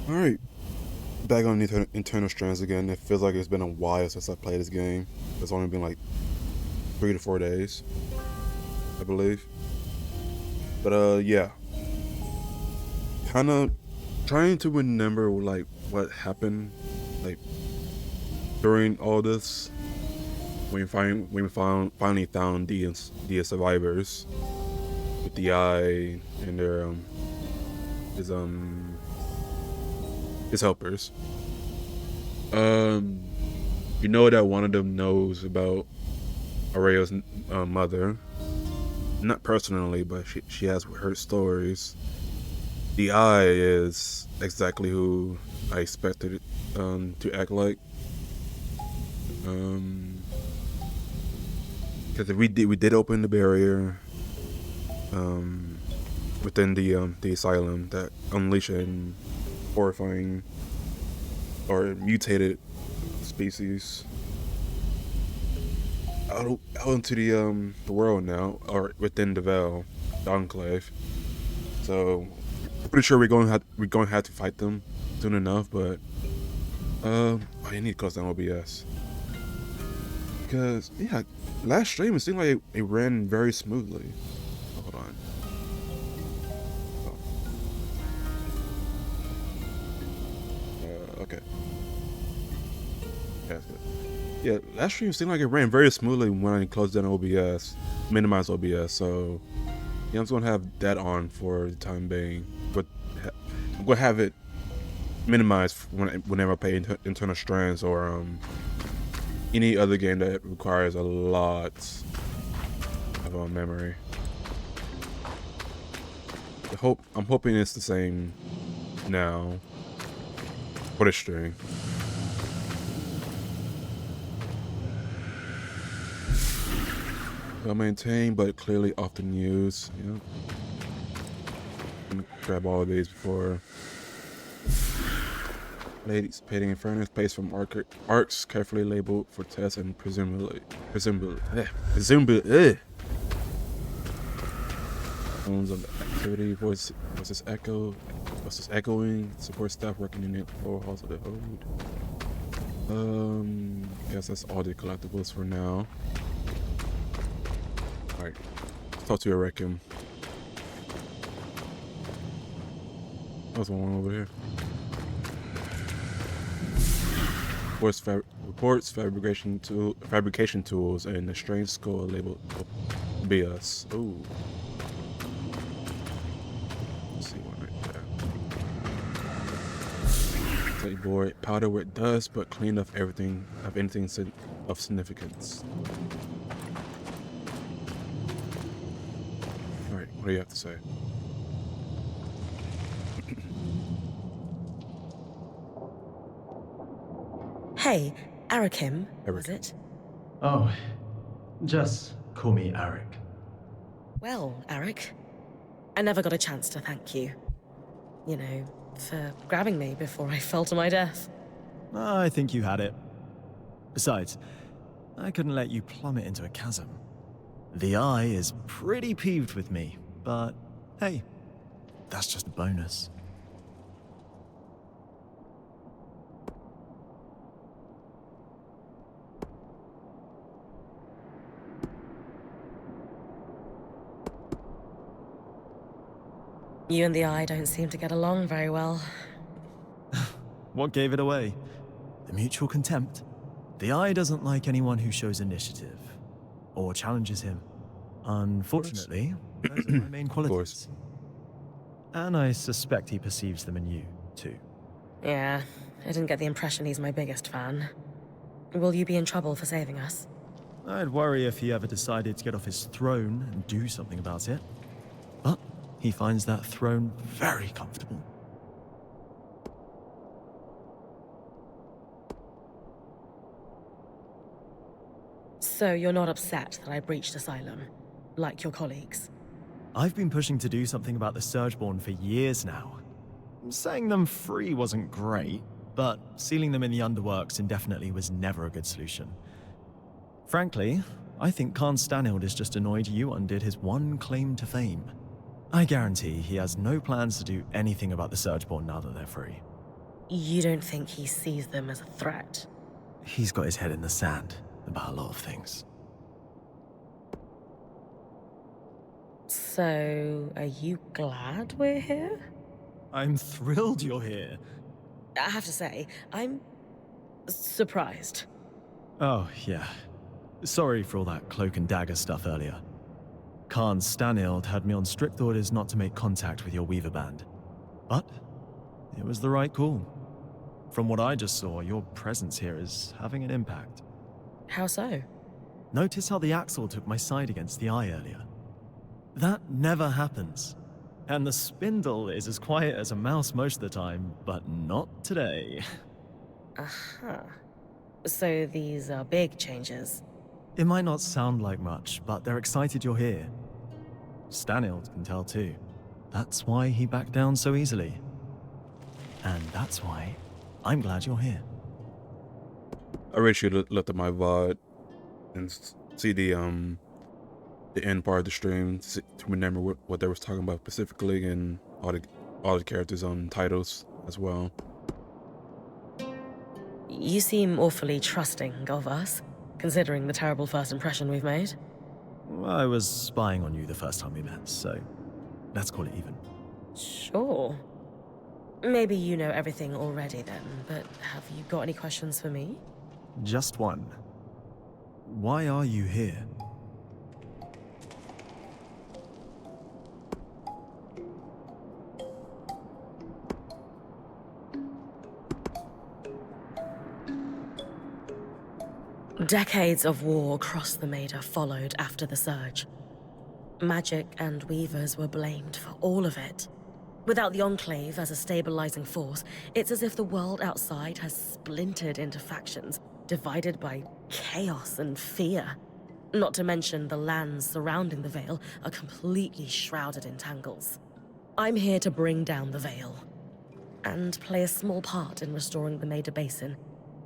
Alright, back on Internal Strands again. It feels like it's been a while since I played this game. It's only been like 3 to 4 days, I believe. But yeah. Kinda trying to remember like what happened like during all this when we finally found the survivors with the eye and their his his helpers. Um, you know that one of them knows about Areo's mother, not personally, but she has heard stories. The eye is exactly who I expected it to act like. Because we did open the barrier within the asylum that unleashed an horrifying or mutated species out into the world now, or within the Enclave. So I'm pretty sure we're going to have to fight them soon enough. But I need to close down OBS because yeah, last stream it seemed like it ran very smoothly. Hold on. Okay. Yeah, that's good. Yeah, last stream seemed like it ran very smoothly when I closed down OBS, minimized OBS. So yeah, I'm just gonna have that on for the time being, but I'm gonna have it minimized whenever I play Internal Strands or any other game that requires a lot of memory. I'm hoping it's the same now for the stream. Well maintained, but clearly often used. Yeah. Let me grab all of these before. Ladies, painting in furnace, placed from arcs carefully labeled for tests and presumably. Tones of activity, voices echoing, support staff working in the lower halls of the hold. Guess that's all the collectibles for now. Alright, let's talk to your Requiem. There's one over here. Reports fabrication tools and the strange skull labeled BS. Ooh. Let's see one right there. Take board, powder with dust, but clean of everything of significance. Alright, what do you have to say? Hey, Arakim, was it? Oh, just call me Arik. Well, Arik, I never got a chance to thank you. You know, for grabbing me before I fell to my death. I think you had it. Besides, I couldn't let you plummet into a chasm. The Eye is pretty peeved with me, but hey, that's just a bonus. You and the Eye don't seem to get along very well. What gave it away? The mutual contempt. The Eye doesn't like anyone who shows initiative or challenges him. Unfortunately, those are my main qualities. And I suspect he perceives them in you, too. Yeah, I didn't get the impression he's my biggest fan. Will you be in trouble for saving us? I'd worry if he ever decided to get off his throne and do something about it. But he finds that throne very comfortable. So you're not upset that I breached Asylum, like your colleagues? I've been pushing to do something about the Surgeborn for years now. Setting them free wasn't great, but sealing them in the underworks indefinitely was never a good solution. Frankly, I think Khan Stanhild is just annoyed you undid his one claim to fame. I guarantee he has no plans to do anything about the Surgeborn now that they're free. You don't think he sees them as a threat? He's got his head in the sand about a lot of things. So, are you glad we're here? I'm thrilled you're here. I have to say, I'm surprised. Oh, yeah. Sorry for all that cloak and dagger stuff earlier. Khan Stanild had me on strict orders not to make contact with your Weaver band. But it was the right call. From what I just saw, your presence here is having an impact. How so? Notice how the Axle took my side against the Eye earlier? That never happens. And the Spindle is as quiet as a mouse most of the time, but not today. Uh-huh. So these are big changes. It might not sound like much, but they're excited you're here. Stanild can tell too. That's why he backed down so easily. And that's why I'm glad you're here. I really should have looked at my VOD and see the end part of the stream to remember what they was talking about specifically, and all the characters on titles as well. You seem awfully trusting of us, considering the terrible first impression we've made. I was spying on you the first time we met, so let's call it even. Sure. Maybe you know everything already then, but have you got any questions for me? Just one. Why are you here? Decades of war across the Maida followed after the Surge. Magic and Weavers were blamed for all of it. Without the Enclave as a stabilizing force, it's as if the world outside has splintered into factions, divided by chaos and fear. Not to mention the lands surrounding the Veil are completely shrouded in tangles. I'm here to bring down the Veil, and play a small part in restoring the Maida Basin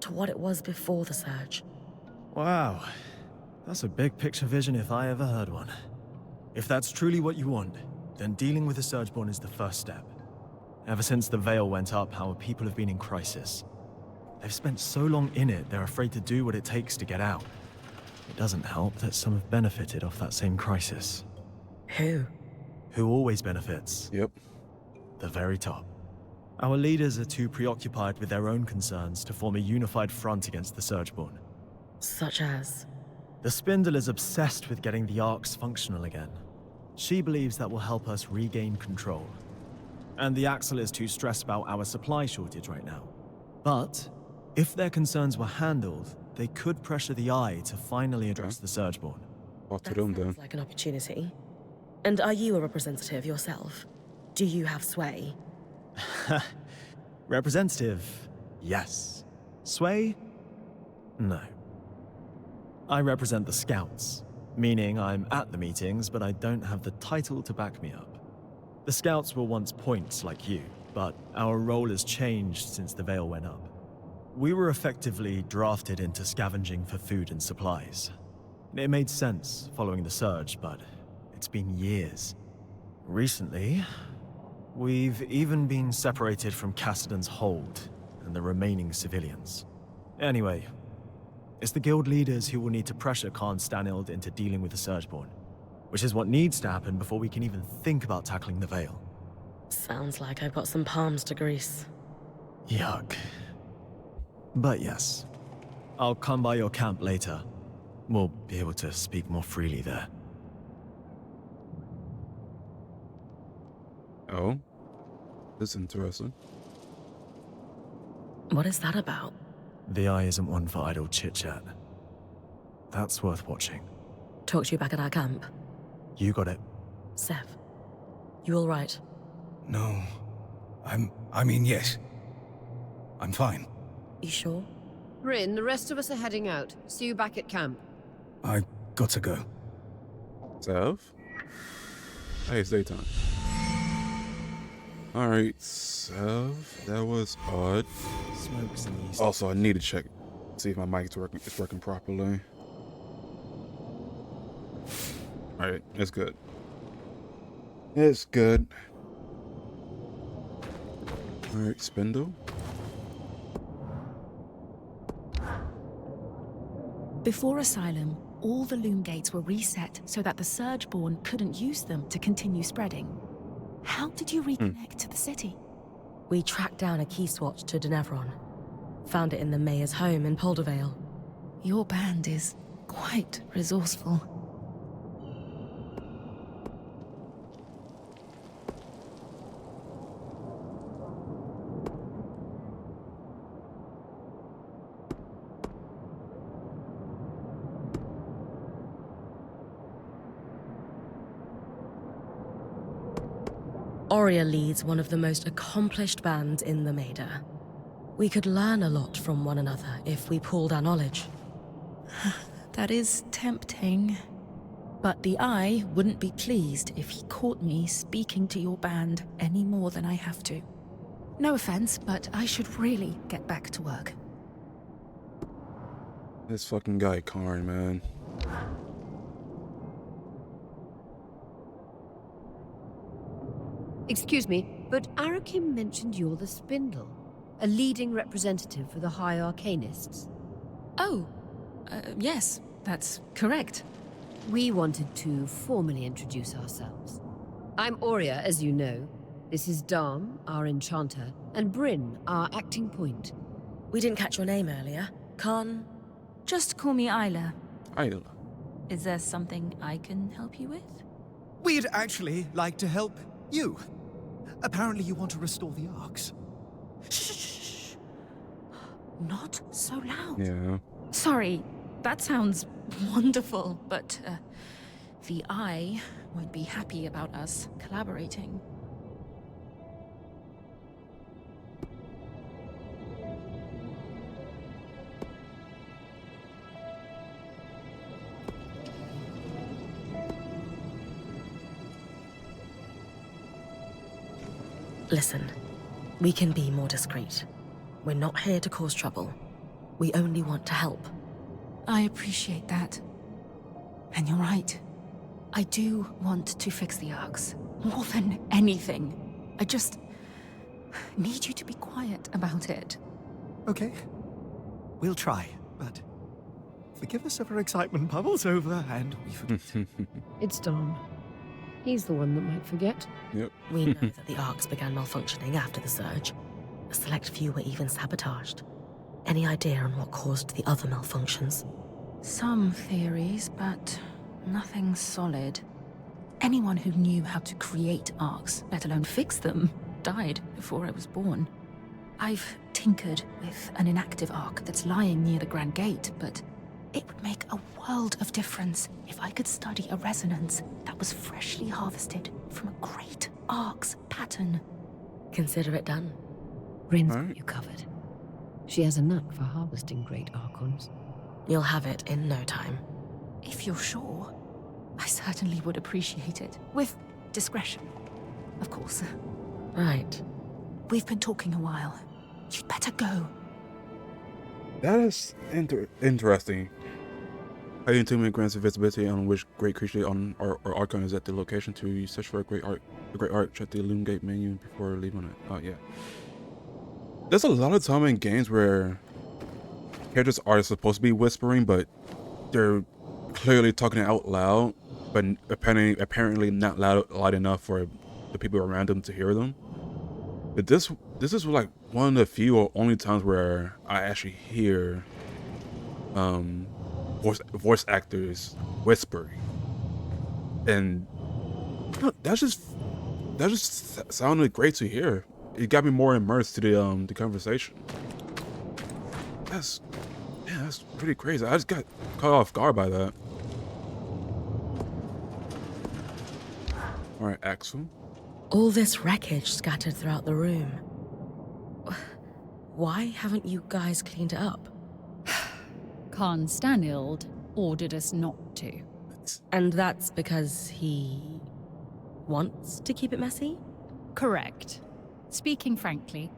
to what it was before the Surge. Wow, that's a big picture vision if I ever heard one. If that's truly what you want, then dealing with the Surgeborn is the first step. Ever since the Veil went up, our people have been in crisis. They've spent so long in it, they're afraid to do what it takes to get out. It doesn't help that some have benefited off that same crisis. Who? Who always benefits? Yep. The very top. Our leaders are too preoccupied with their own concerns to form a unified front against the Surgeborn. Such as? The Spindle is obsessed with getting the Arcs functional again. She believes that will help us regain control. And the Axle is too stressed about our supply shortage right now. But, if their concerns were handled, they could pressure the Eye to finally address the Surgeborn. Talk to That them sounds then. like an opportunity. And are you a representative yourself? Do you have sway? Representative, yes. Sway? No. I represent the Scouts, meaning I'm at the meetings, but I don't have the title to back me up. The Scouts were once points like you, but our role has changed since the Veil went up. We were effectively drafted into scavenging for food and supplies. It made sense following the Surge, but it's been years. Recently, we've even been separated from Cassidon's hold and the remaining civilians. Anyway, it's the guild leaders who will need to pressure Khan Stanild into dealing with the Surgeborn, which is what needs to happen before we can even think about tackling the Veil. Sounds like I've got some palms to grease. Yuck. But yes, I'll come by your camp later. We'll be able to speak more freely there. Oh, that's interesting. What is that about? The Eye isn't one for idle chit-chat. That's worth watching. Talk to you back at our camp. You got it. Sev, you all right? No. I mean, yes. I'm fine. You sure? Rin, the rest of us are heading out. See you back at camp. I got to go. Sev? Hey, it's daytime. Alright, Sev. That was odd. Smokes in the east. Also, I need to check, see if my mic is working properly. Alright, it's good. It's good. Alright, Spindle. Before Asylum, all the loom gates were reset so that the Surgeborn couldn't use them to continue spreading. How did you reconnect to the city? We tracked down a key swatch to Denevron. Found it in the mayor's home in Poldervale. Your band is quite resourceful. Aurea leads one of the most accomplished bands in the Maida. We could learn a lot from one another if we pooled our knowledge. That is tempting. But the Eye wouldn't be pleased if he caught me speaking to your band any more than I have to. No offense, but I should really get back to work. This fucking guy, Karn, man. Excuse me, but Arakim mentioned you're the Spindle, a leading representative for the High Arcanists. Oh, yes, that's correct. We wanted to formally introduce ourselves. I'm Aurea, as you know. This is Darm, our enchanter, and Bryn, our acting point. We didn't catch your name earlier. Khan? Just call me Isla. Isla. Is there something I can help you with? We'd actually like to help you. Apparently you want to restore the arcs. Shh. Not so loud. Yeah. Sorry, that sounds wonderful, but the Eye won't be happy about us collaborating. Listen, we can be more discreet. We're not here to cause trouble. We only want to help. I appreciate that. And you're right. I do want to fix the arcs. More than anything. I just need you to be quiet about it. Okay. We'll try, but forgive us if our excitement bubbles over and we forget. It's Darm. He's the one that might forget. Yep. We know that the arcs began malfunctioning after the surge. A select few were even sabotaged. Any idea on what caused the other malfunctions? Some theories, but nothing solid. Anyone who knew how to create arcs, let alone fix them, died before I was born. I've tinkered with an inactive arc that's lying near the Grand Gate, but it would make a world of difference if I could study a resonance that was freshly harvested from a great arc's pattern. Consider it done. Bryn's Alright. got you covered. She has a knack for harvesting great archons. You'll have it in no time. If you're sure, I certainly would appreciate it. With discretion, of course. Right. We've been talking a while. You'd better go. That is interesting. How you me grants visibility on which great creature on or archon is at the location to search for a great art. Check the Loom Gate menu before leaving it. Oh yeah. There's a lot of time in games where characters are supposed to be whispering, but they're clearly talking out loud, but apparently not loud enough for the people around them to hear them. But this is like one of the few or only times where I actually hear voice actors whispering, and that just sounded great to hear. It got me more immersed to the conversation. That's pretty crazy. I just got caught off guard by that. All right, Axel. All this wreckage scattered throughout the room. Why haven't you guys cleaned it up? Khan Stanild ordered us not to. And that's because he wants to keep it messy? Correct. Speaking frankly,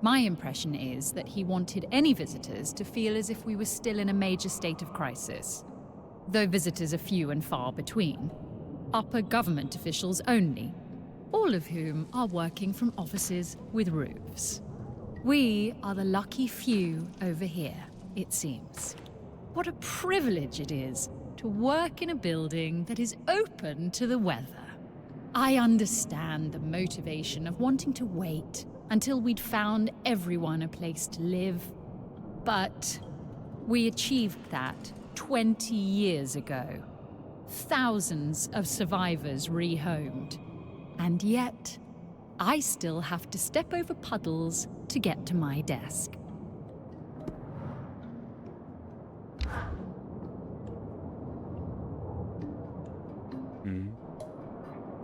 my impression is that he wanted any visitors to feel as if we were still in a major state of crisis. Though visitors are few and far between. Upper government officials only, all of whom are working from offices with roofs. We are the lucky few over here, it seems. What a privilege it is to work in a building that is open to the weather. I understand the motivation of wanting to wait until we'd found everyone a place to live. But we achieved that 20 years ago. Thousands of survivors rehomed. And yet, I still have to step over puddles to get to my desk.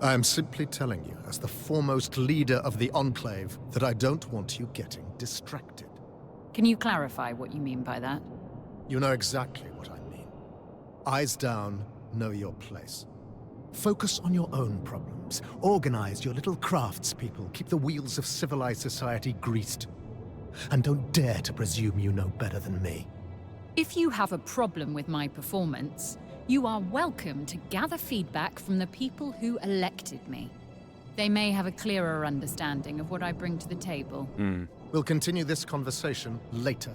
I am simply telling you, as the foremost leader of the Enclave, that I don't want you getting distracted. Can you clarify what you mean by that? You know exactly what I mean. Eyes down, know your place. Focus on your own problems. Organize your little craftspeople. Keep the wheels of civilized society greased. And don't dare to presume you know better than me. If you have a problem with my performance, you are welcome to gather feedback from the people who elected me. They may have a clearer understanding of what I bring to the table. We'll continue this conversation later.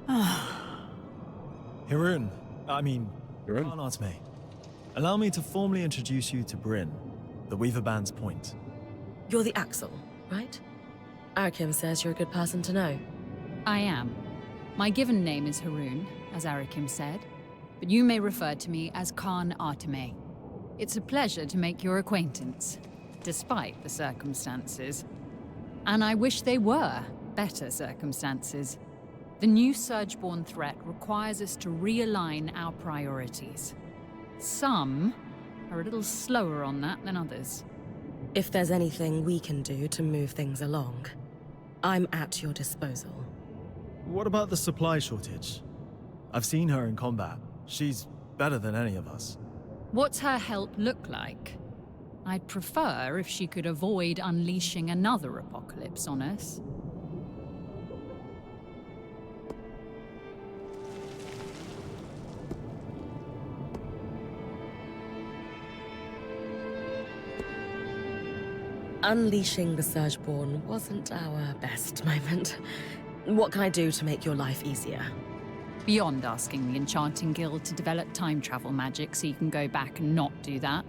Hirun, Hirun? Arnatme, allow me to formally introduce you to Bryn, the Weaver Band's point. You're the Axel, right? Arakim says you're a good person to know. I am. My given name is Harun, as Arakim said, but you may refer to me as Khan Arteme. It's a pleasure to make your acquaintance, despite the circumstances. And I wish they were better circumstances. The new Surgeborn threat requires us to realign our priorities. Some are a little slower on that than others. If there's anything we can do to move things along, I'm at your disposal. What about the supply shortage? I've seen her in combat. She's better than any of us. What's her help look like? I'd prefer if she could avoid unleashing another apocalypse on us. Unleashing the Surgeborn wasn't our best moment. What can I do to make your life easier? Beyond asking the Enchanting Guild to develop time travel magic so you can go back and not do that,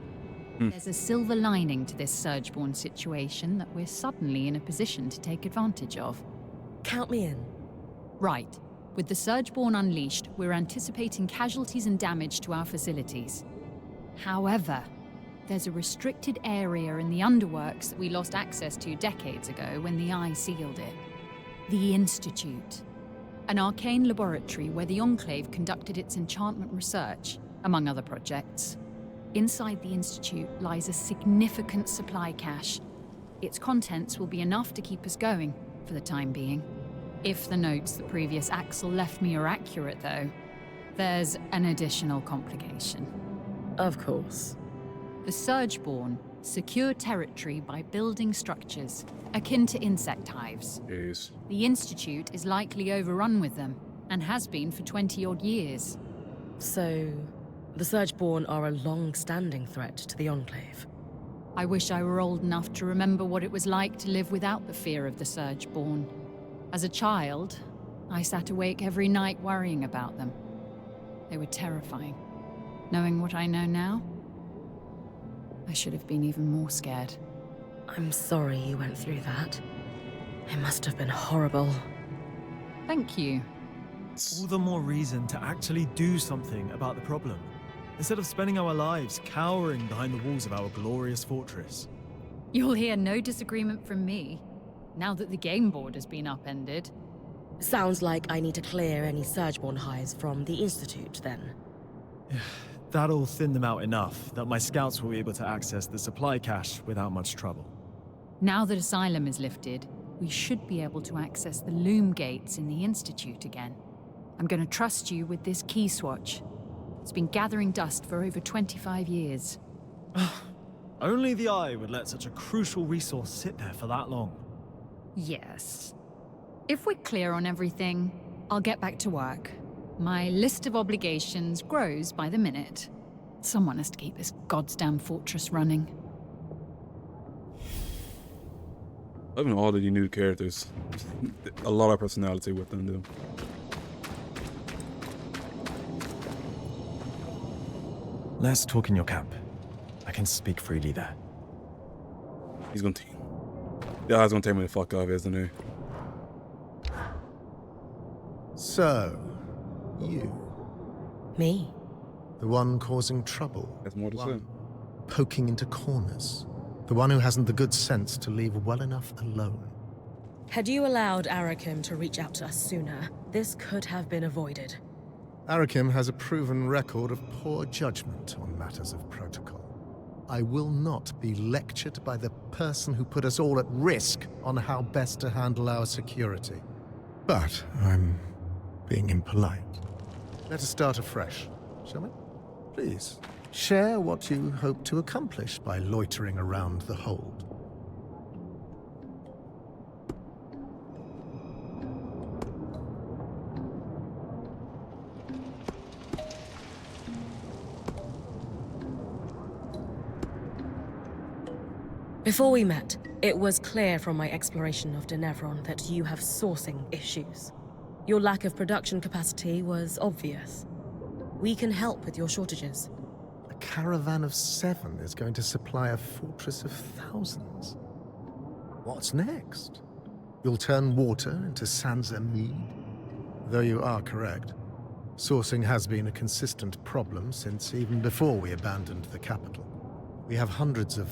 there's a silver lining to this Surgeborn situation that we're suddenly in a position to take advantage of. Count me in. Right. With the Surgeborn unleashed, we're anticipating casualties and damage to our facilities. However, there's a restricted area in the underworks that we lost access to decades ago when the Eye sealed it. The Institute. An arcane laboratory where the Enclave conducted its enchantment research, among other projects. Inside the Institute lies a significant supply cache. Its contents will be enough to keep us going, for the time being. If the notes the previous Axel left me are accurate, though, there's an additional complication. Of course. The Surgeborn secure territory by building structures, akin to insect hives. Jeez. The Institute is likely overrun with them, and has been for 20-odd years. So, the Surgeborn are a long-standing threat to the Enclave. I wish I were old enough to remember what it was like to live without the fear of the Surgeborn. As a child, I sat awake every night worrying about them. They were terrifying. Knowing what I know now, I should have been even more scared. I'm sorry you went through that. It must have been horrible. Thank you. All the more reason to actually do something about the problem, instead of spending our lives cowering behind the walls of our glorious fortress. You'll hear no disagreement from me, now that the game board has been upended. Sounds like I need to clear any Surgeborn hives from the Institute, then. That'll thin them out enough that my scouts will be able to access the supply cache without much trouble. Now that Asylum is lifted, we should be able to access the loom gates in the Institute again. I'm going to trust you with this key swatch. It's been gathering dust for over 25 years. Only the Eye would let such a crucial resource sit there for that long. Yes. If we're clear on everything, I'll get back to work. My list of obligations grows by the minute. Someone has to keep this goddamn fortress running. Loving all of the new characters. A lot of personality with them, though. Let's talk in your camp. I can speak freely there. He's gonna yeah, he's gonna take me the fuck off, isn't he? So, you, Me? the one causing trouble, That's more to say. one poking into corners, the one who hasn't the good sense to leave well enough alone. Had you allowed Arakim to reach out to us sooner, this could have been avoided. Arakim has a proven record of poor judgment on matters of protocol. I will not be lectured by the person who put us all at risk on how best to handle our security. But I'm being impolite. Let us start afresh, shall we? Please, share what you hope to accomplish by loitering around the hold. Before we met, it was clear from my exploration of Denevron that you have sourcing issues. Your lack of production capacity was obvious. We can help with your shortages. A caravan of 7 is going to supply a fortress of thousands. What's next? You'll turn water into Sansa mead? Though you are correct, sourcing has been a consistent problem since even before we abandoned the capital. We have hundreds of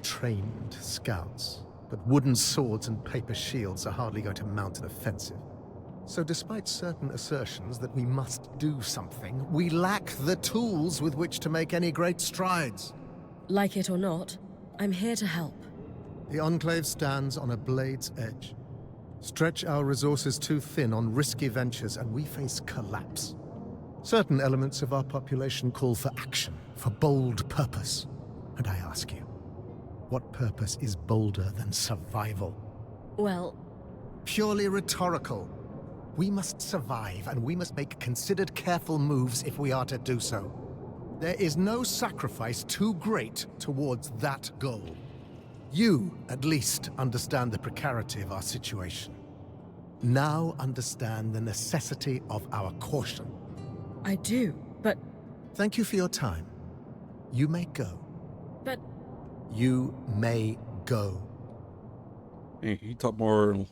trained scouts, but wooden swords and paper shields are hardly going to mount an offensive. So despite certain assertions that we must do something, we lack the tools with which to make any great strides. Like it or not, I'm here to help. The Enclave stands on a blade's edge. Stretch our resources too thin on risky ventures and we face collapse. Certain elements of our population call for action, for bold purpose. And I ask you, what purpose is bolder than survival? Well, Purely rhetorical. We must survive, and we must make considered, careful moves if we are to do so. There is no sacrifice too great towards that goal. You, at least, understand the precarity of our situation. Now understand the necessity of our caution. I do, but... Thank you for your time. You may go. But... You may go. Hey, he talk more.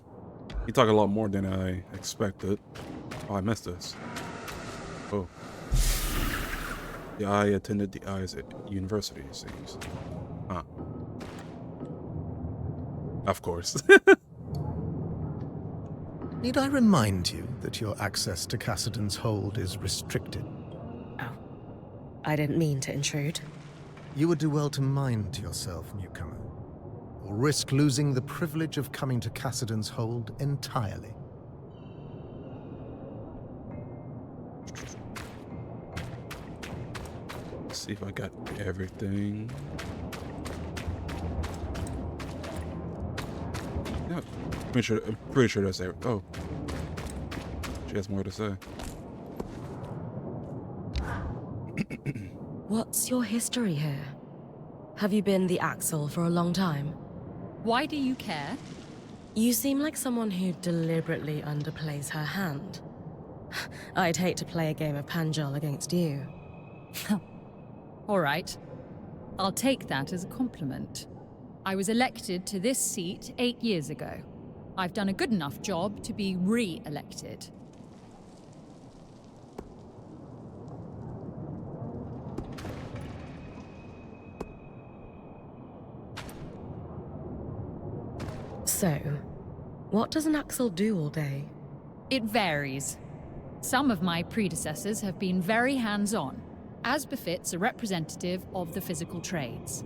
He talk a lot more than I expected. Oh, I missed this. Oh. Yeah, I attended the eyes at university, it seems. Huh. Of course. Need I remind you that your access to Cassidon's hold is restricted? Oh. I didn't mean to intrude. You would do well to mind yourself, newcomer, or risk losing the privilege of coming to Cassidon's hold entirely. Let's see if I got everything. Yeah, I'm pretty sure that's everything. Oh. She has more to say. What's your history here? Have you been the Axel for a long time? Why do you care? You seem like someone who deliberately underplays her hand. I'd hate to play a game of Panjal against you. All right. I'll take that as a compliment. I was elected to this seat 8 years ago. I've done a good enough job to be re-elected. So, what does an Axel do all day? It varies. Some of my predecessors have been very hands-on, as befits a representative of the physical trades.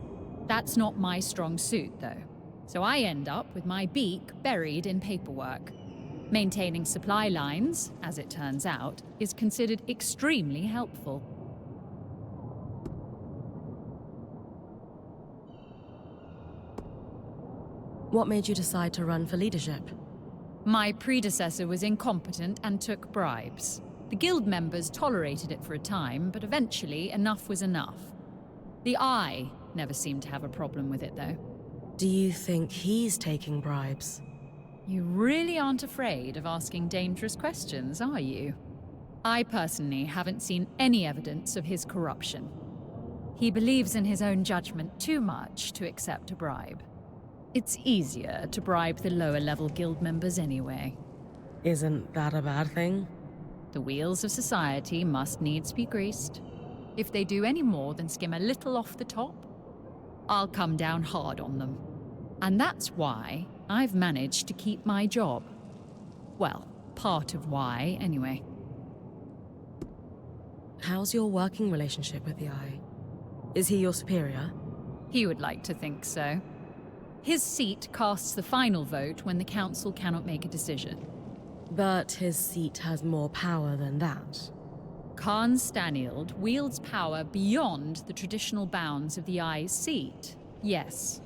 That's not my strong suit, though. So I end up with my beak buried in paperwork. Maintaining supply lines, as it turns out, is considered extremely helpful. What made you decide to run for leadership? My predecessor was incompetent and took bribes. The guild members tolerated it for a time, but eventually enough was enough. The Eye never seemed to have a problem with it, though. Do you think he's taking bribes? You really aren't afraid of asking dangerous questions, are you? I personally haven't seen any evidence of his corruption. He believes in his own judgment too much to accept a bribe. It's easier to bribe the lower-level guild members anyway. Isn't that a bad thing? The wheels of society must needs be greased. If they do any more than skim a little off the top, I'll come down hard on them. And that's why I've managed to keep my job. Well, part of why, anyway. How's your working relationship with the Eye? Is he your superior? He would like to think so. His seat casts the final vote when the council cannot make a decision. But his seat has more power than that. Khan Stanield wields power beyond the traditional bounds of the Eye's seat, yes.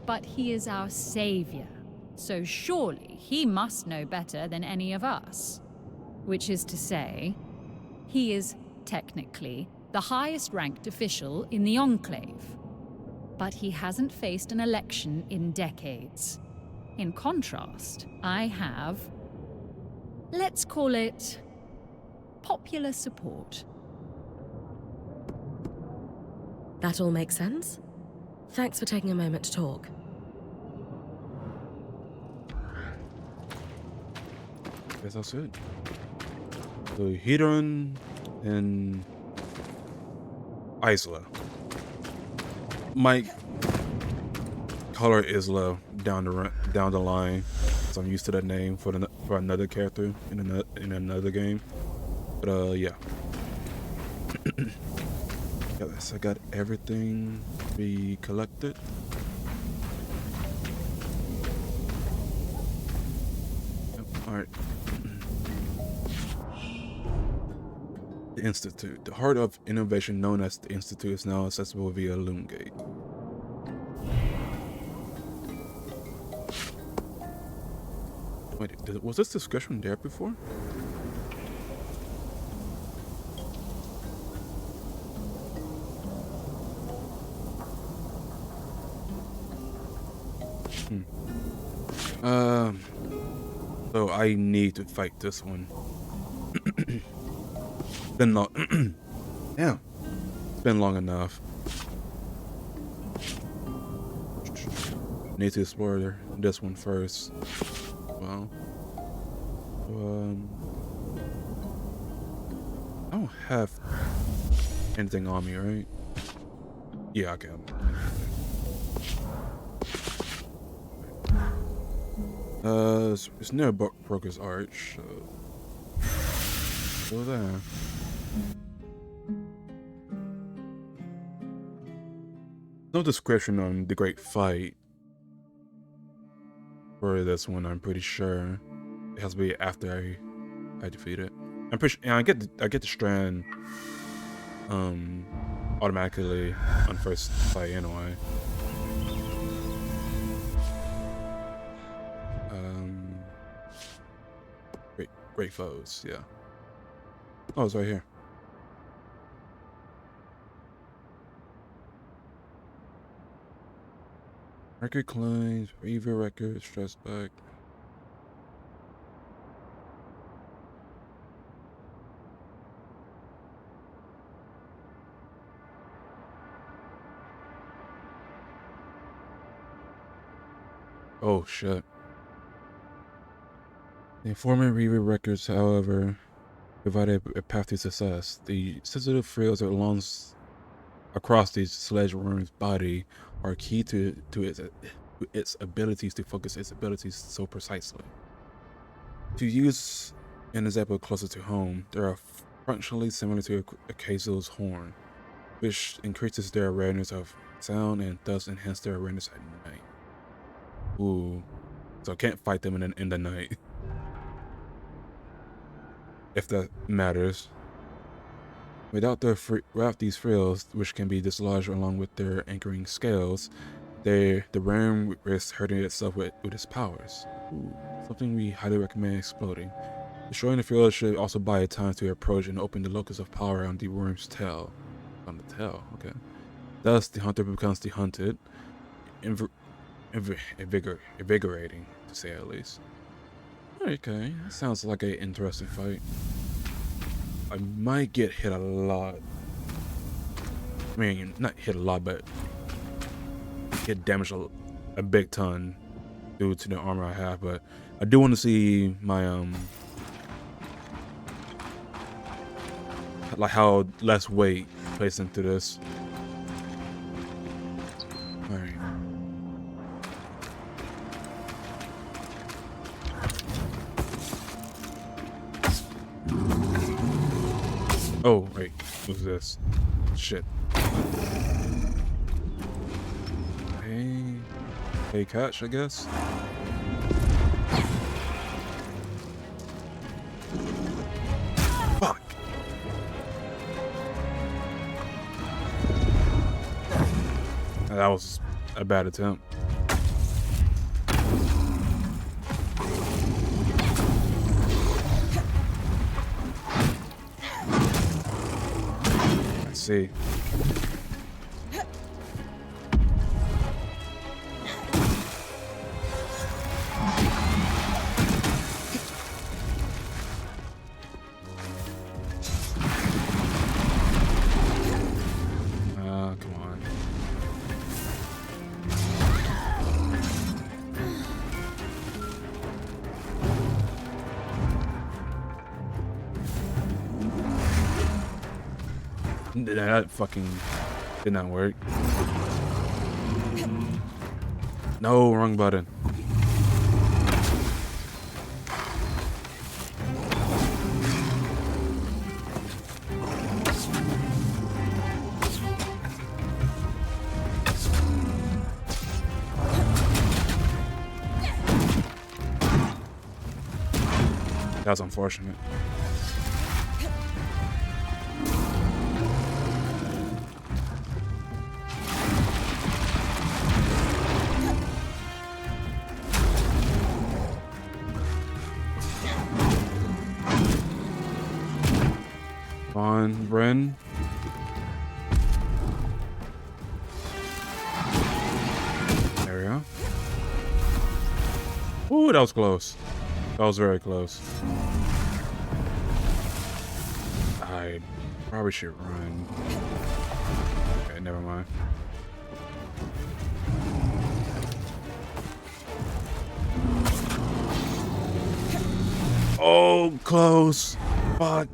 But he is our savior, so surely he must know better than any of us. Which is to say, he is technically the highest-ranked official in the Enclave. But he hasn't faced an election in decades. In contrast, I have, let's call it, popular support. That all makes sense? Thanks for taking a moment to talk. Guess that's it. So Hedron and Isla. Might call her Isla down the line, so I'm used to that name for another character in another game. But yeah. Yes, I got everything we collected. Yep, all right. The Institute. The heart of innovation known as the Institute is now accessible via Loomgate. Wait, was this discussion there before? So I need to fight this one. Been long. Yeah, it's been long enough. Need to explore this one first. Well, I don't have anything on me, right? Yeah, I can. It's near Broker's Arch. Go there. No description on the Great Fight for this one. I'm pretty sure it has to be after I defeat it. I'm pretty sure, and I get the Strand automatically on first fight anyway. Great foes, yeah. Oh, it's right here. Record claims, review records, stress back. Oh shit. The informant review records, however, provided a path to success. The sensitive frills across the sledge worm's body are key to its abilities to focus its abilities so precisely. To use an example closer to home, they are functionally similar to a Kazo's horn, which increases their awareness of sound and thus enhance their awareness at night. Ooh, so I can't fight them in the night. If that matters. Without these frills, which can be dislodged along with their anchoring scales, the worm risks hurting itself with its powers. Ooh, something we highly recommend exploding. Destroying the frills should also buy it time to approach and open the locus of power on the worm's tail. On the tail, okay. Thus, the hunter becomes the hunted. Invigorating, to say at least. Okay, that sounds like an interesting fight. I might get hit a lot. I mean, not hit a lot, but get damaged a big ton due to the armor I have. But I do want to see my like how less weight placed into this. All right. Oh wait, what's this? Shit. Hey, catch, I guess. Fuck. That was a bad attempt. I see. Come on. That fucking did not work. No, wrong button. That's unfortunate. Come on, Bryn. There we go. Ooh, that was close. That was very close. I probably should run. Okay, never mind. Oh, close. Fuck.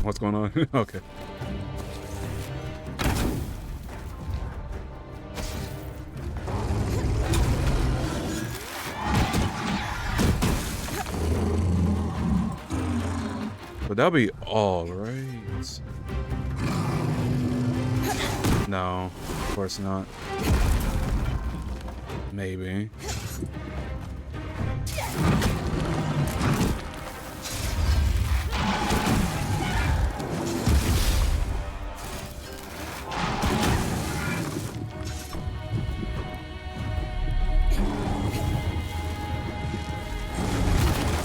What's going on? Okay. But that'll be all, right? No, of course not. Maybe.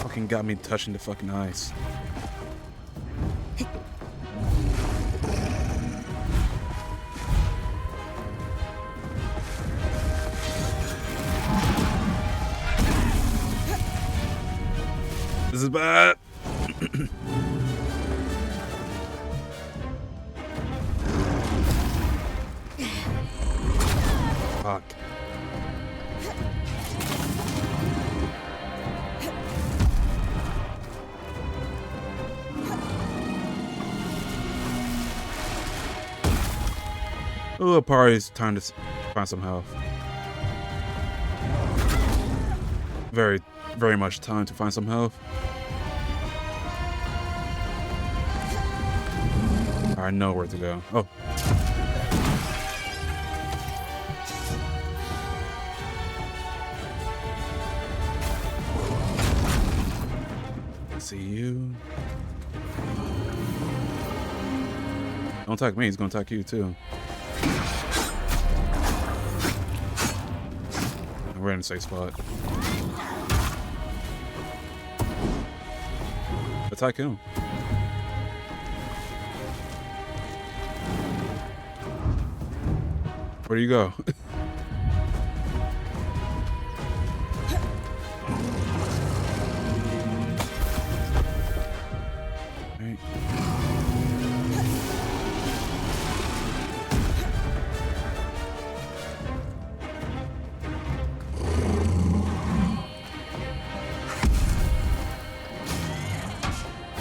Fucking got me touching the fucking ice. This is bad. Fuck. Oh, probably it's time to find some health. Very much time to find some health. I know where to go. Oh. See you. Don't attack me, he's gonna attack you too. We're in a safe spot. Attack him. Where do you go? Right.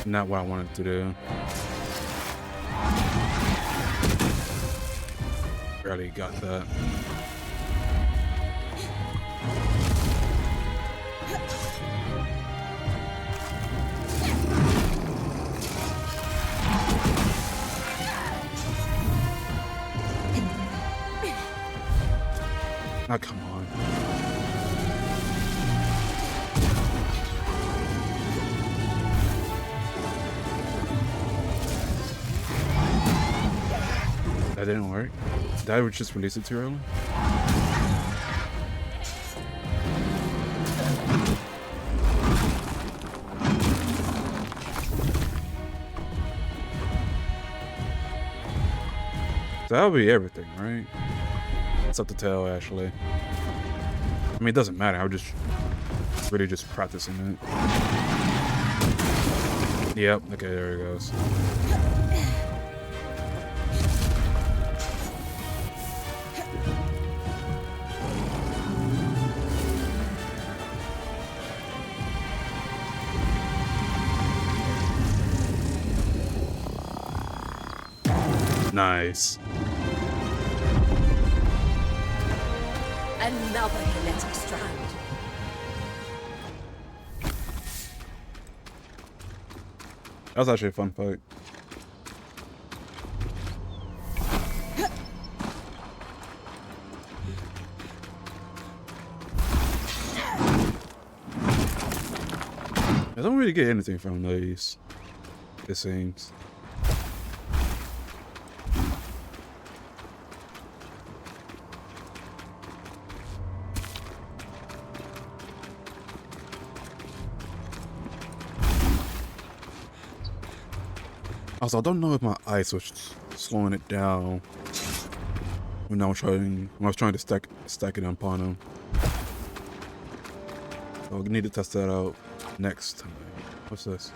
Not what I wanted to do. Barely got that. Oh, come on. That didn't work. Did I just release it too early? So that'll be everything, right? It's up to tell, actually. I mean, it doesn't matter. I'm just really just practicing it. Yep. Okay, there it goes. Nice. Another kinetic strand. That was actually a fun fight. I don't really get anything from these, it seems. Also, I don't know if my ice was slowing it down when I was trying to stack it upon him. So I need to test that out next time. What's this?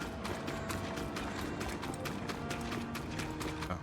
Oh.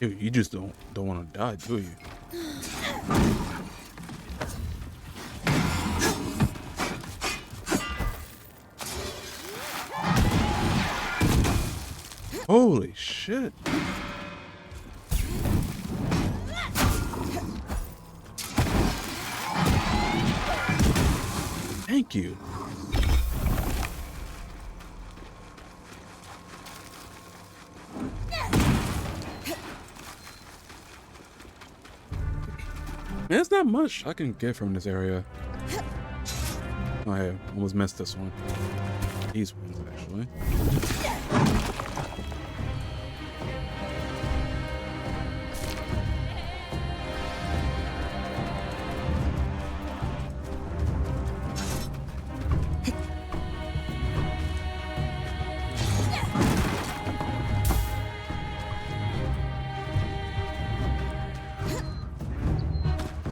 Dude, you just don't want to die, do you? Holy shit. Thank you. There's not much I can get from this area. Oh yeah, almost missed this one. These ones, actually.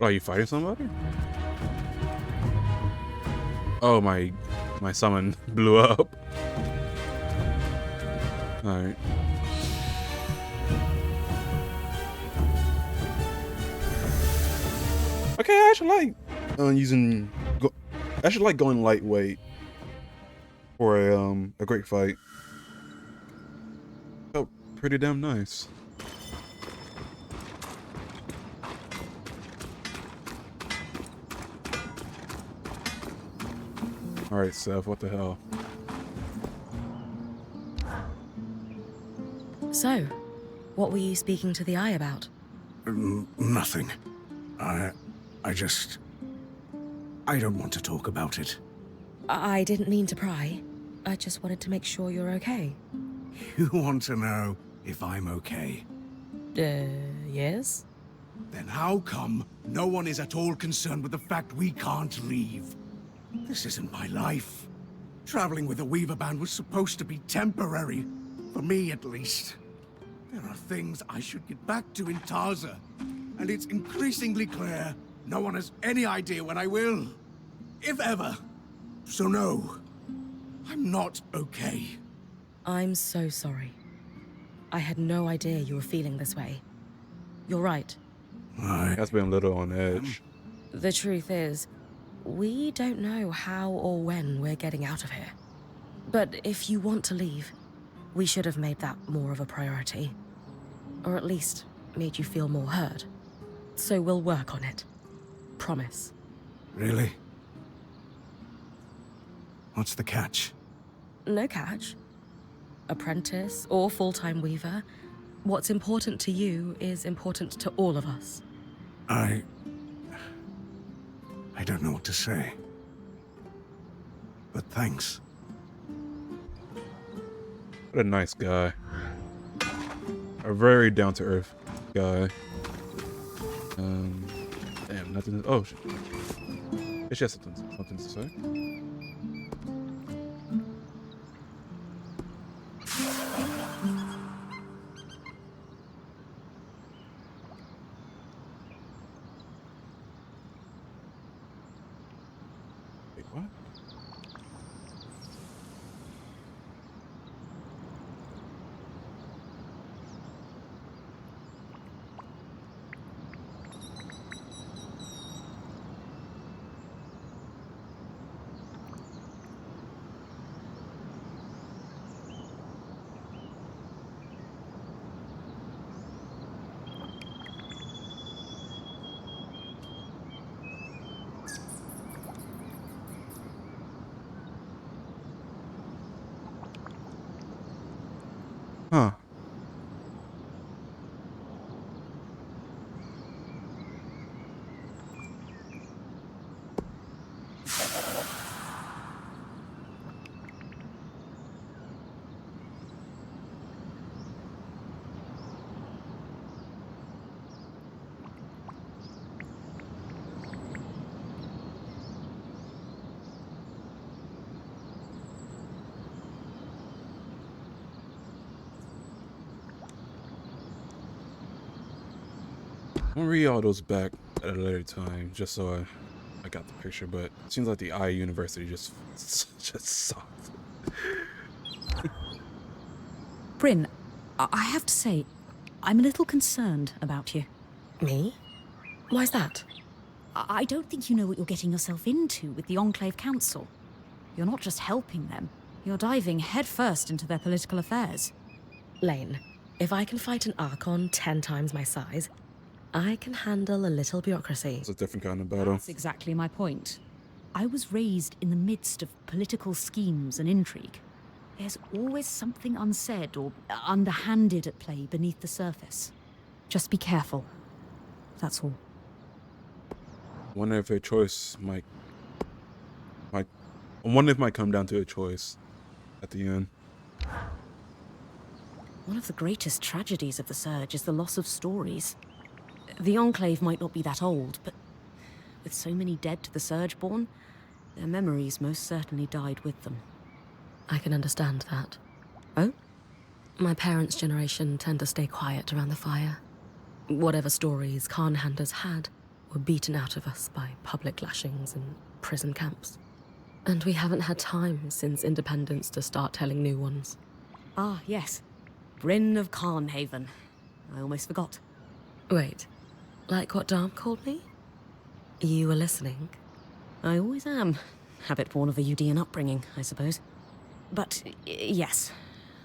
Oh, are you fighting somebody? Oh, my summon blew up. Alright. Okay, I actually like going lightweight for a great fight. Felt pretty damn nice. Alright, Seth, what the hell? So, what were you speaking to the Eye about? Nothing. I just... I don't want to talk about it. I didn't mean to pry. I just wanted to make sure you're okay. You want to know if I'm okay? Yes? Then how come no one is at all concerned with the fact we can't leave? This isn't my life. Traveling with a Weaver band was supposed to be temporary. For me, at least. There are things I should get back to in Taza. And it's increasingly clear no one has any idea when I will. If ever. So no. I'm not okay. I'm so sorry. I had no idea you were feeling this way. You're right. That's been a little on edge. The truth is, we don't know how or when we're getting out of here. But if you want to leave, we should have made that more of a priority. Or at least made you feel more heard. So we'll work on it. Promise. Really? What's the catch? No catch. Apprentice or full-time weaver, what's important to you is important to all of us. I don't know what to say. But thanks. What a nice guy. A very down-to-earth guy. Damn, nothing. Oh, shit. It's just something to say. Wait, what? Huh. I'll read all those back at a later time, just so I got the picture. But it seems like the I University just sucked. Bryn, I have to say, I'm a little concerned about you. Me? Why's that? I don't think you know what you're getting yourself into with the Enclave Council. You're not just helping them, you're diving headfirst into their political affairs. Lane, if I can fight an Archon 10 times my size, I can handle a little bureaucracy. It's a different kind of battle. That's exactly my point. I was raised in the midst of political schemes and intrigue. There's always something unsaid or underhanded at play beneath the surface. Just be careful. That's all. I wonder if a choice might. I wonder if it might come down to a choice at the end. One of the greatest tragedies of the Surge is the loss of stories. The Enclave might not be that old, but with so many dead to the Surgeborn, their memories most certainly died with them. I can understand that. Oh? My parents' generation tend to stay quiet around the fire. Whatever stories Khanhanders had were beaten out of us by public lashings and prison camps. And we haven't had time since independence to start telling new ones. Ah, yes. Bryn of Carnhaven. I almost forgot. Wait, like what Dom called me? You were listening? I always am. Habit born of a Udean upbringing, I suppose. But, yes.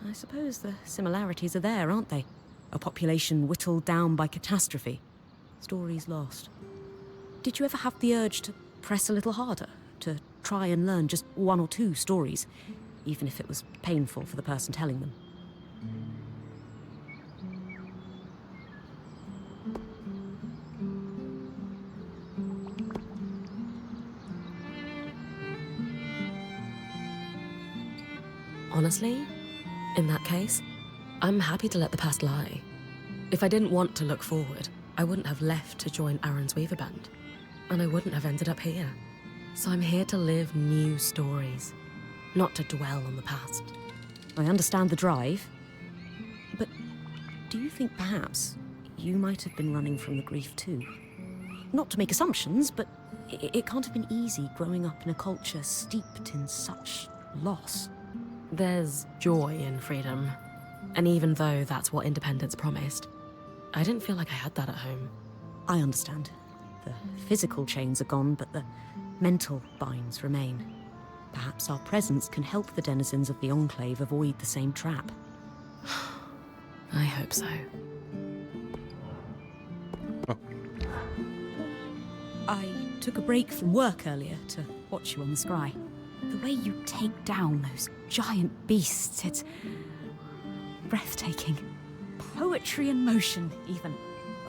I suppose the similarities are there, aren't they? A population whittled down by catastrophe. Stories lost. Did you ever have the urge to press a little harder? To try and learn just one or two stories, even if it was painful for the person telling them. Honestly, in that case, I'm happy to let the past lie. If I didn't want to look forward, I wouldn't have left to join Aaron's Weaver Band, and I wouldn't have ended up here. So I'm here to live new stories, not to dwell on the past. I understand the drive, but do you think perhaps you might have been running from the grief too? Not to make assumptions, but it can't have been easy growing up in a culture steeped in such loss. There's joy in freedom, and even though that's what independence promised, I didn't feel like I had that at home. I understand. The physical chains are gone, but the mental binds remain. Perhaps our presence can help the denizens of the Enclave avoid the same trap. I hope so. I took a break from work earlier to watch you on the scry. The way you take down those giant beasts, it's breathtaking. Poetry in motion, even.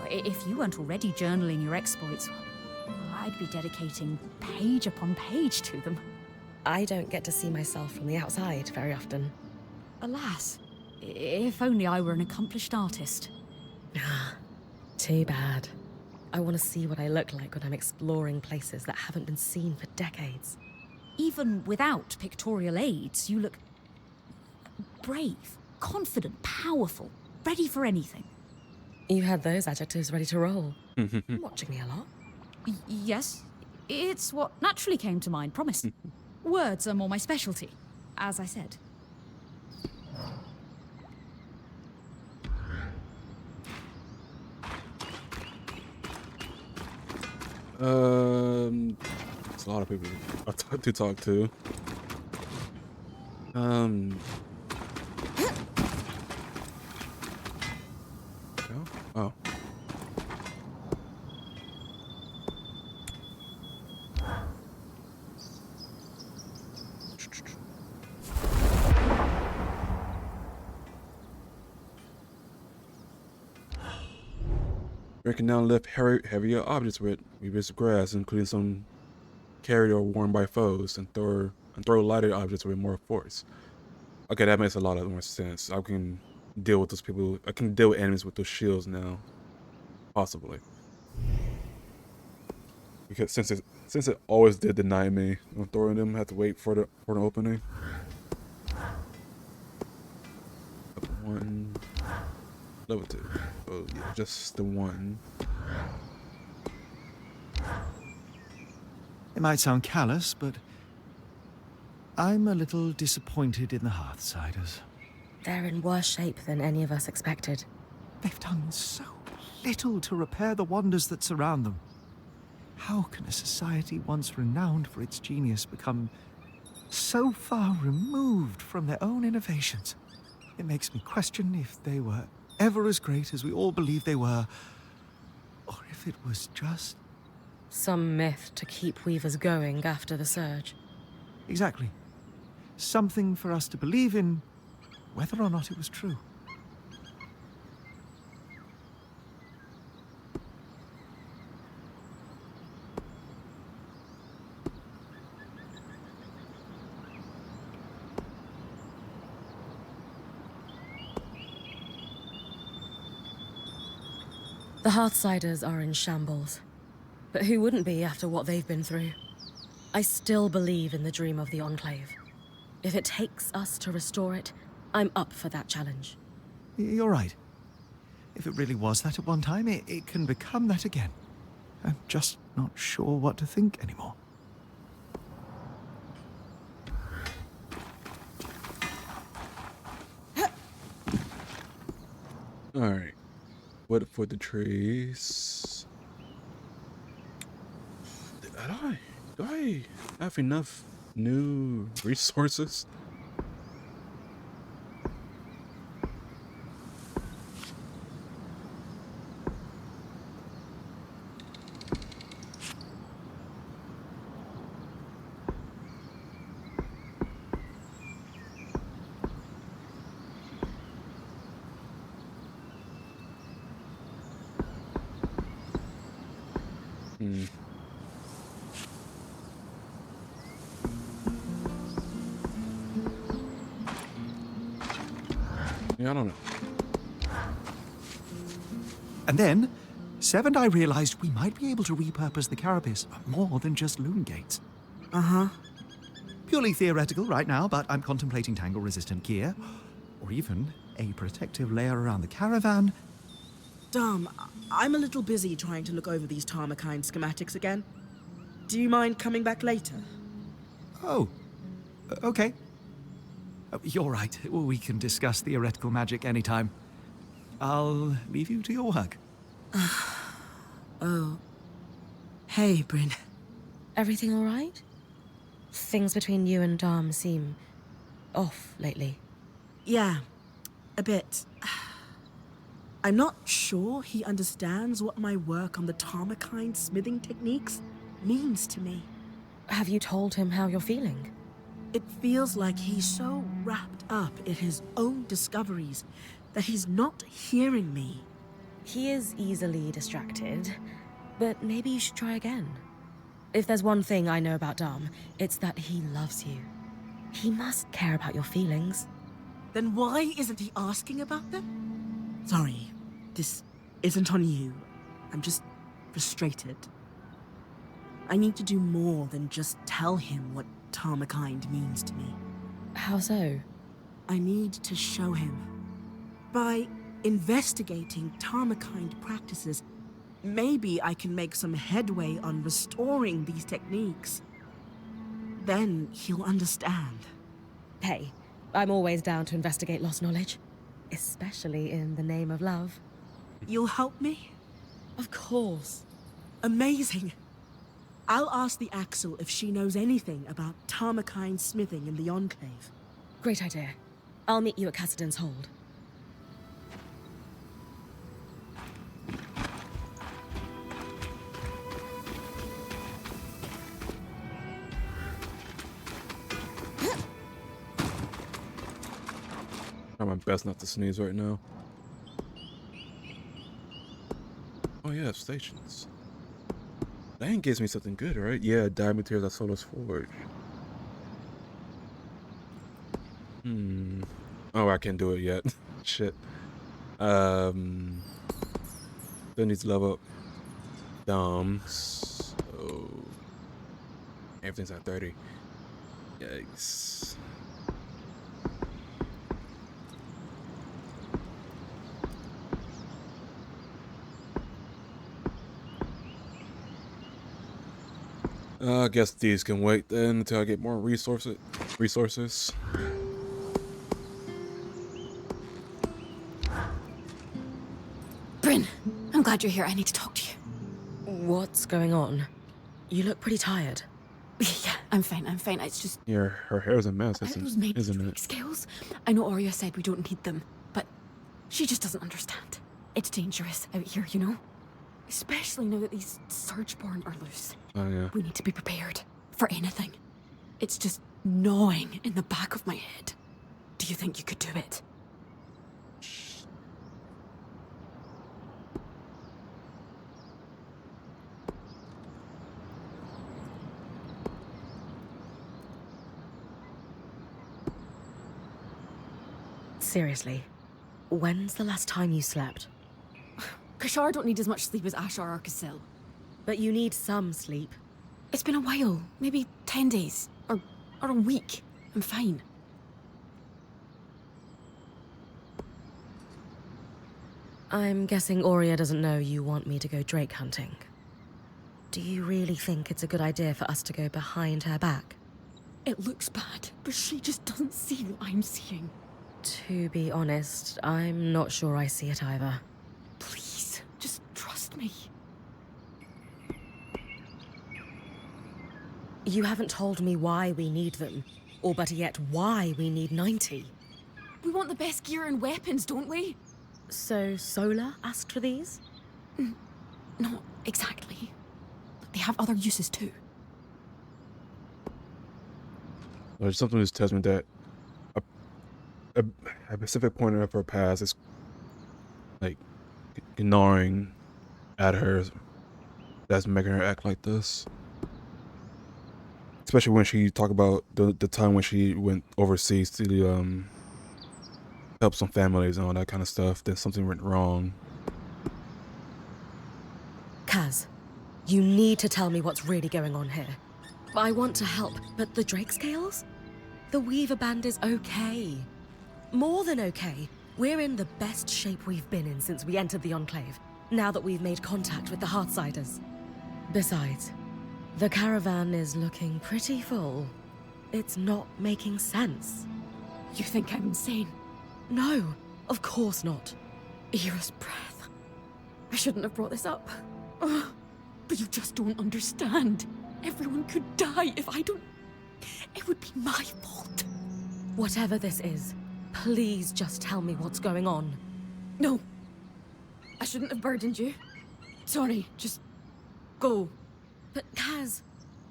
If you weren't already journaling your exploits, well, I'd be dedicating page upon page to them. I don't get to see myself from the outside very often. Alas, if only I were an accomplished artist. Too bad. I want to see what I look like when I'm exploring places that haven't been seen for decades. Even without pictorial aids, you look brave, confident, powerful, ready for anything. You had those adjectives ready to roll. Watching me a lot? Yes, it's what naturally came to mind, promise. Words are more my specialty, as I said. It's a lot of people to talk to. Oh. We can now lift heavier objects with weaver's grass, including some carried or worn by foes, and throw lighter objects with more force. Okay, that makes a lot more sense. I can deal with those people. I can deal with enemies with those shields now, possibly. Because since it always did deny me when throwing them, I have to wait for an opening. One. Level 2. Oh yeah, just the one. It might sound callous, but I'm a little disappointed in the Hearthsiders. They're in worse shape than any of us expected. They've done so little to repair the wonders that surround them. How can a society once renowned for its genius become so far removed from their own innovations? It makes me question if they were ever as great as we all believed they were, or if it was just... Some myth to keep weavers going after the surge. Exactly. Something for us to believe in, whether or not it was true. The Hearthsiders are in shambles. But who wouldn't be after what they've been through? I still believe in the dream of the Enclave. If it takes us to restore it, I'm up for that challenge. You're right. If it really was that at one time, it can become that again. I'm just not sure what to think anymore. Alright. What for the trees? Do I have enough new resources? Hmm. Yeah, I don't know. And then, Seb and I realized we might be able to repurpose the carapace for more than just loom gates. Uh-huh. Purely theoretical right now, but I'm contemplating tangle-resistant gear, or even a protective layer around the caravan. Dom, I'm a little busy trying to look over these Tarmakine schematics again. Do you mind coming back later? Oh, okay. You're right. We can discuss theoretical magic anytime. I'll leave you to your work. Oh. Hey, Bryn. Everything all right? Things between you and Dom seem off lately. Yeah, a bit. I'm not sure he understands what my work on the Tarmakine smithing techniques means to me. Have you told him how you're feeling? It feels like he's so wrapped up in his own discoveries that he's not hearing me. He is easily distracted, but maybe you should try again. If there's one thing I know about Dom, it's that he loves you. He must care about your feelings. Then why isn't he asking about them? Sorry, this isn't on you. I'm just frustrated. I need to do more than just tell him what Tarmakine means to me. How so? I need to show him. By investigating Tarmakine practices, maybe I can make some headway on restoring these techniques. Then he'll understand. Hey, I'm always down to investigate lost knowledge, especially in the name of love. You'll help me? Of course. Amazing. I'll ask the Axel if she knows anything about Tarmakine smithing in the Enclave. Great idea. I'll meet you at Cassidon's Hold. Try my best not to sneeze right now. Oh yeah, stations. That gives me something good, right? Yeah, dye materials at Solar's Forge. Oh, I can't do it yet. Shit. Still needs to level up. So everything's at 30. Yikes. I guess these can wait then until I get more resources. Bryn, I'm glad you're here. I need to talk to you. What's going on? You look pretty tired. Yeah, I'm fine. It's just Yeah, her hair's a mess, those isn't maiden it? scales. I know Arya said we don't need them, but she just doesn't understand. It's dangerous out here, you know? Especially now that these Surgeborn are loose. Oh yeah. We need to be prepared for anything. It's just gnawing in the back of my head. Do you think you could do it? Seriously, when's the last time you slept? Kashar don't need as much sleep as Ashar or Casil. But you need some sleep. It's been a while. Maybe 10 days. Or a week. I'm fine. I'm guessing Aurea doesn't know you want me to go drake hunting. Do you really think it's a good idea for us to go behind her back? It looks bad, but she just doesn't see what I'm seeing. To be honest, I'm not sure I see it either. Please, just trust me. You haven't told me why we need them, or better yet, why we need 90. We want the best gear and weapons, don't we? So Sola asked for these? Not exactly. But they have other uses too. There's something that tells me that a specific point of her past is like gnawing at her that's making her act like this. Especially when she talked about the time when she went overseas to help some families and all that kind of stuff. Then something went wrong. Kaz, you need to tell me what's really going on here. I want to help, but the Drake scales? The Weaver Band is okay. More than okay. We're in the best shape we've been in since we entered the Enclave, now that we've made contact with the Heartsiders. Besides, the caravan is looking pretty full. It's not making sense. You think I'm insane? No, of course not. Era's breath. I shouldn't have brought this up. Ugh. But you just don't understand. Everyone could die if I don't... It would be my fault. Whatever this is, please just tell me what's going on. No. I shouldn't have burdened you. Sorry, just... go. But Kaz...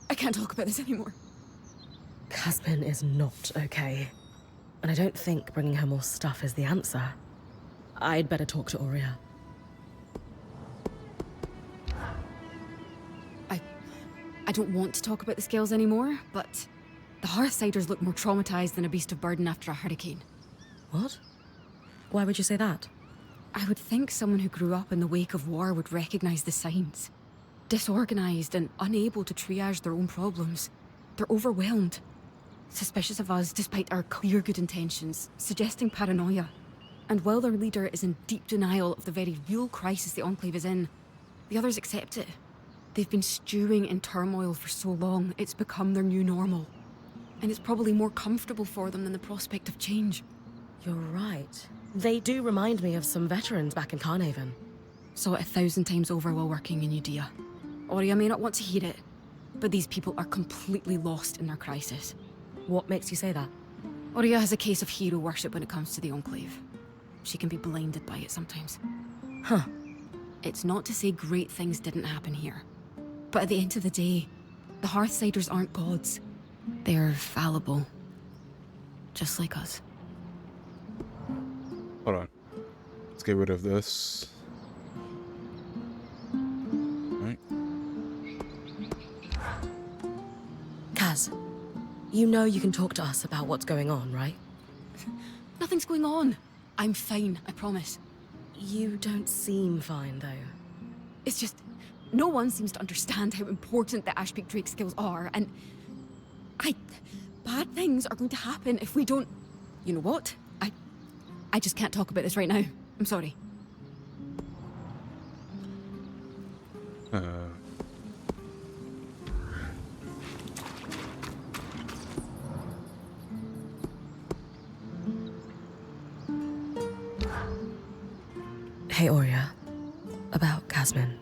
I can't talk about this anymore. Casmin is not okay. And I don't think bringing her more stuff is the answer. I'd better talk to Aurea. I don't want to talk about the scales anymore, but the Hearthsiders look more traumatized than a beast of burden after a hurricane. What? Why would you say that? I would think someone who grew up in the wake of war would recognize the signs. Disorganized and unable to triage their own problems. They're overwhelmed. Suspicious of us despite our clear good intentions, suggesting paranoia. And while their leader is in deep denial of the very real crisis the Enclave is in, the others accept it. They've been stewing in turmoil for so long, it's become their new normal. And it's probably more comfortable for them than the prospect of change. You're right. They do remind me of some veterans back in Carnarvon. Saw it 1,000 times over while working in Udea. Aurea may not want to hear it, but these people are completely lost in their crisis. What makes you say that? Aurea has a case of hero worship when it comes to the Enclave. She can be blinded by it sometimes. Huh. It's not to say great things didn't happen here. But at the end of the day, the Hearthsiders aren't gods. They're fallible. Just like us. Hold on. Let's get rid of this. Alright. Kaz, you know you can talk to us about what's going on, right? Nothing's going on. I'm fine, I promise. You don't seem fine, though. It's just... no one seems to understand how important the Ashpeak Drake skills are, and... bad things are going to happen if we don't... You know what? I just can't talk about this right now. I'm sorry. Hey, Aurea. About Casmin.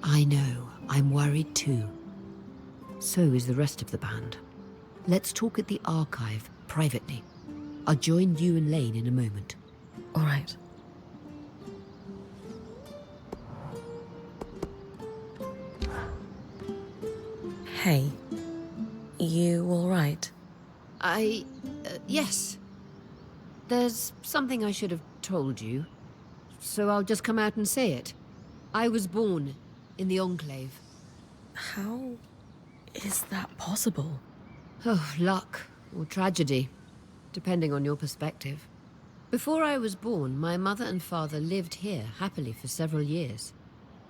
I know. I'm worried too. So is the rest of the band. Let's talk at the archive, privately. I'll join you and Lane in a moment. All right. Hey. You all right? Yes. There's something I should have told you, so I'll just come out and say it. I was born in the Enclave. How is that possible? Oh, luck or tragedy, depending on your perspective. Before I was born, my mother and father lived here happily for several years.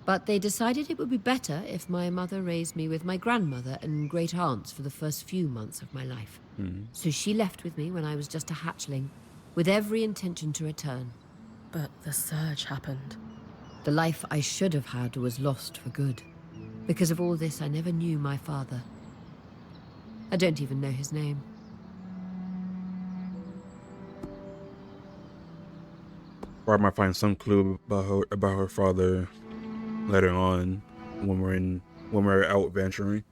But they decided it would be better if my mother raised me with my grandmother and great aunts for the first few months of my life. So she left with me when I was just a hatchling, with every intention to return. But the surge happened. The life I should have had was lost for good. Because of all this, I never knew my father. I don't even know his name. Or I might find some clue about her father later on when we're out venturing.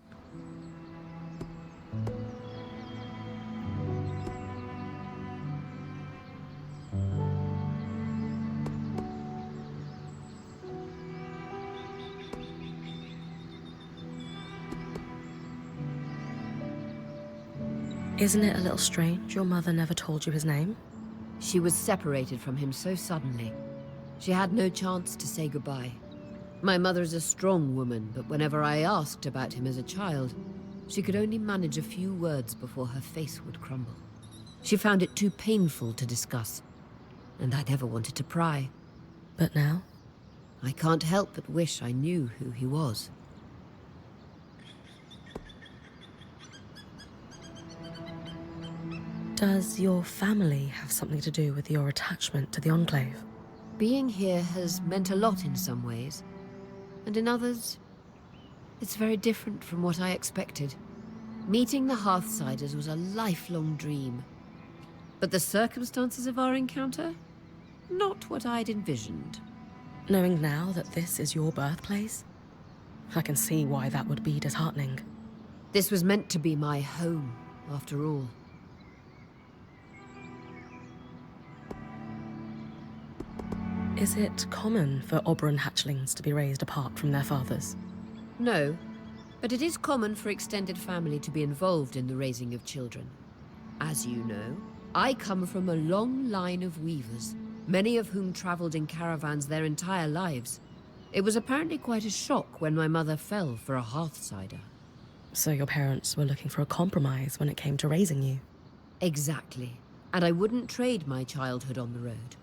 Isn't it a little strange your mother never told you his name? She was separated from him so suddenly. She had no chance to say goodbye. My mother is a strong woman, but whenever I asked about him as a child, she could only manage a few words before her face would crumble. She found it too painful to discuss, and I never wanted to pry. But now? I can't help but wish I knew who he was. Does your family have something to do with your attachment to the Enclave? Being here has meant a lot in some ways, and in others, it's very different from what I expected. Meeting the Hearthsiders was a lifelong dream, but the circumstances of our encounter, not what I'd envisioned. Knowing now that this is your birthplace, I can see why that would be disheartening. This was meant to be my home, after all. Is it common for Oberon hatchlings to be raised apart from their fathers? No, but it is common for extended family to be involved in the raising of children. As you know, I come from a long line of weavers, many of whom traveled in caravans their entire lives. It was apparently quite a shock when my mother fell for a Hearthsider. So your parents were looking for a compromise when it came to raising you? Exactly. And I wouldn't trade my childhood on the road.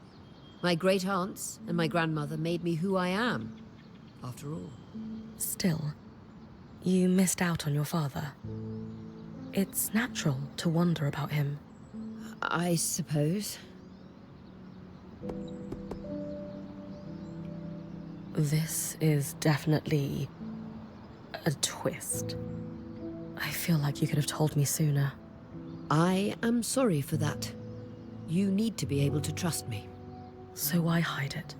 My great-aunts and my grandmother made me who I am, after all. Still, you missed out on your father. It's natural to wonder about him. I suppose. This is definitely a twist. I feel like you could have told me sooner. I am sorry for that. You need to be able to trust me. So why hide it?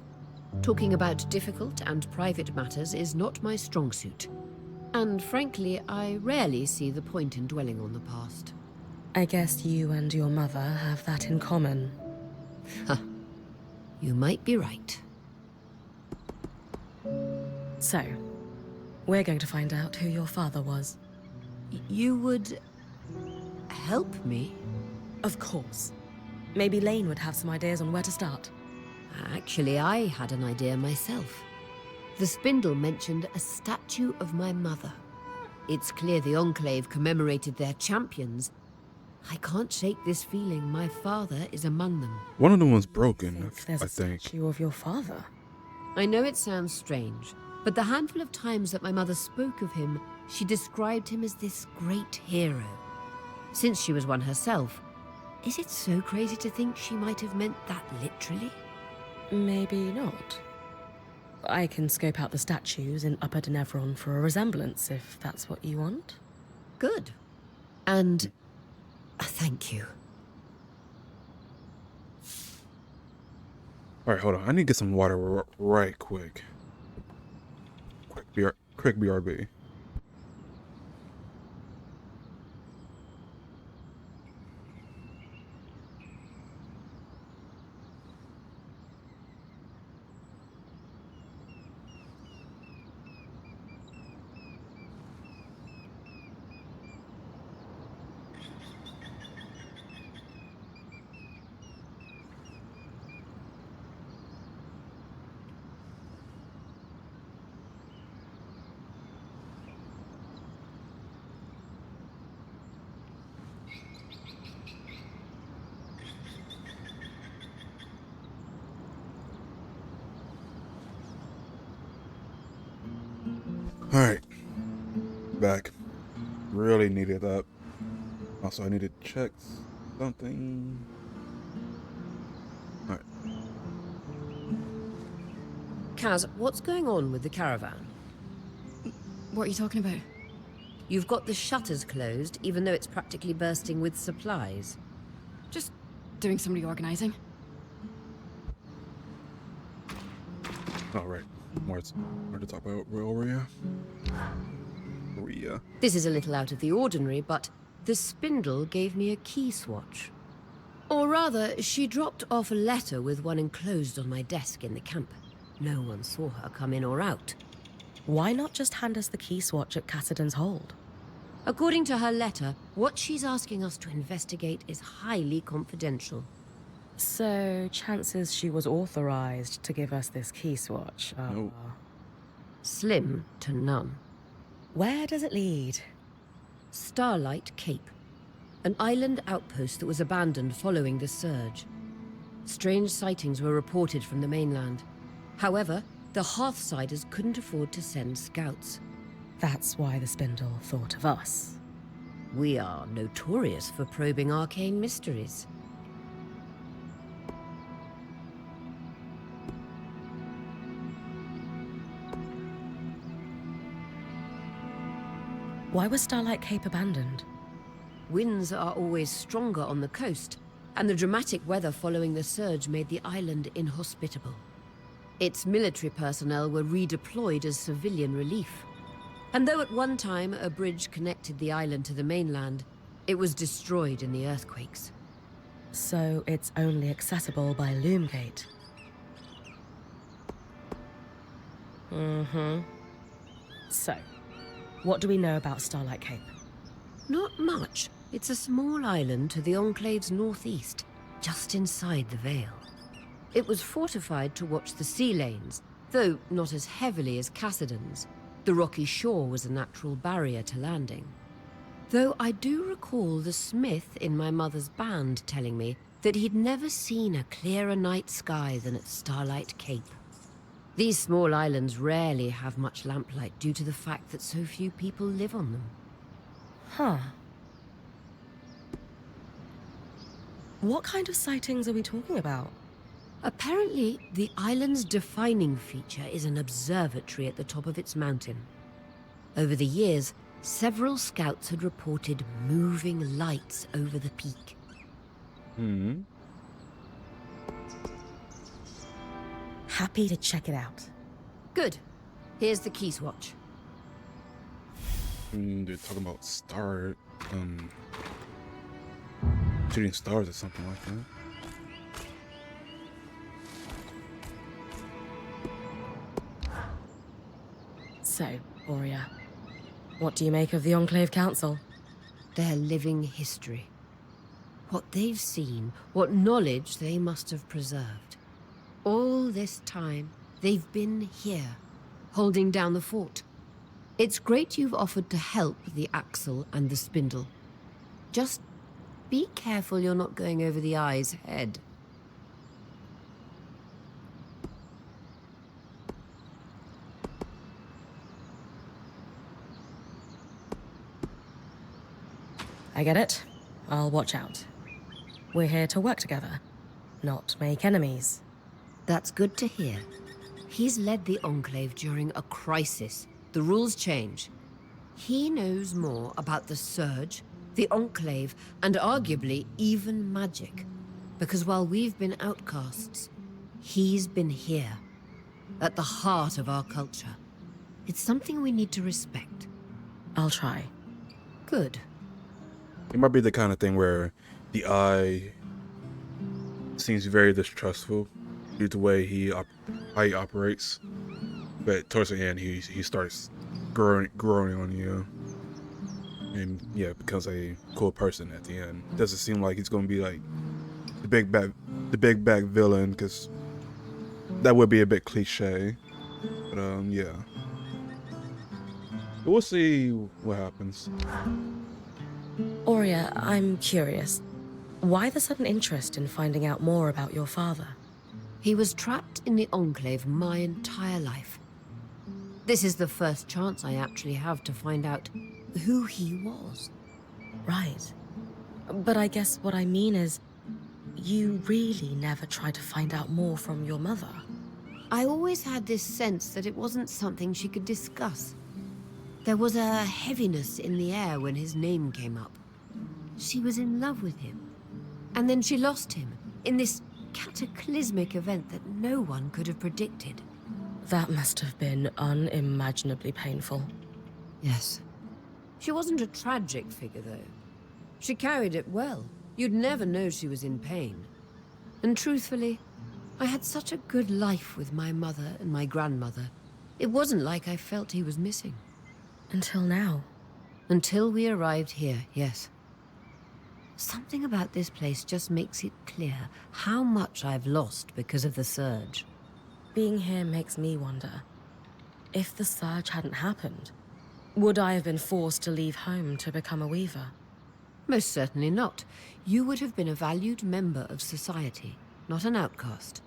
Talking about difficult and private matters is not my strong suit. And frankly, I rarely see the point in dwelling on the past. I guess you and your mother have that in common. Huh. You might be right. So, we're going to find out who your father was. You would help me? Of course. Maybe Lane would have some ideas on where to start. Actually, I had an idea myself. The spindle mentioned a statue of my mother. It's clear the Enclave commemorated their champions. I can't shake this feeling my father is among them. One of them was broken, There's I a think. statue of your father. I know it sounds strange, but the handful of times that my mother spoke of him, she described him as this great hero. Since she was one herself, is it so crazy to think she might have meant that literally? Maybe not. I can scope out the statues in Upper Denevron for a resemblance, if that's what you want. Good. And thank you. Alright, hold on. I need to get some water right quick. Quick BRB. Alright. Back. Really needed that. Also, I need to check something. Alright. Kaz, what's going on with the caravan? What are you talking about? You've got the shutters closed, even though it's practically bursting with supplies. Just doing some reorganizing. Alright. More to talk about Roria. This is a little out of the ordinary, but the spindle gave me a key swatch. Or rather, she dropped off a letter with one enclosed on my desk in the camp. No one saw her come in or out. Why not just hand us the key swatch at Cassidon's hold? According to her letter, what she's asking us to investigate is highly confidential. So, chances she was authorized to give us this key swatch are... Nope. Slim to none. Where does it lead? Starlight Cape, an island outpost that was abandoned following the surge. Strange sightings were reported from the mainland. However, the Hearthsiders couldn't afford to send scouts. That's why the Spindle thought of us. We are notorious for probing arcane mysteries. Why was Starlight Cape abandoned? Winds are always stronger on the coast, and the dramatic weather following the surge made the island inhospitable. Its military personnel were redeployed as civilian relief. And though at one time a bridge connected the island to the mainland, it was destroyed in the earthquakes. So it's only accessible by Loomgate. So, what do we know about Starlight Cape? Not much. It's a small island to the Enclave's northeast, just inside the Vale. It was fortified to watch the sea lanes, though not as heavily as Cassidon's. The rocky shore was a natural barrier to landing. Though I do recall the smith in my mother's band telling me that he'd never seen a clearer night sky than at Starlight Cape. These small islands rarely have much lamplight due to the fact that so few people live on them. Huh. What kind of sightings are we talking about? Apparently, the island's defining feature is an observatory at the top of its mountain. Over the years, several scouts had reported moving lights over the peak. Happy to check it out. Good. Here's the key swatch. They're talking about shooting stars or something like that. So, Aurea, what do you make of the Enclave Council? Their living history. What they've seen, what knowledge they must have preserved. All this time, they've been here, holding down the fort. It's great you've offered to help the Axle and the Spindle. Just be careful you're not going over the eye's head. I get it. I'll watch out. We're here to work together, not make enemies. That's good to hear. He's led the Enclave during a crisis. The rules change. He knows more about the Surge, the Enclave, and arguably even magic. Because while we've been outcasts, he's been here, at the heart of our culture. It's something we need to respect. I'll try. Good. It might be the kind of thing where the Eye seems very distrustful due to the way how he operates, but towards the end he starts growing on you, and yeah, becomes a cool person at the end. Doesn't seem like he's gonna be like the big bad villain, because that would be a bit cliche. But yeah, we'll see what happens. Aurea, I'm curious. Why the sudden interest in finding out more about your father? He was trapped in the Enclave my entire life. This is the first chance I actually have to find out who he was. Right. But I guess what I mean is, you really never tried to find out more from your mother. I always had this sense that it wasn't something she could discuss. There was a heaviness in the air when his name came up. She was in love with him. And then she lost him in this cataclysmic event that no one could have predicted. That must have been unimaginably painful. Yes. She wasn't a tragic figure, though. She carried it well. You'd never know she was in pain. And truthfully, I had such a good life with my mother and my grandmother. It wasn't like I felt he was missing. Until now. Until we arrived here, yes. Something about this place just makes it clear how much I've lost because of the surge. Being here makes me wonder. If the surge hadn't happened, would I have been forced to leave home to become a weaver? Most certainly not. You would have been a valued member of society, not an outcast.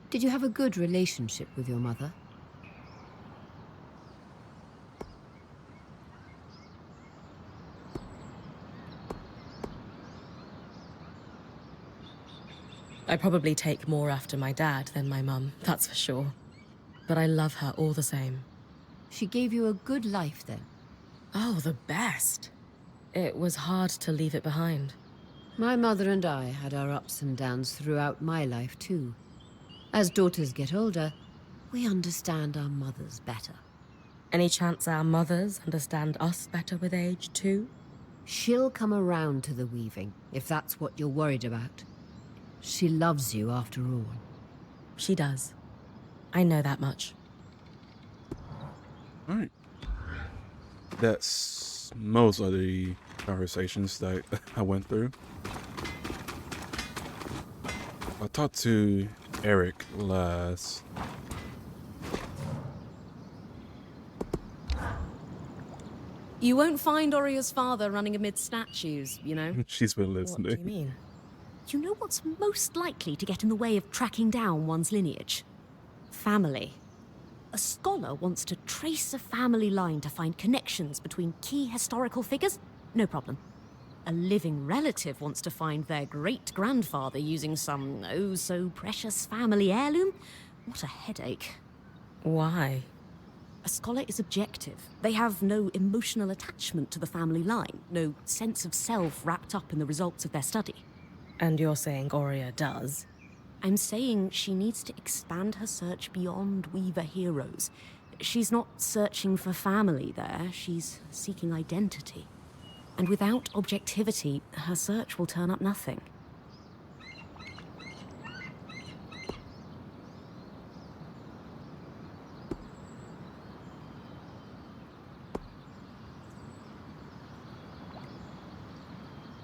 Did you have a good relationship with your mother? I probably take more after my dad than my mum, that's for sure. But I love her all the same. She gave you a good life then? Oh, the best. It was hard to leave it behind. My mother and I had our ups and downs throughout my life too. As daughters get older, we understand our mothers better. Any chance our mothers understand us better with age too? She'll come around to the weaving, if that's what you're worried about. She loves you after all. She does. I know that much. Alright. That's most of the conversations that I went through. I talked to Eric last. You won't find Oria's father running amid statues, you know. She's been What listening. do you mean? You know what's most likely to get in the way of tracking down one's lineage? Family. A scholar wants to trace a family line to find connections between key historical figures? No problem. A living relative wants to find their great-grandfather using some oh-so-precious family heirloom? What a headache. Why? A scholar is objective. They have no emotional attachment to the family line, no sense of self wrapped up in the results of their study. And you're saying Oria does? I'm saying she needs to expand her search beyond Weaver heroes. She's not searching for family there, she's seeking identity. And without objectivity, her search will turn up nothing.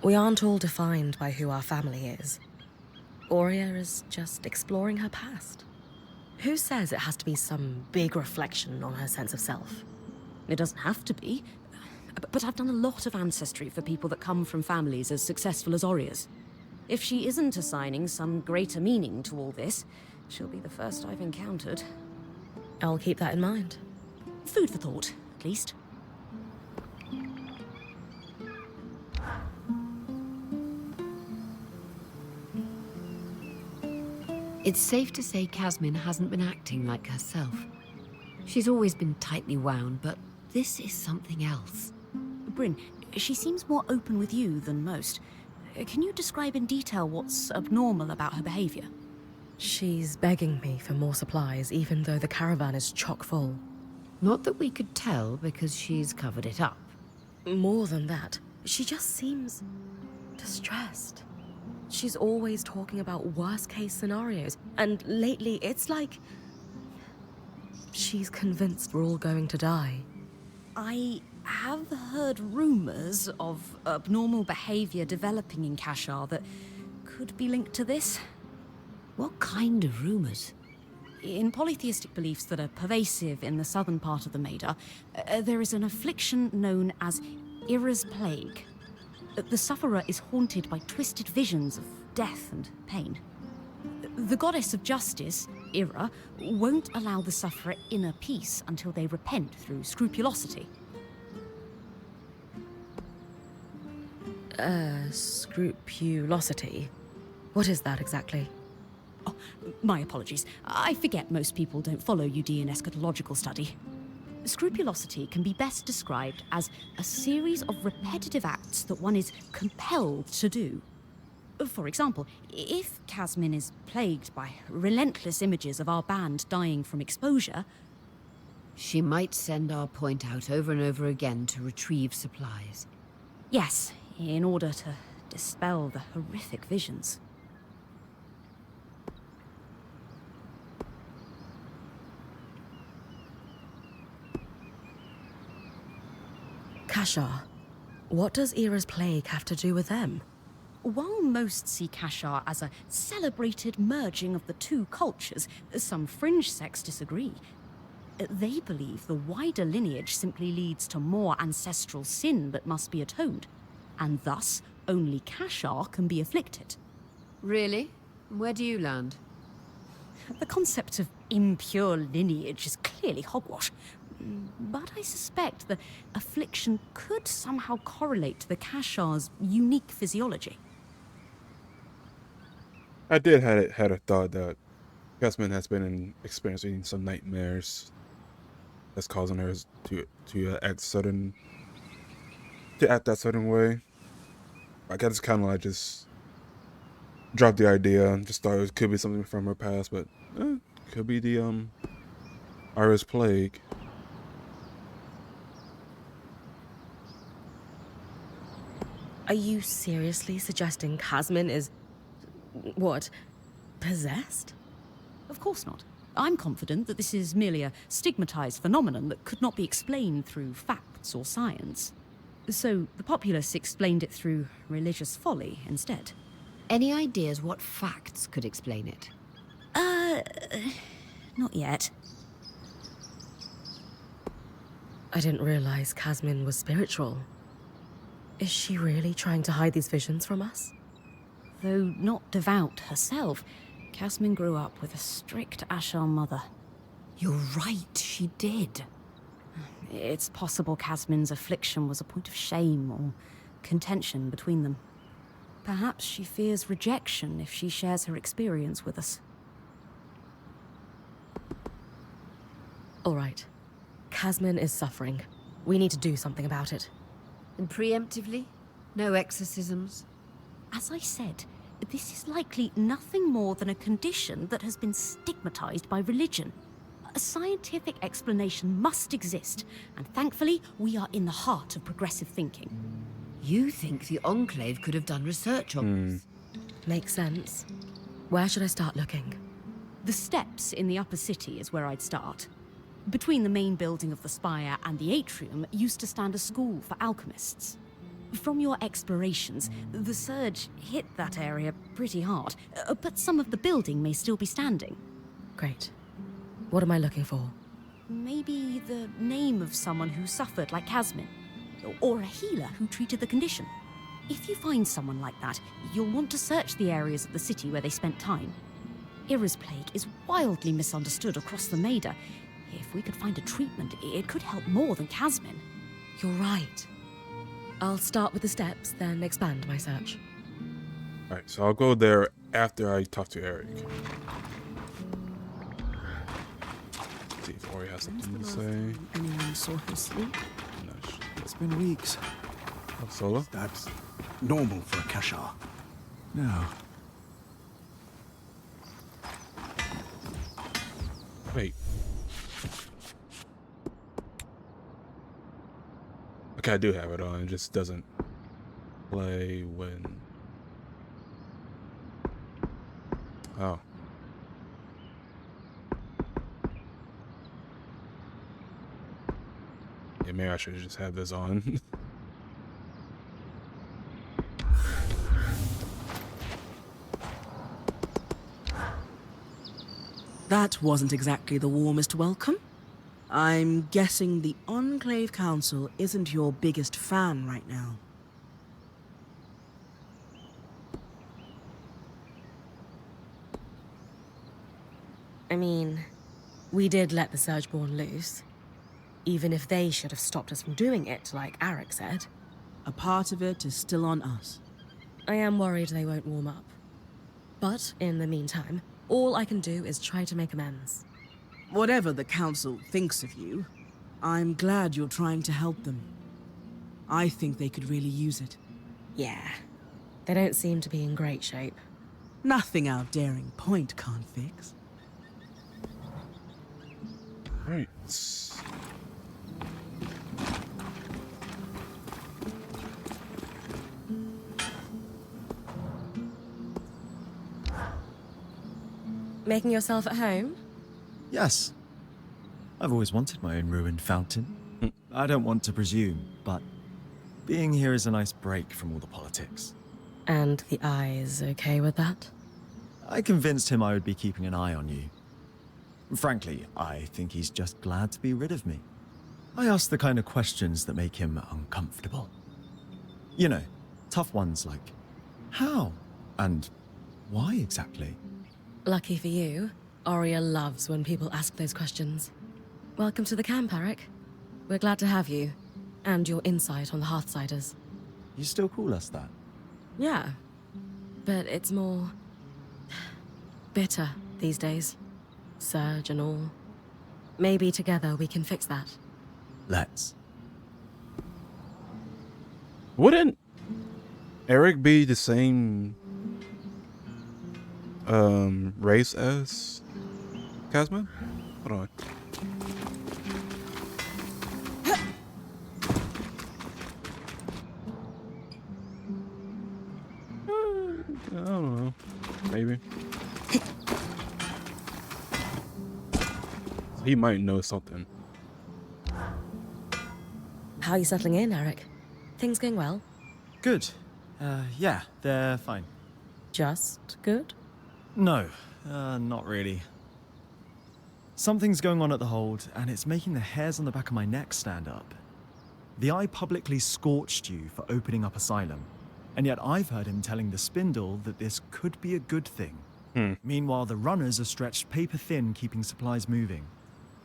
We aren't all defined by who our family is. Oria is just exploring her past. Who says it has to be some big reflection on her sense of self? It doesn't have to be. But I've done a lot of ancestry for people that come from families as successful as Oria's. If she isn't assigning some greater meaning to all this, she'll be the first I've encountered. I'll keep that in mind. Food for thought, at least. It's safe to say Casmin hasn't been acting like herself. She's always been tightly wound, but this is something else. Bryn, she seems more open with you than most. Can you describe in detail what's abnormal about her behavior? She's begging me for more supplies, even though the caravan is chock full. Not that we could tell because she's covered it up. More than that, she just seems distressed. She's always talking about worst-case scenarios, and lately it's like she's convinced we're all going to die. I have heard rumors of abnormal behavior developing in Kashar that could be linked to this. What kind of rumors? In polytheistic beliefs that are pervasive in the southern part of the Maida, there is an affliction known as Ira's Plague. The sufferer is haunted by twisted visions of death and pain. The goddess of justice, Ira, won't allow the sufferer inner peace until they repent through scrupulosity. Scrupulosity? What is that exactly? Oh, my apologies. I forget most people don't follow UD in eschatological study. Scrupulosity can be best described as a series of repetitive acts that one is compelled to do. For example, if Casmin is plagued by relentless images of our band dying from exposure, she might send our point out over and over again to retrieve supplies. Yes, in order to dispel the horrific visions. Kashar. What does Ira's plague have to do with them? While most see Kashar as a celebrated merging of the two cultures, some fringe sects disagree. They believe the wider lineage simply leads to more ancestral sin that must be atoned, and thus only Kashar can be afflicted. Really? Where do you land? The concept of impure lineage is clearly hogwash, but I suspect the affliction could somehow correlate to the Kashar's unique physiology. I did had a thought that Jasmine has been experiencing some nightmares that's causing her to act that certain way. I guess kind of like just dropped the idea and just thought it could be something from her past, but could be the Iris plague. Are you seriously suggesting Casmin is, what, possessed? Of course not. I'm confident that this is merely a stigmatized phenomenon that could not be explained through facts or science. So the populace explained it through religious folly instead. Any ideas what facts could explain it? Not yet. I didn't realize Casmin was spiritual. Is she really trying to hide these visions from us? Though not devout herself, Casmin grew up with a strict Ashar mother. You're right, she did. It's possible Casmin's affliction was a point of shame or contention between them. Perhaps she fears rejection if she shares her experience with us. All right. Casmin is suffering. We need to do something about it. And preemptively? No exorcisms? As I said, this is likely nothing more than a condition that has been stigmatized by religion. A scientific explanation must exist, and thankfully, we are in the heart of progressive thinking. You think the Enclave could have done research on this? Makes sense. Where should I start looking? The steps in the upper city is where I'd start. Between the main building of the spire and the atrium used to stand a school for alchemists. From your explorations, the surge hit that area pretty hard, but some of the building may still be standing. Great. What am I looking for? Maybe the name of someone who suffered like Casmin, or a healer who treated the condition. If you find someone like that, you'll want to search the areas of the city where they spent time. Ira's plague is wildly misunderstood across the Maida. If we could find a treatment, it could help more than Casmin. You're right. I'll start with the steps, then expand my search. Alright, so I'll go there after I talk to Eric. See if Ori has something to say. Anyone saw her sleep? No, It's been weeks. Solo? That's normal for a Kashar. No. Wait. Okay, I do have it on. It just doesn't play when... Oh. Yeah, maybe I should just have this on. That wasn't exactly the warmest welcome. I'm guessing the Enclave Council isn't your biggest fan right now. I mean, we did let the Surgeborn loose. Even if they should have stopped us from doing it, like Arik said. A part of it is still on us. I am worried they won't warm up. But in the meantime, all I can do is try to make amends. Whatever the Council thinks of you, I'm glad you're trying to help them. I think they could really use it. Yeah. They don't seem to be in great shape. Nothing our daring point can't fix. Right. Making yourself at home? Yes. I've always wanted my own ruined fountain. I don't want to presume, but being here is a nice break from all the politics. And the eye is okay with that? I convinced him I would be keeping an eye on you. Frankly, I think he's just glad to be rid of me. I ask the kind of questions that make him uncomfortable. You know, tough ones like, how? And why exactly? Lucky for you, Aria loves when people ask those questions. Welcome to the camp, Eric. We're glad to have you, and your insight on the Hearthsiders. You still call us that? Yeah, but it's more bitter these days. Surge and all. Maybe together we can fix that. Let's. Wouldn't Eric be the same race as Casman? Hold on. I don't know. Maybe. He might know something. How are you settling in, Eric? Things going well? Good. Yeah, they're fine. Just good? No, not really. Something's going on at the hold, and it's making the hairs on the back of my neck stand up. The Eye publicly scorched you for opening up Asylum, and yet I've heard him telling the Spindle that this could be a good thing. Meanwhile, the runners are stretched paper thin keeping supplies moving.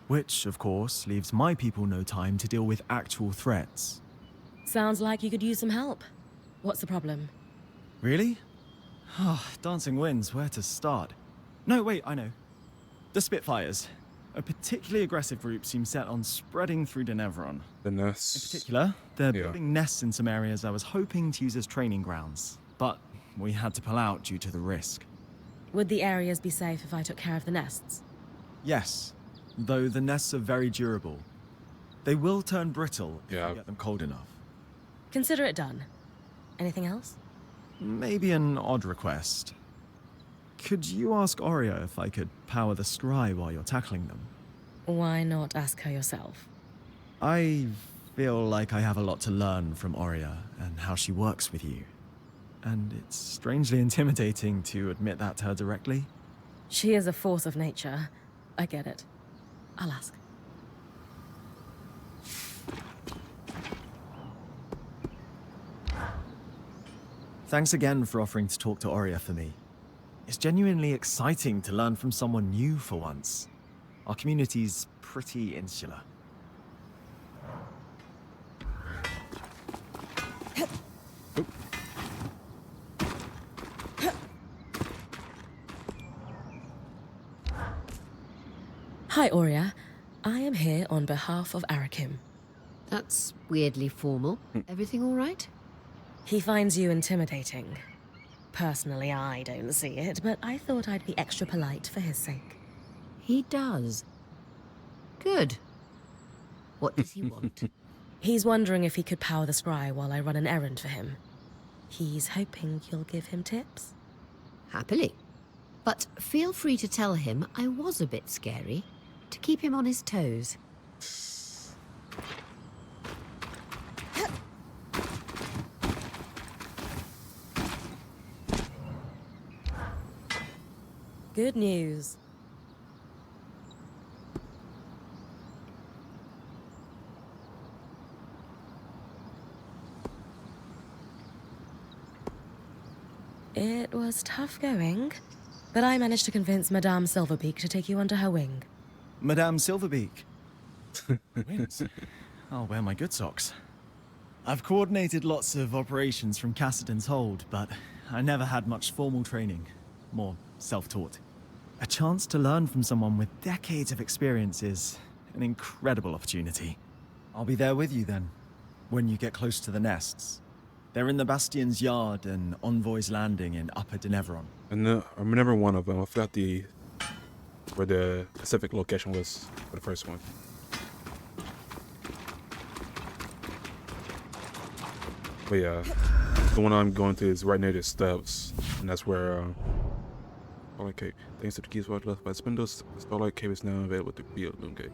Which, of course, leaves my people no time to deal with actual threats. Sounds like you could use some help. What's the problem? Really? Dancing winds, where to start? No, wait, I know. The Spitfires. A particularly aggressive group seems set on spreading through Denevron. The In nests. particular, they're building nests in some areas I was hoping to use as training grounds. But we had to pull out due to the risk. Would the areas be safe if I took care of the nests? Yes, though the nests are very durable. They will turn brittle if Yeah. you get them cold enough. Consider it done. Anything else? Maybe an odd request. Could you ask Oria if I could power the scry while you're tackling them? Why not ask her yourself? I feel like I have a lot to learn from Oria and how she works with you. And it's strangely intimidating to admit that to her directly. She is a force of nature. I get it. I'll ask. Thanks again for offering to talk to Oria for me. It's genuinely exciting to learn from someone new for once. Our community's pretty insular. Hi, Oria. I am here on behalf of Arakim. That's weirdly formal. Everything all right? He finds you intimidating. Personally, I don't see it, but I thought I'd be extra polite for his sake. He does. Good. What does he want? He's wondering if he could power the scry while I run an errand for him. He's hoping you'll give him tips. Happily. But feel free to tell him I was a bit scary, to keep him on his toes. Good news. It was tough going, but I managed to convince Madame Silverbeak to take you under her wing. Madame Silverbeak. Wins. I'll wear my good socks. I've coordinated lots of operations from Cassidon's hold, but I never had much formal training. More self-taught. A chance to learn from someone with decades of experience is an incredible opportunity. I'll be there with you then, when you get close to the nests. They're in the Bastion's yard and Envoy's Landing in Upper Denevron. And I remember one of them. I forgot where the specific location was for the first one. But yeah, the one I'm going to is right near the steps, and that's where Starlight Cave. Thanks to the keys left by Spindles, the Starlight Cave is now available to be at Loon Cave.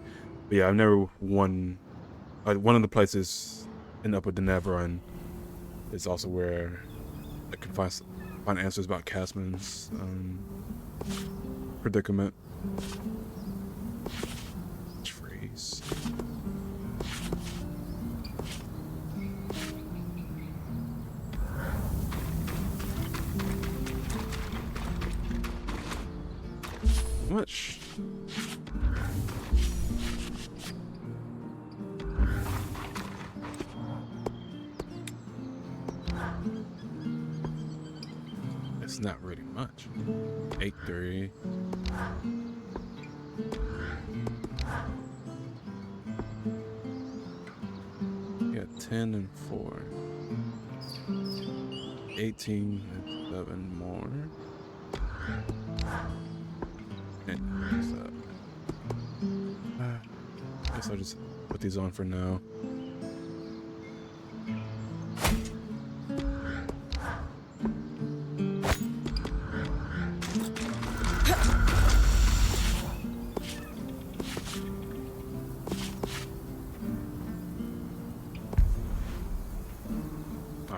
But yeah, I've never won. One of the places in Upper Denevron is also where I can find answers about Casman's predicament. much. It's not really much. 8-3. Yeah, 10 and 4. 18 and 7 more. And 7. I guess I'll just put these on for now.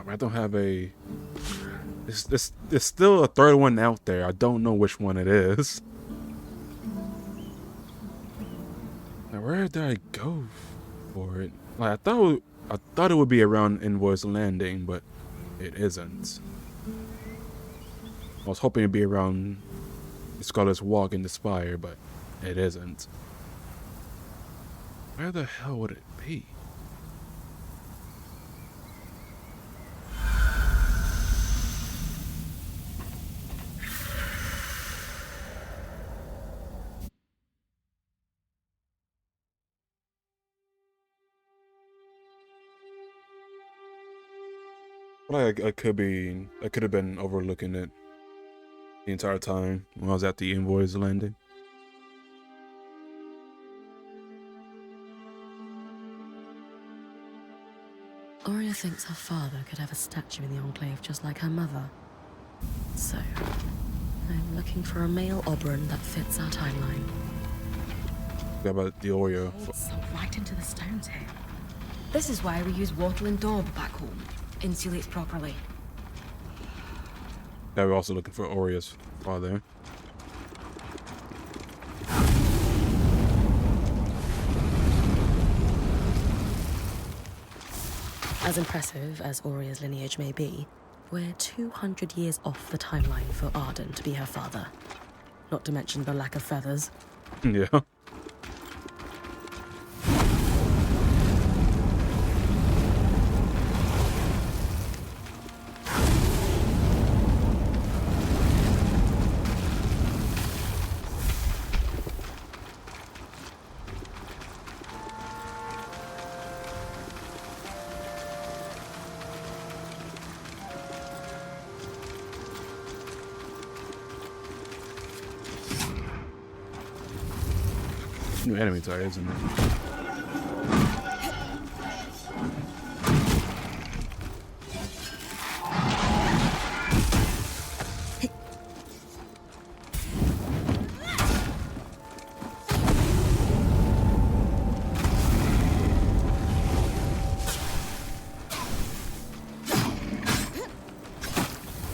I don't have a. There's still a third one out there. I don't know which one it is. Now, where did I go for it? Like I thought it would be around Invoice Landing, but it isn't. I was hoping it'd be around Scholar's Walk in the Spire, but it isn't. Where the hell would it be? Like I could have been overlooking it the entire time when I was at the Invoice Landing. Aurea thinks her father could have a statue in the Enclave just like her mother. So, I'm looking for a male Oberon that fits our timeline. What about the Aurea? It's right into the stones here. This is why we use wattle and daub back home. Insulates properly. Yeah, we're also looking for Aurea's father. As impressive as Aurea's lineage may be, we're 200 years off the timeline for Arden to be her father. Not to mention the lack of feathers. Yeah. New enemy type, isn't it?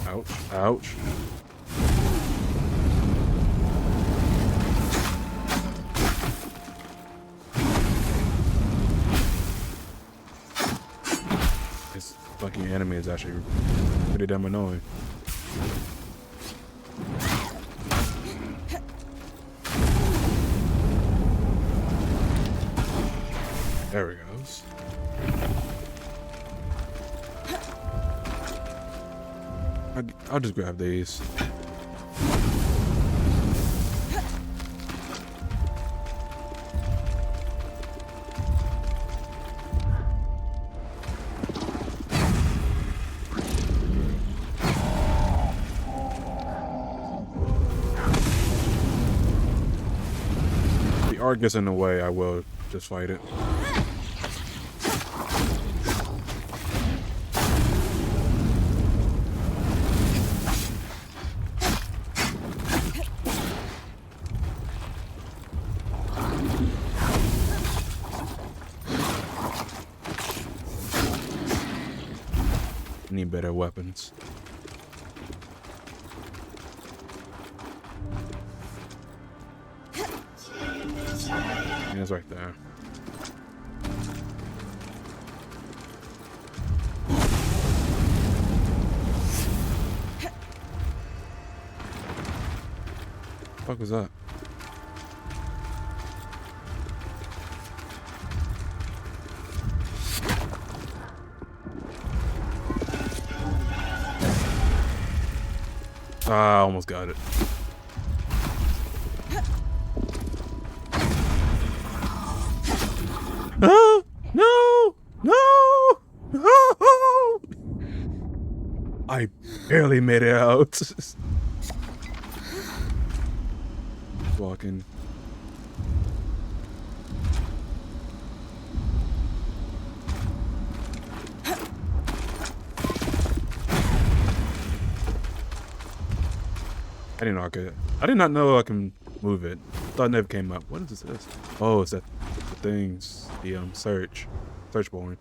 Ouch, ouch. This fucking enemy is actually pretty damn annoying. There he goes. I'll just grab these. If the art gets in the way, I will just fight it. Need better weapons. Yeah, it's right there. What the fuck was that? Ah, I almost got it. Ah, no! No! No! I barely made it out. Walking. I did not know I can move it. Thought it never came up. What is this? Oh, it's that the things. The search board.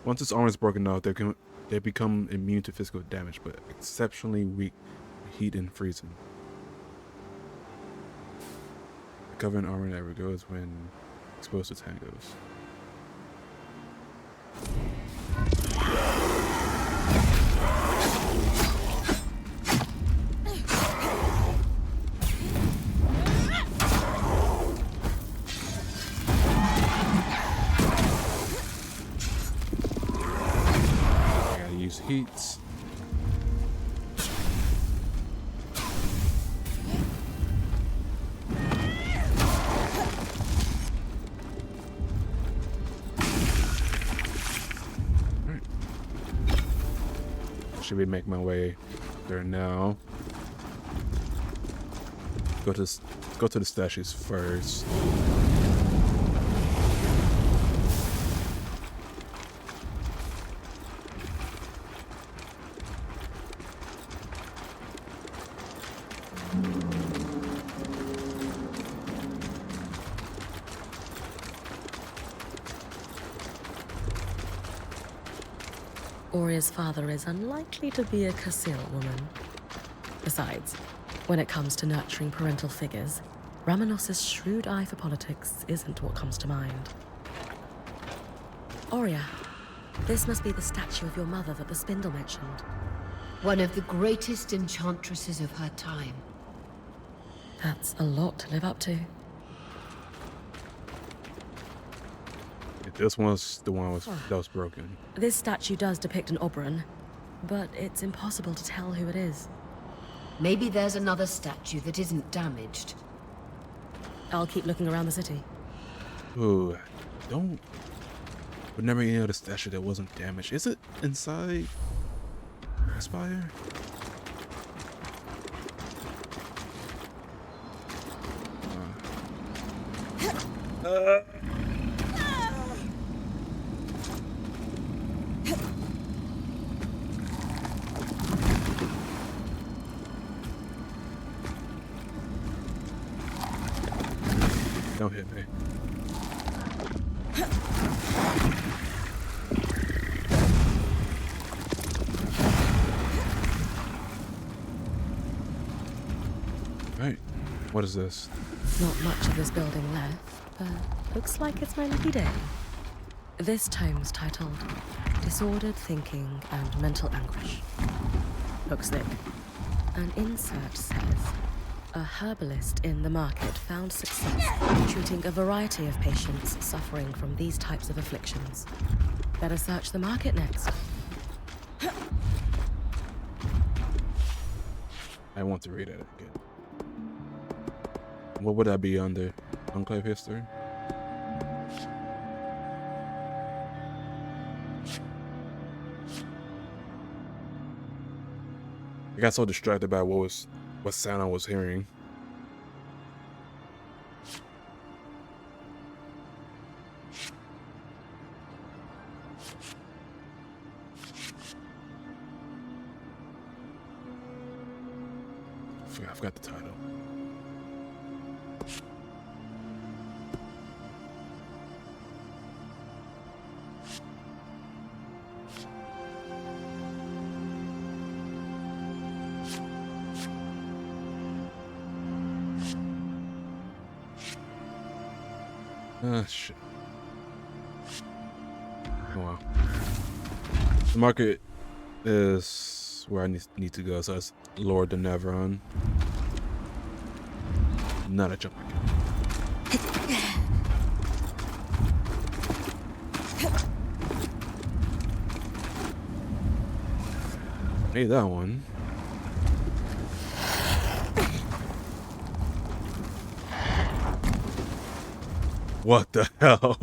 Once its armor is broken out, they become immune to physical damage, but exceptionally weak to heat and freezing. Recovering armor never goes when exposed to tangos. Heats. Right. Should we make my way there now? Go to the statues first. Oria's father is unlikely to be a Kasil woman. Besides, when it comes to nurturing parental figures, Ramanos's shrewd eye for politics isn't what comes to mind. Oria, this must be the statue of your mother that the spindle mentioned. One of the greatest enchantresses of her time. That's a lot to live up to. This one's the one that was broken. This statue does depict an Oberon, but it's impossible to tell who it is. Maybe there's another statue that isn't damaged. I'll keep looking around the city. Ooh, don't remember any other statue that wasn't damaged. Is it inside the spire? Don't hit me. Right. What is this? Not much of this building left, but looks like it's my lucky day. This tome's titled Disordered Thinking and Mental Anguish. Looks thick. An insert says, a herbalist in the market found success treating a variety of patients suffering from these types of afflictions. Better search the market next. I want to read it again. What would that be under? Enclave history? I got so distracted by what sound I was hearing. I forgot the title. Ah, shit. Oh, wow. The market is where I need to go, so it's Lord de Nevron. Not a jump. Made that one. What the hell?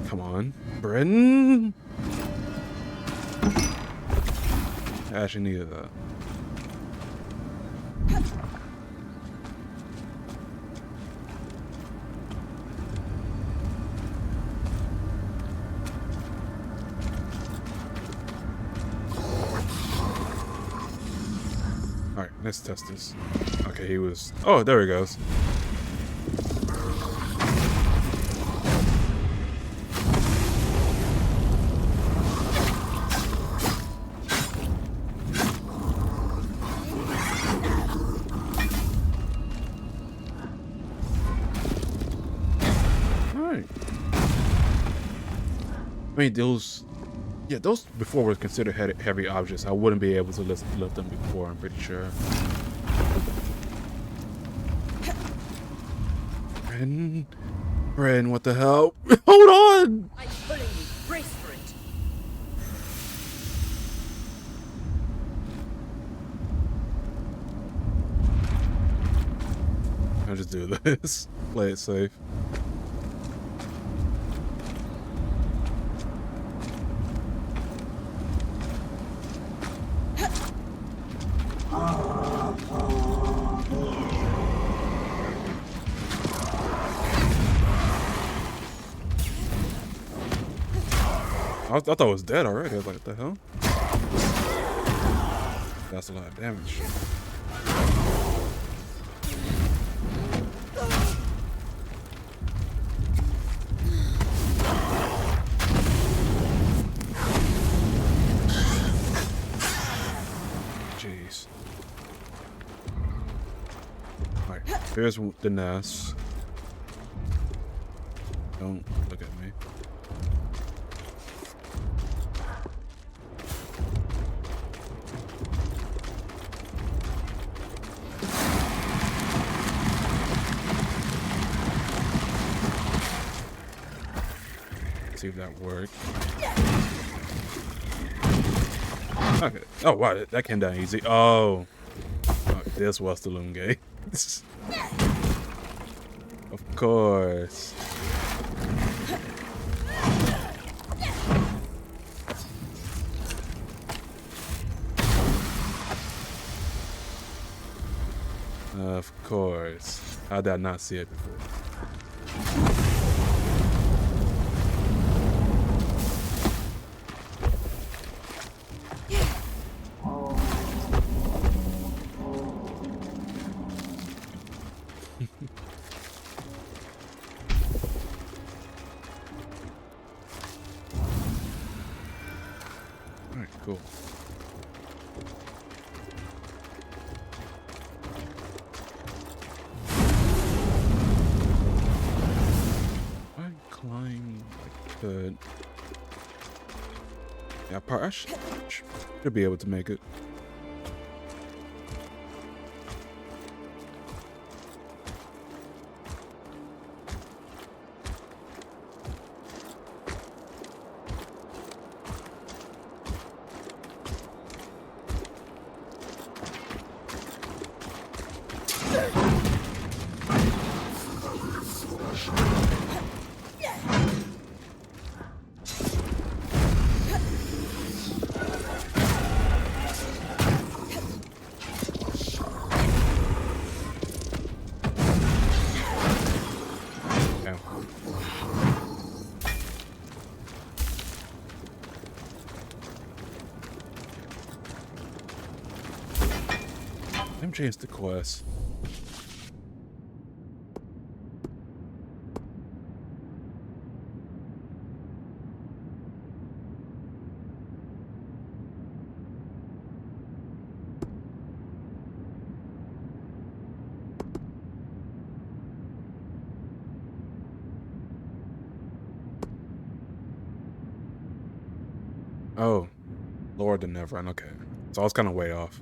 Come on, Bren. I actually needed that. Alright, let's test this. Okay, he was... Oh, there he goes. Alright. I mean, those... Yeah, those before were considered heavy objects. I wouldn't be able to lift them before, I'm pretty sure. Bren, what the hell? Hold on! I'm pulling you. Brace for it. I'll just do this. Play it safe. I thought it was dead already. I was like, what the hell? That's a lot of damage. Jeez. Alright, here's the nest. Don't look at me. See if that worked. Okay. Oh wow, that came down easy. Oh, this was the loom gate. Of course. Of course. How did I not see it before? Alright, cool. If I climb like I could. Yeah, I should be able to make it. Let me change the quest. Oh, Lord of Neverland. Okay, so I was kind of way off.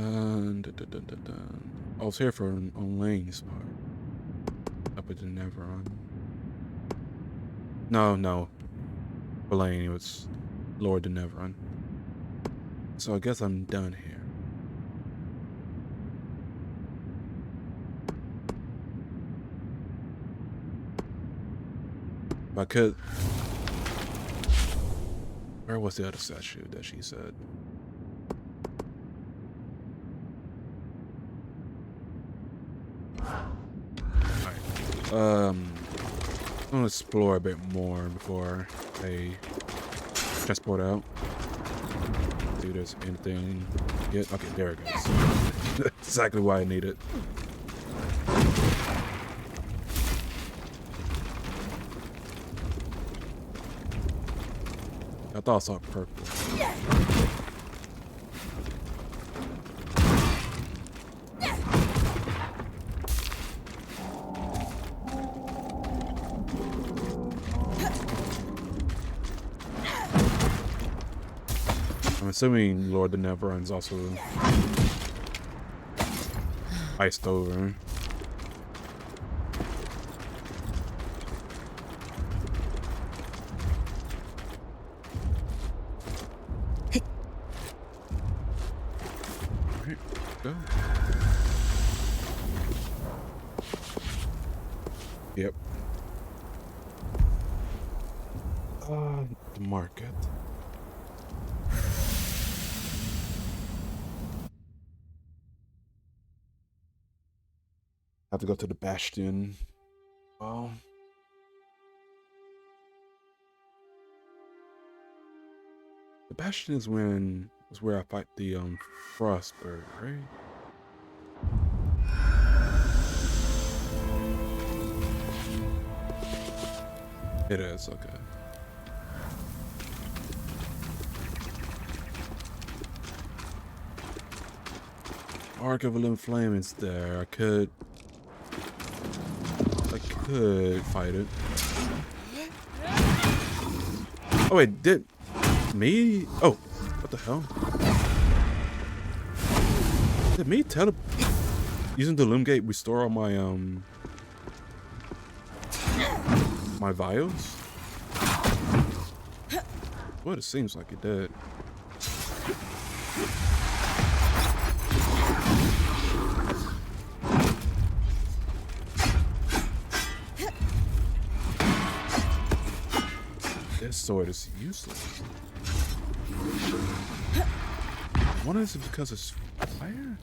I was here for on Lane's part. Up at the Neverland. No, for Lane it was Lord the Neverun. So I guess I'm done here. I could. Where was the other statue that she said? Alright. I'm gonna explore a bit more before I transport out. See if there's anything yet. Okay, there it goes. That's exactly why I need it. I thought I saw purple. I'm assuming Lord the Neverun's also iced over. Alright, go. Yep. The market. Have to go to the Bastion. Well, the Bastion is where I fight the Frostbird, right? It is, okay. Arc of a Living Flame is there. I could fight it. Oh wait, did me? Oh, what the hell? Did me using the Loom Gate restore all my my vials? What it seems like it did. This sword is useless. I wonder if it's because it's fire?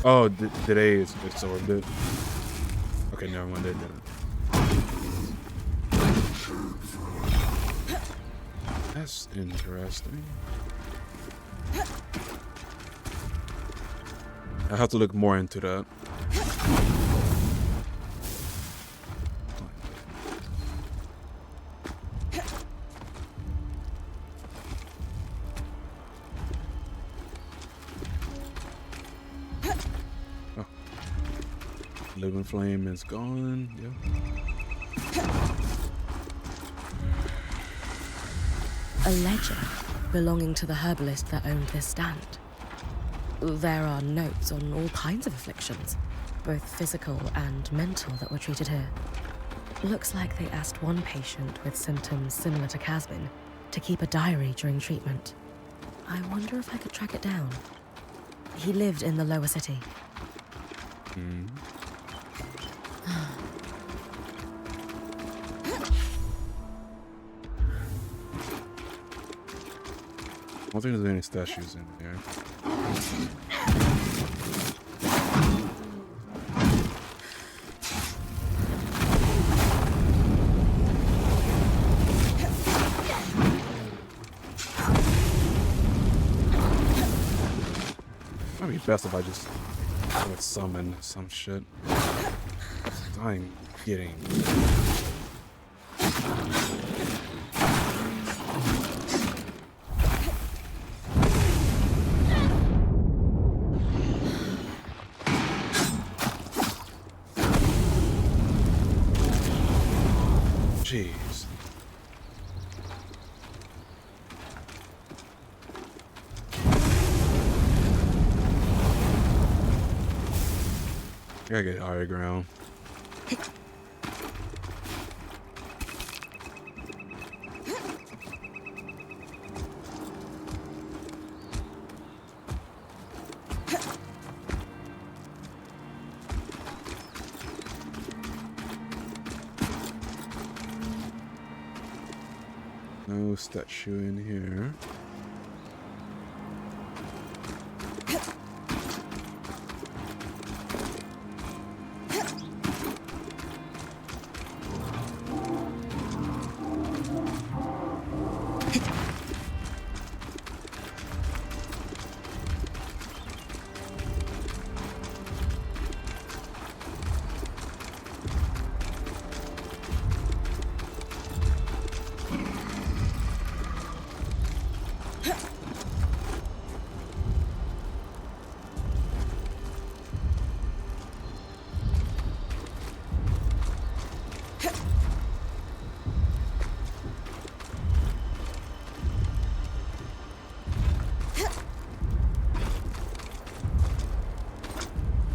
Oh, today is absorbed it. Okay, never mind, they didn't. That's interesting. I have to look more into that. Living Flame is gone. Yep. A ledger belonging to the herbalist that owned this stand. There are notes on all kinds of afflictions, both physical and mental, that were treated here. Looks like they asked one patient with symptoms similar to Casmin to keep a diary during treatment. I wonder if I could track it down. He lived in the lower city. I don't think there's any statues in here. Might be best if I just would summon some shit. I'm kidding. Jeez. Gotta get higher ground. No statue in here.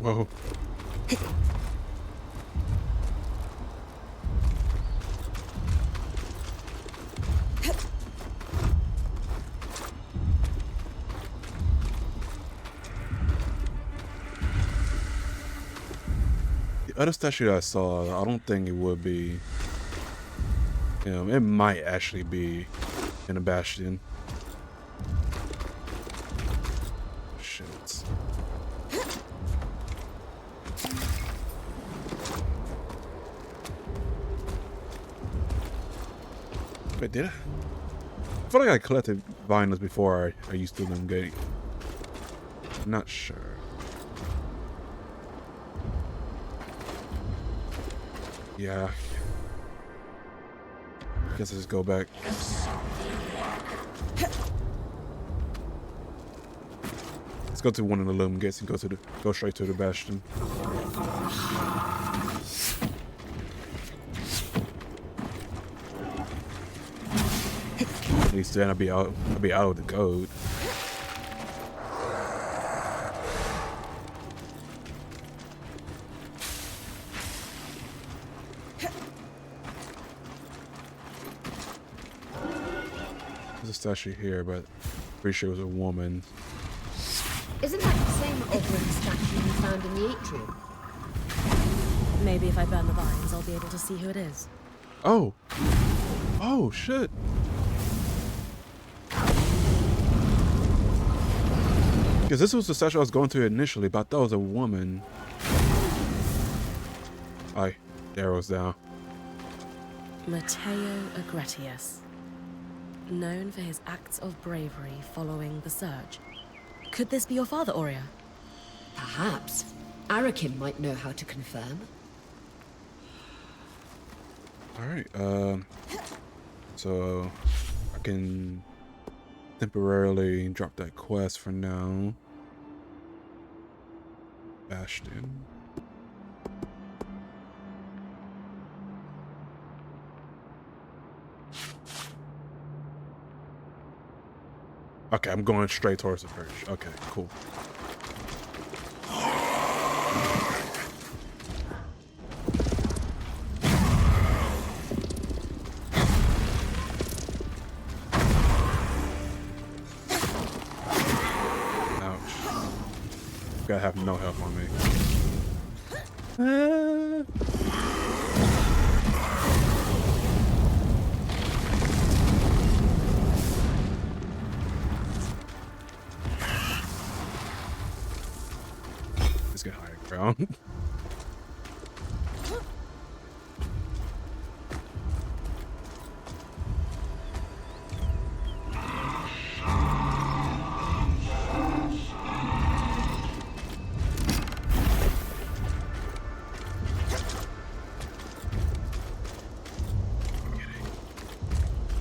Whoa. The other statue I saw, I don't think it would be. It might actually be in a bastion. Shit. Wait, did I? I feel like I collected vinyls before I used to them gate. Not sure. Yeah. Guess I just go back. Let's go to one of the loom gates and go straight to the bastion. At least then I'll be out of the code. There's a statue here, but pretty sure it was a woman. Isn't that the same Oberon statue you found in the atrium? Maybe if I burn the vines, I'll be able to see who it is. Oh! Oh, shit! Because this was the statue I was going to initially, but I thought it was a woman. Aye, the arrow's down. Matteo Agretius. Known for his acts of bravery following the Surge. Could this be your father, Aurea? Perhaps. Arakim might know how to confirm. Alright, so I can temporarily drop that quest for now. Bastion. Okay, I'm going straight towards the perch. Okay, cool. Gotta have no help on me. Let's get higher ground.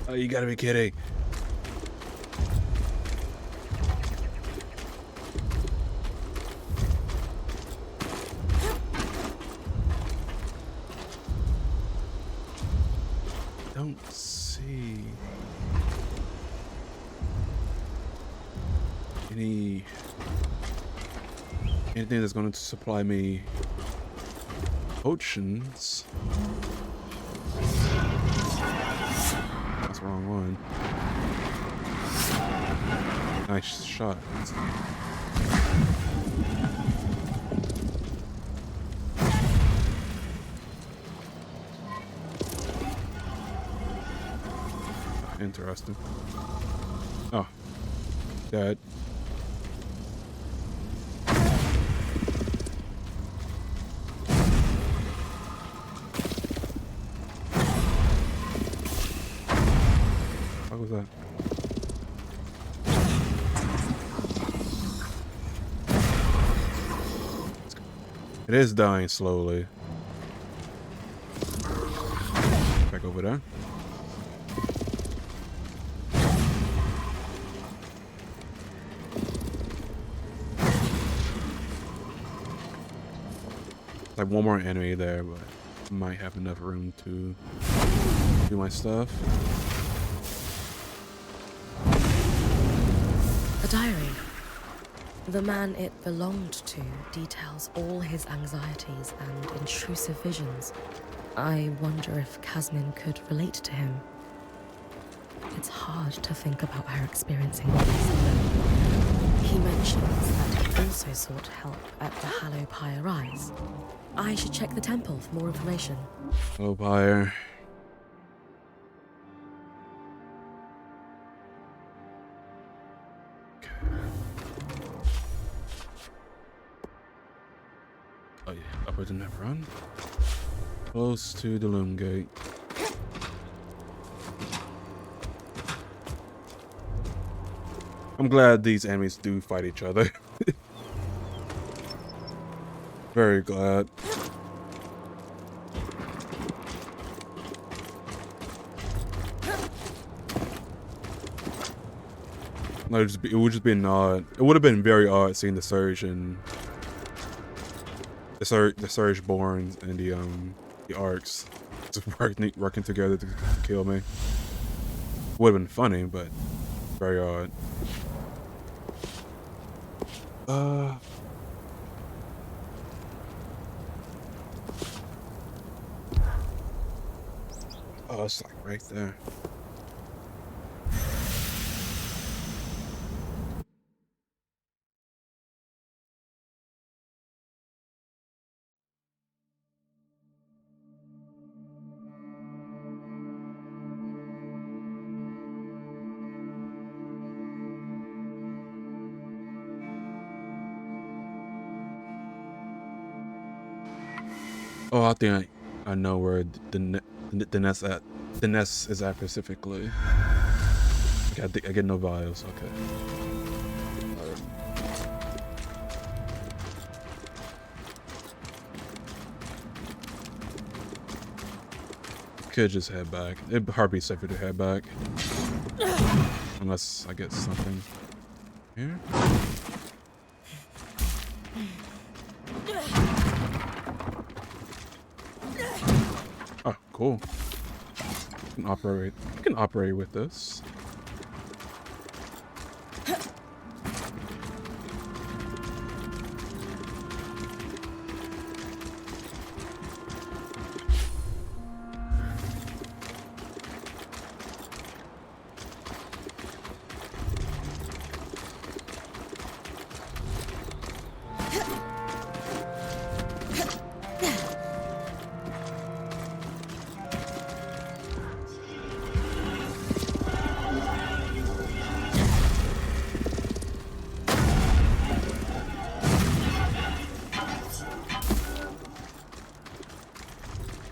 Oh, you gotta be kidding. don't see anything that's going to supply me potions. That's the wrong one. Nice shot. Interesting. Oh, dead. What was that? It is dying slowly. Back over there. Like one more enemy there, but might have enough room to do my stuff. A diary. The man it belonged to details all his anxieties and intrusive visions. I wonder if Kasmin could relate to him. It's hard to think about her experiencing this alone. He mentions that he also sought help at the Hallow Pyre Rise. I should check the temple for more information. Hallow Pyre. Oh yeah, upwards and never run. Close to the Loom Gate. I'm glad these enemies do fight each other. Very glad. No, it would just be an odd. It would have been very odd seeing the Surge and the Surge Borns and the Arcs just working together to kill me. Would have been funny, but very odd. Oh, it's like right there. Oh, I think I know where the nest at. The nest is at specifically. Okay, I get no vials. Okay. Could just head back. It'd hardly be safer to head back, unless I get something here. Oh, cool. I can operate with this.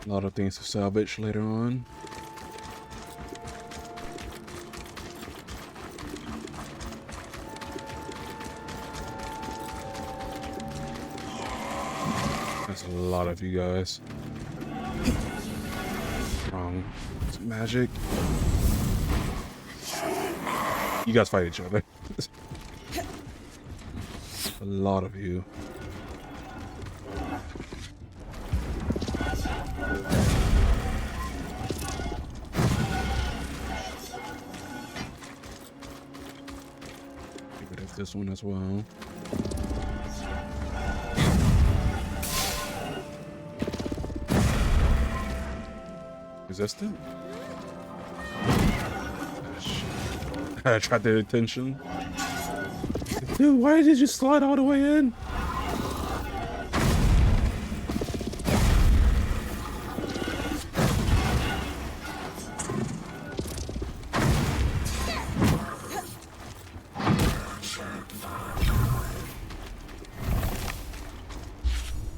A lot of things to salvage later on. That's a lot of you guys. Wrong. It's magic. You guys fight each other. A lot of you. this one as well. Resistant? I attracted their attention. Dude, why did you slide all the way in?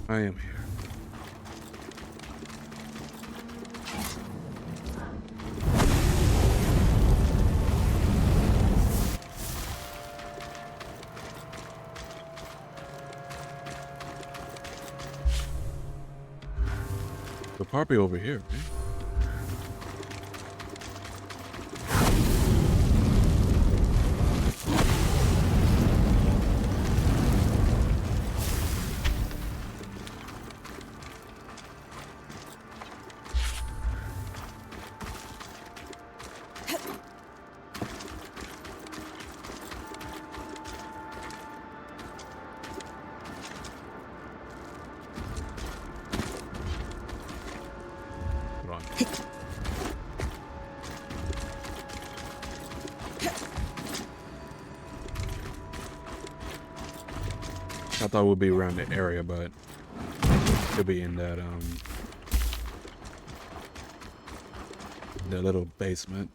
I am here. The probably over here, right? I thought it would be around the area, but it'll be in that little basement.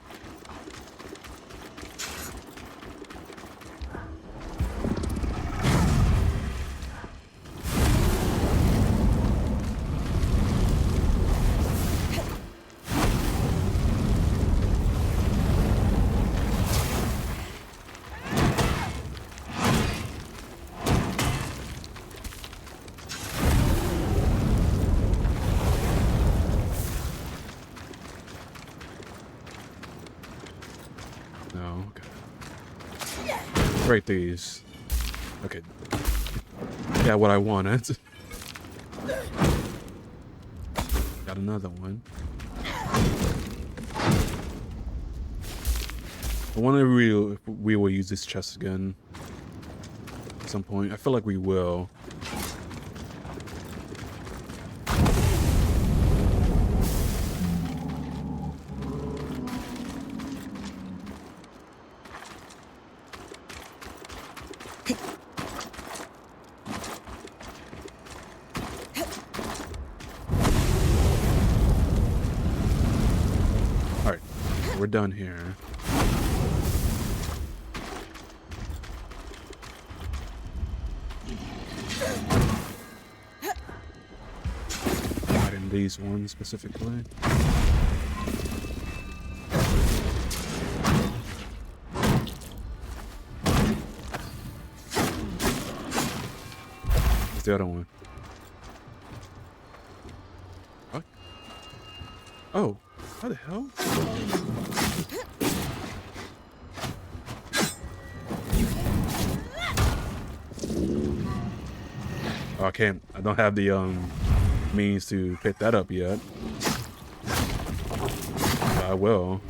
No, okay. Break these. Okay. Yeah, what I wanted. Got another one. I wonder if we will use this chest again at some point. I feel like we will. We're done here. Not in these ones specifically. What's the other one? What? Oh, how the hell? Oh, I can't. I don't have the means to pick that up yet. But I will.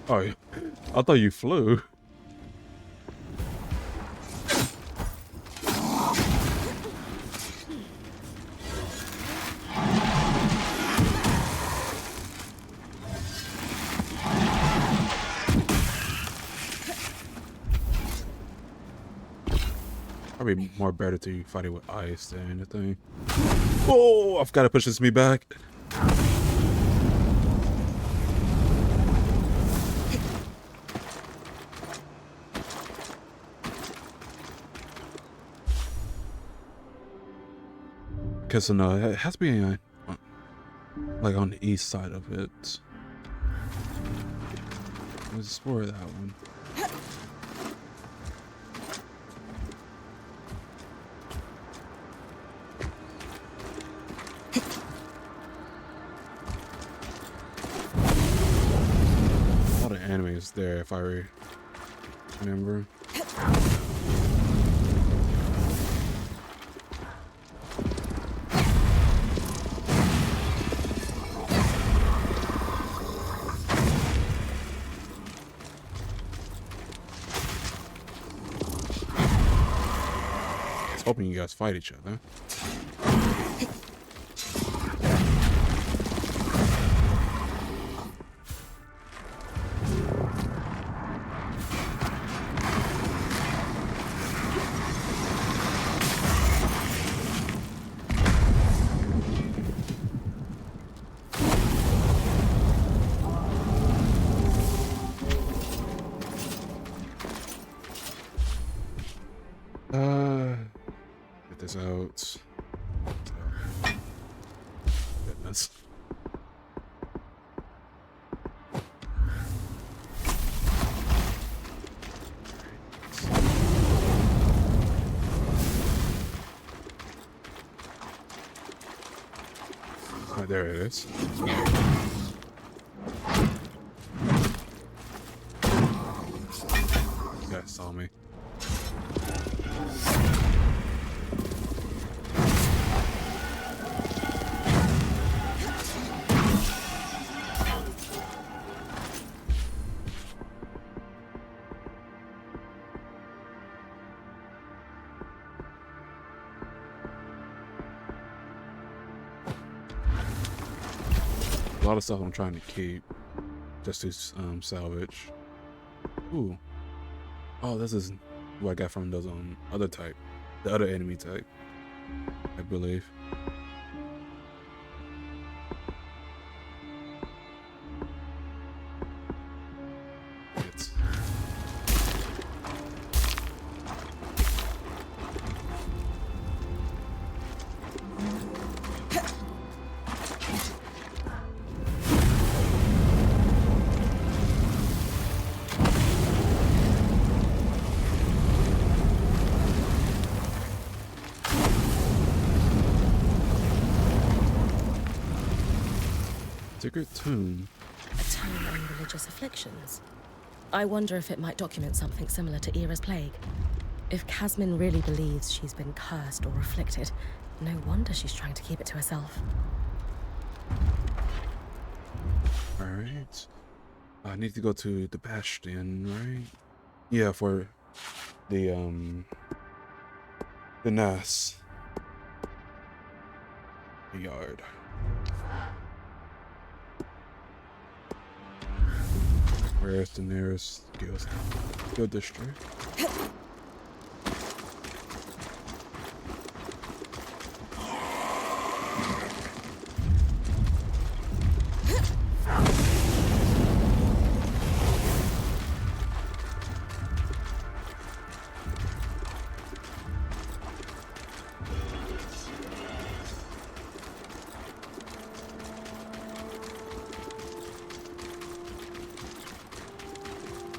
Oh, I thought you flew. Probably more better to fight it with ice than anything. Oh, I've got to push this me back. Cause no, it has to be like on the east side of it. Let's explore that one. A lot of enemies there, if I remember. Hoping you guys fight each other. Get this out. Goodness. Oh, there it is. You guys saw me. A lot of stuff I'm trying to keep just to salvage. Ooh. Oh, this is what I got from those other type. The other enemy type, I believe. It's Secret Tomb. A tome on religious afflictions. I wonder if it might document something similar to Era's plague. If Casmin really believes she's been cursed or afflicted, no wonder she's trying to keep it to herself. Alright. I need to go to the Bastion, right? Yeah, for the Nas. The yard. Where's the nearest guild district?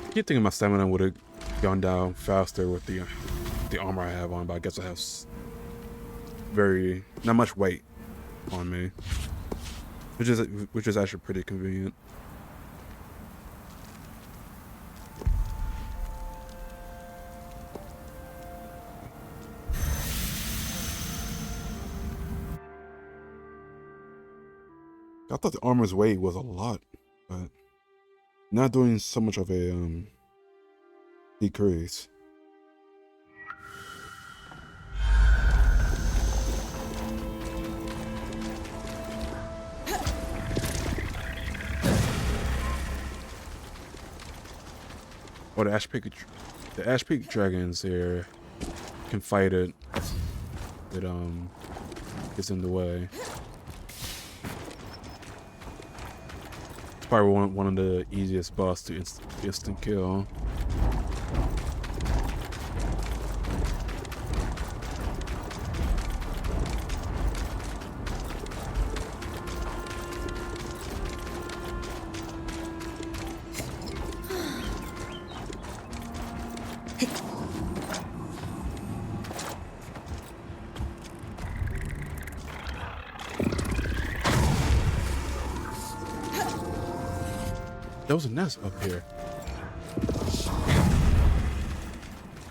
I keep thinking my stamina would have gone down faster with the armor I have on, but I guess I have not much weight on me, which is actually pretty convenient. I thought the armor's weight was a lot, but not doing so much of a decrease. Oh, the Ash Peak dragons here can fight it. It gets in the way. It's probably one of the easiest boss to instant kill. There was a nest up here.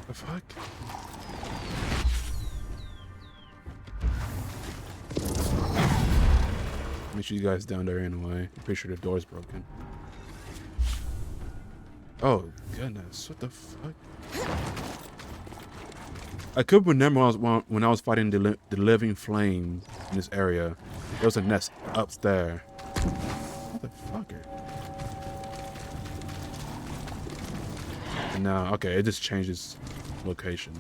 The fuck? Make sure you guys down there anyway. I'm pretty sure the door's broken. Oh goodness, what the fuck? I could remember when I was fighting the living flame in this area. There was a nest upstairs. Motherfucker. And now, okay, it just changes location.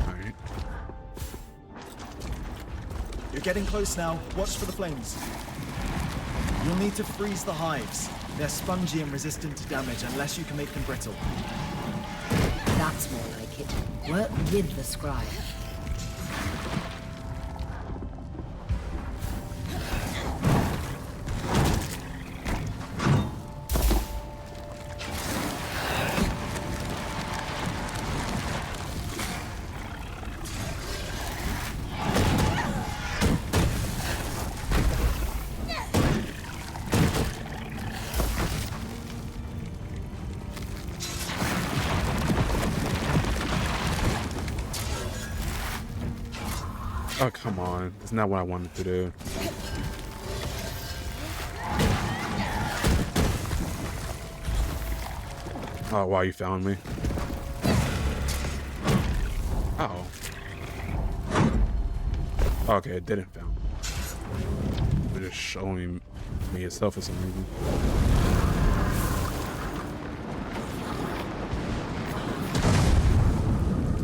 Alright. You're getting close now. Watch for the flames. You'll need to freeze the hives. They're spongy and resistant to damage unless you can make them brittle. That's more like it. Work with the scryer. Oh, come on. That's not what I wanted to do. Oh, wow, you found me. Uh-oh. Okay, it didn't found me. It was just showing me itself for some reason.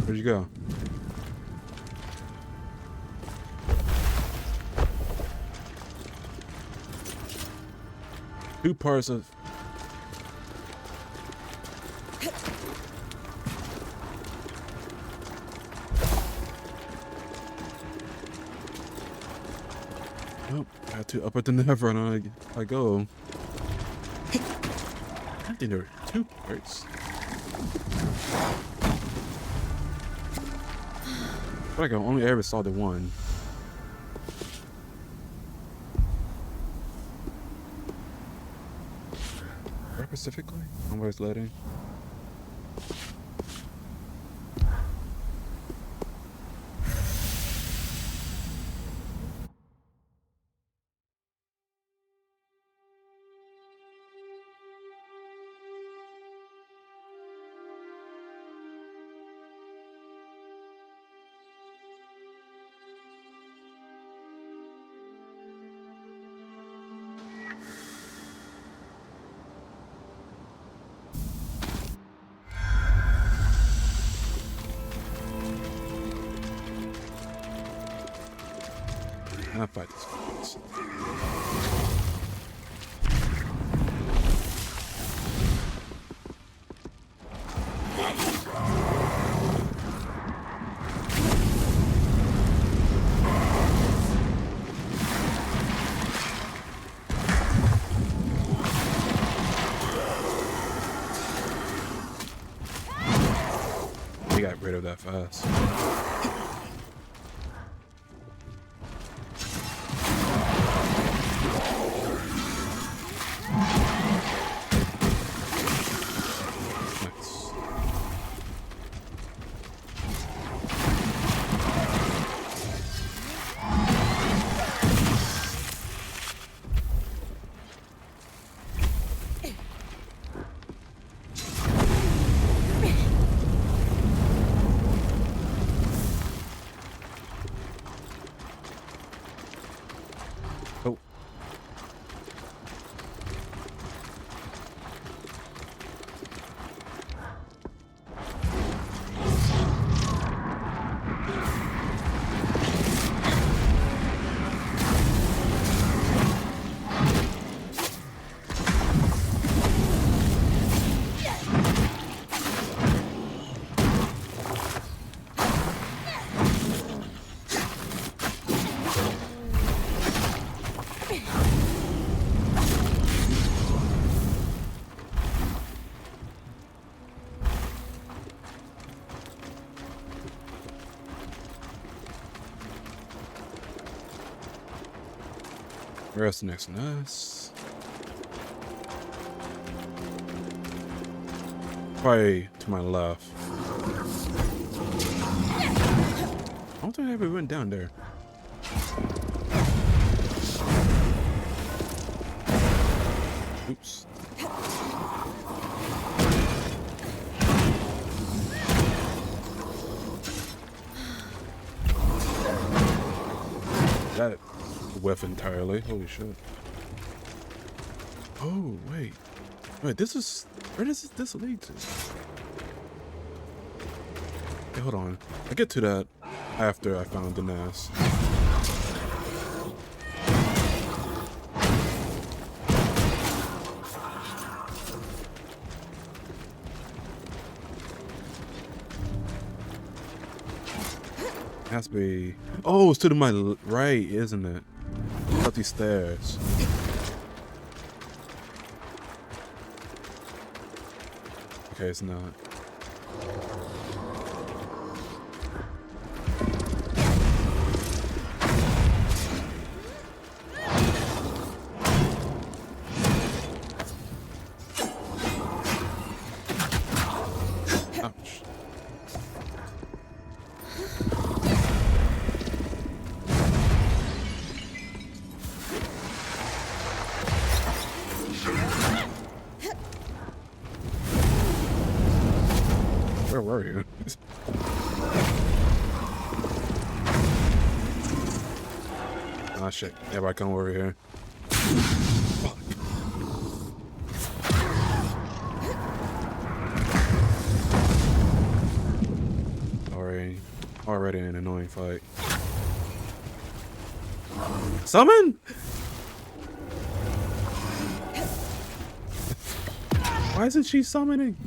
Where'd you go? Two parts of... Nope, I have to up at the never and I go. I think there are two parts. But I can only ever saw the one. Specifically, on where it's letting. I'll fight this. He got rid of that fast. Where's the next nest? Probably to my left. I don't think I ever went down there. Oops. That whiff entirely. Holy shit. Oh, wait. Wait, this is... Where does this lead to? Okay, hold on. I get to that after I found the nest. Has to be... Oh, it's to my right, isn't it? Up these stairs. Okay, it's not. Ouch. Where were you? Ah, shit. Everybody come over here. Fuck. Already an annoying fight. Summon? Why isn't she summoning?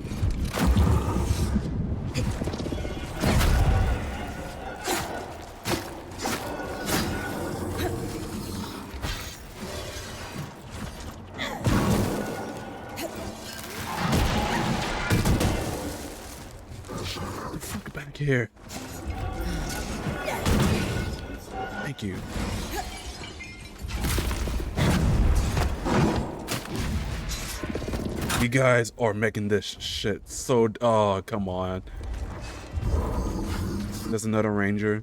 Back here. Thank you. You guys are making this shit so... Oh, come on. There's another ranger.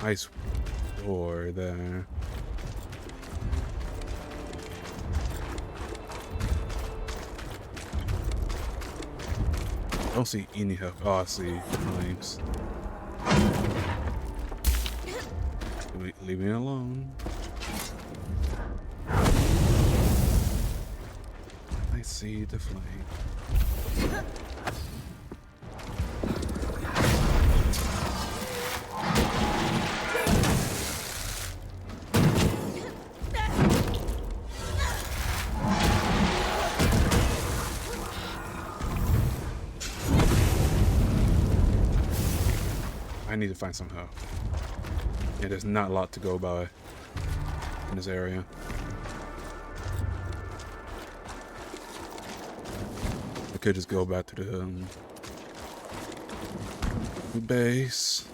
Nice door there. I don't see any help. Oh, I see flames. Leave me alone. I see the flame. I need to find some help. Yeah, there's not a lot to go by in this area. I could just go back to the base.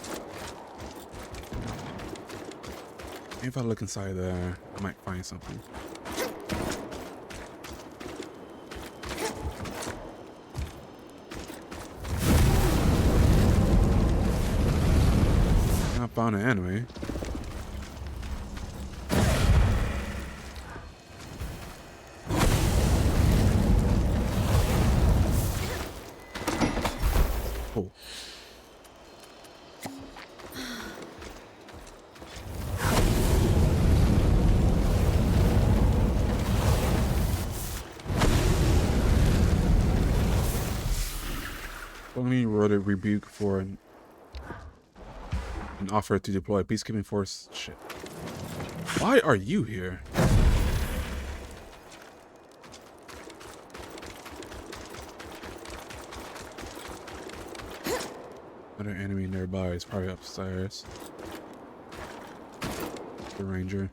Maybe if I look inside there, I might find something. I found an enemy. Oh. Only wrote a rebuke for an offer to deploy a peacekeeping force. Shit. Why are you here? Another enemy nearby is probably upstairs. The ranger.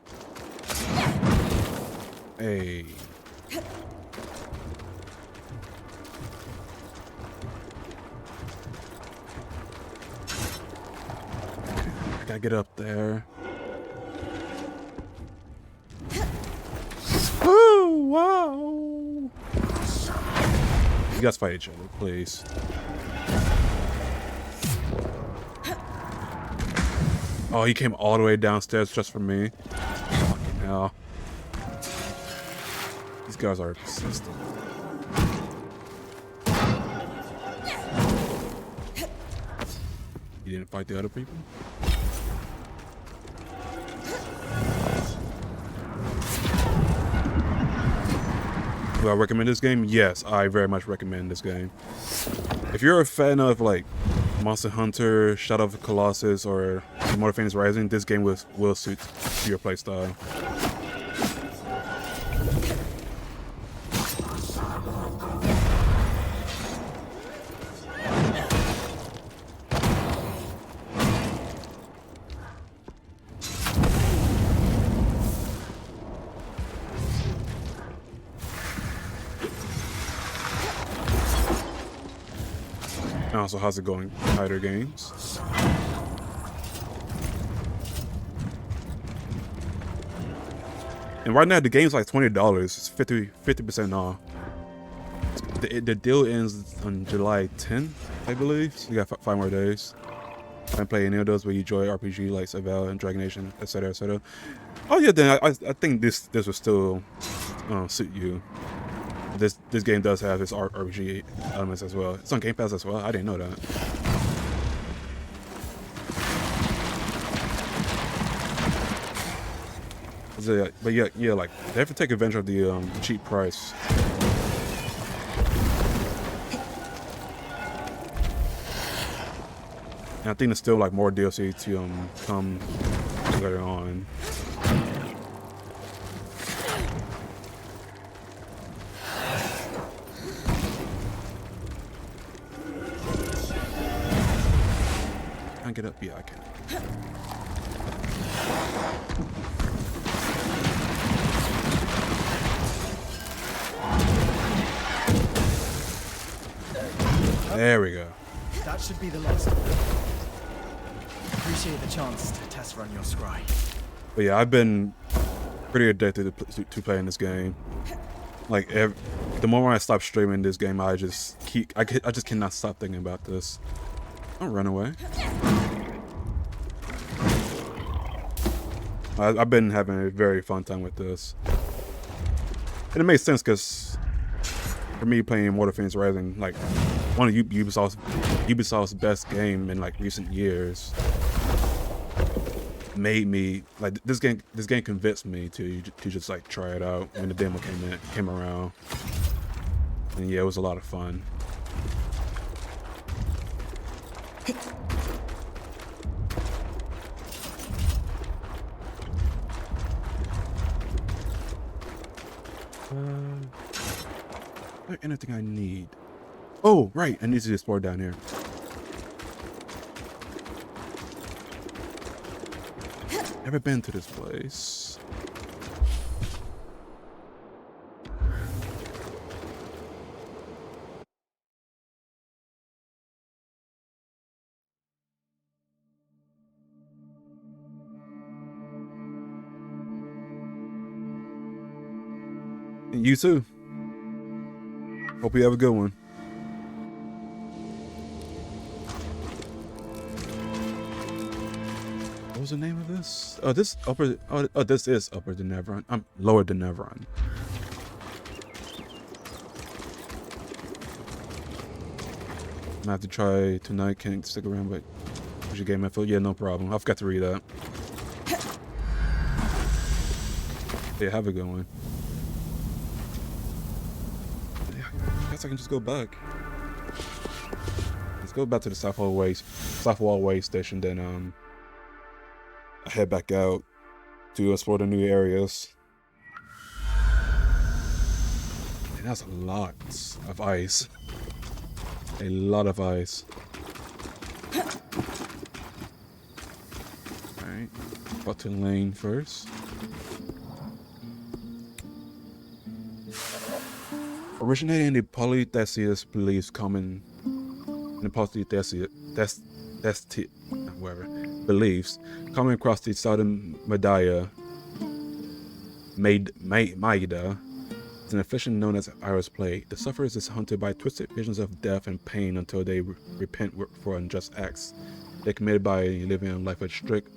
Hey. Gotta get up there. You guys fight each other, please. Oh, he came all the way downstairs just for me. Fucking hell. These guys are persistent. You didn't fight the other people? Do I recommend this game? Yes, I very much recommend this game. If you're a fan of like Monster Hunter, Shadow of the Colossus, or Immortal Phoenix Rising, this game will suit your playstyle. Also, how's it going, Hider Games? And right now the game's like $20. It's 50% off. The deal ends on July 10th, I believe. So you got 5 more days. I haven't played any of those, but you enjoy RPG like Savell and Dragon Nation, etc., etc. Oh yeah, then I think this will still suit you. This game does have its RPG elements as well. It's on Game Pass as well. I didn't know that. So, but yeah, like they have to take advantage of the cheap price. And I think there's still like more DLC to come later on. Can I get up? Yeah, I can. There we go. That should be the last of them. Appreciate the chance to test run your scry. But yeah, I've been pretty addicted to playing this game. Like the moment I stop streaming this game, I just cannot stop thinking about this. Don't run away. I've been having a very fun time with this, and it makes sense because for me playing Immortal Phoenix Rising, like one of Ubisoft's best game in like recent years, made me like this game convinced me to just like try it out when the demo came around, and yeah, it was a lot of fun. Is there anything I need? Oh, right, I need to explore down here. Never been to this place. And you too. Hope you have a good one. What was the name of this? Oh, this upper. Oh, this is Upper Denevron. I'm Lower Denevron. I'm gonna have to try tonight. Can't stick around, but what's your game info? Yeah, no problem. I forgot to read that. Yeah, have a good one. I guess I can just go back. Let's go back to the Southwall Way station, then I head back out to explore the new areas. And that's a lot of ice. A lot of ice. Alright, button lane first. Originating in the Polytheist beliefs common in the Polytheist beliefs coming across the southern Maida, It's an affliction known as Iris Plague. The sufferers is haunted by twisted visions of death and pain until they repent for unjust acts they committed by living a life of strict.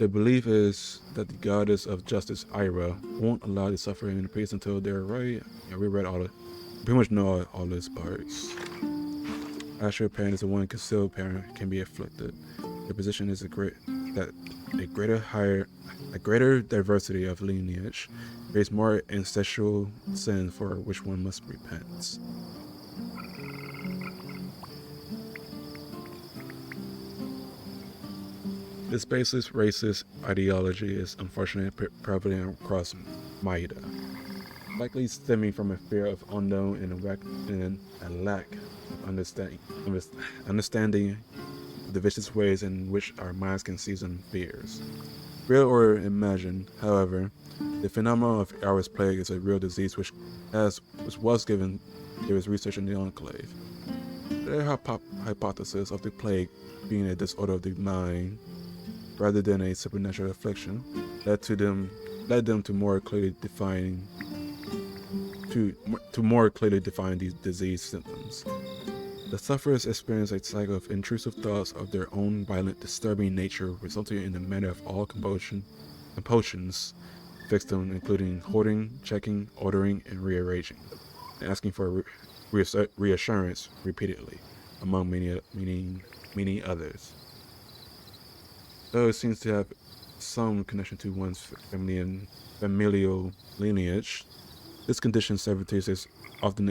The belief is that the goddess of justice, Ira, won't allow the suffering and the priest until they're right. Yeah, we read pretty much know all these parts. Astral parent is the one concealed parent can be afflicted. The position is a greater diversity of lineage creates more ancestral sin for which one must repent. This baseless racist ideology is unfortunately prevalent across Maida, likely stemming from a fear of unknown and a lack of understanding the vicious ways in which our minds can season fears. Real or imagined, however, the phenomenon of Iris Plague is a real disease which was given to its research in the Enclave. Their hypothesis of the plague being a disorder of the mind rather than a supernatural affliction led them to more clearly define these disease symptoms. The sufferers experience a cycle of intrusive thoughts of their own violent, disturbing nature, resulting in a manner of all compulsions fixed them, including holding, checking, ordering, and rearranging, and asking for reassurance repeatedly, among many others. Though it seems to have some connection to one's familial lineage, this condition servitude is often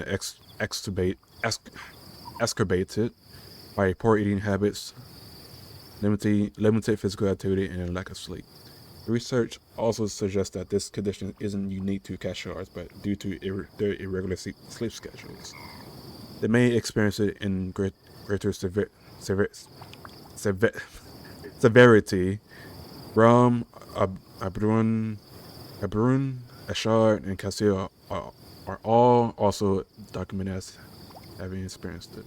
exacerbated by poor eating habits, limited physical activity, and a lack of sleep. The research also suggests that this condition isn't unique to cat shards, but due to their irregular sleep schedules. They may experience it in greater severity. Ram, Abrun, Ashard, and Casio are all also documented as having experienced it.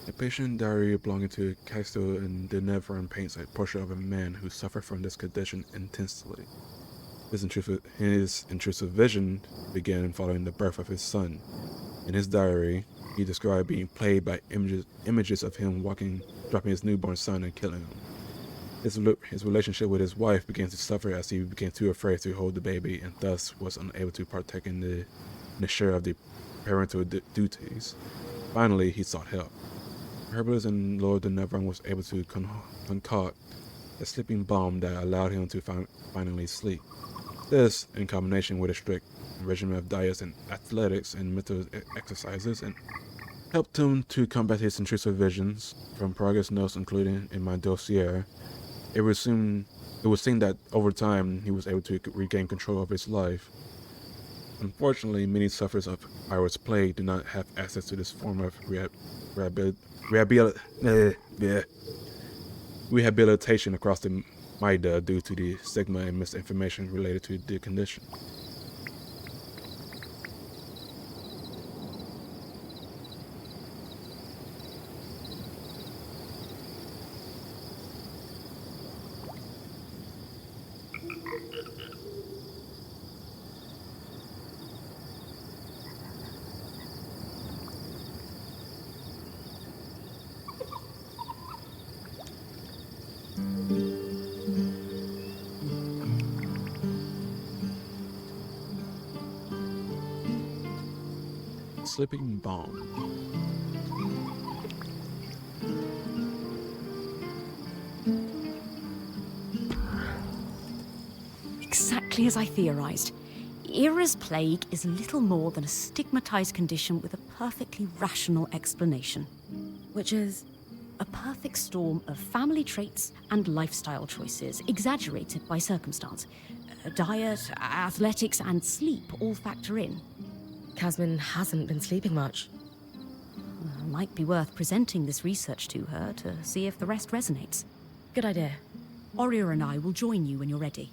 A patient diary belonging to Casio and the Nevron paints a portrait of a man who suffered from this condition intensely. His intrusive vision began following the birth of his son. In his diary, he described being plagued by images of him dropping his newborn son and killing him. His relationship with his wife began to suffer as he became too afraid to hold the baby and thus was unable to partake in the share of the parental duties. Finally, he sought help. Herbalist and Lord de Nevron was able to concoct a sleeping balm that allowed him to finally sleep. This, in combination with a strict regimen of diets and athletics and mental exercises, and helped him to combat his intrusive visions. From progress notes included in my dossier, it was seen that over time he was able to regain control of his life. Unfortunately, many sufferers of Iris Plague do not have access to this form of rehabilitation across the Maida due to the stigma and misinformation related to the condition. Sleeping balm. Exactly as I theorized. Iris Plague is little more than a stigmatized condition with a perfectly rational explanation. Which is? A perfect storm of family traits and lifestyle choices, exaggerated by circumstance. Diet, athletics, and sleep all factor in. Casmin hasn't been sleeping much. Might be worth presenting this research to her to see if the rest resonates. Good idea. Oria and I will join you when you're ready.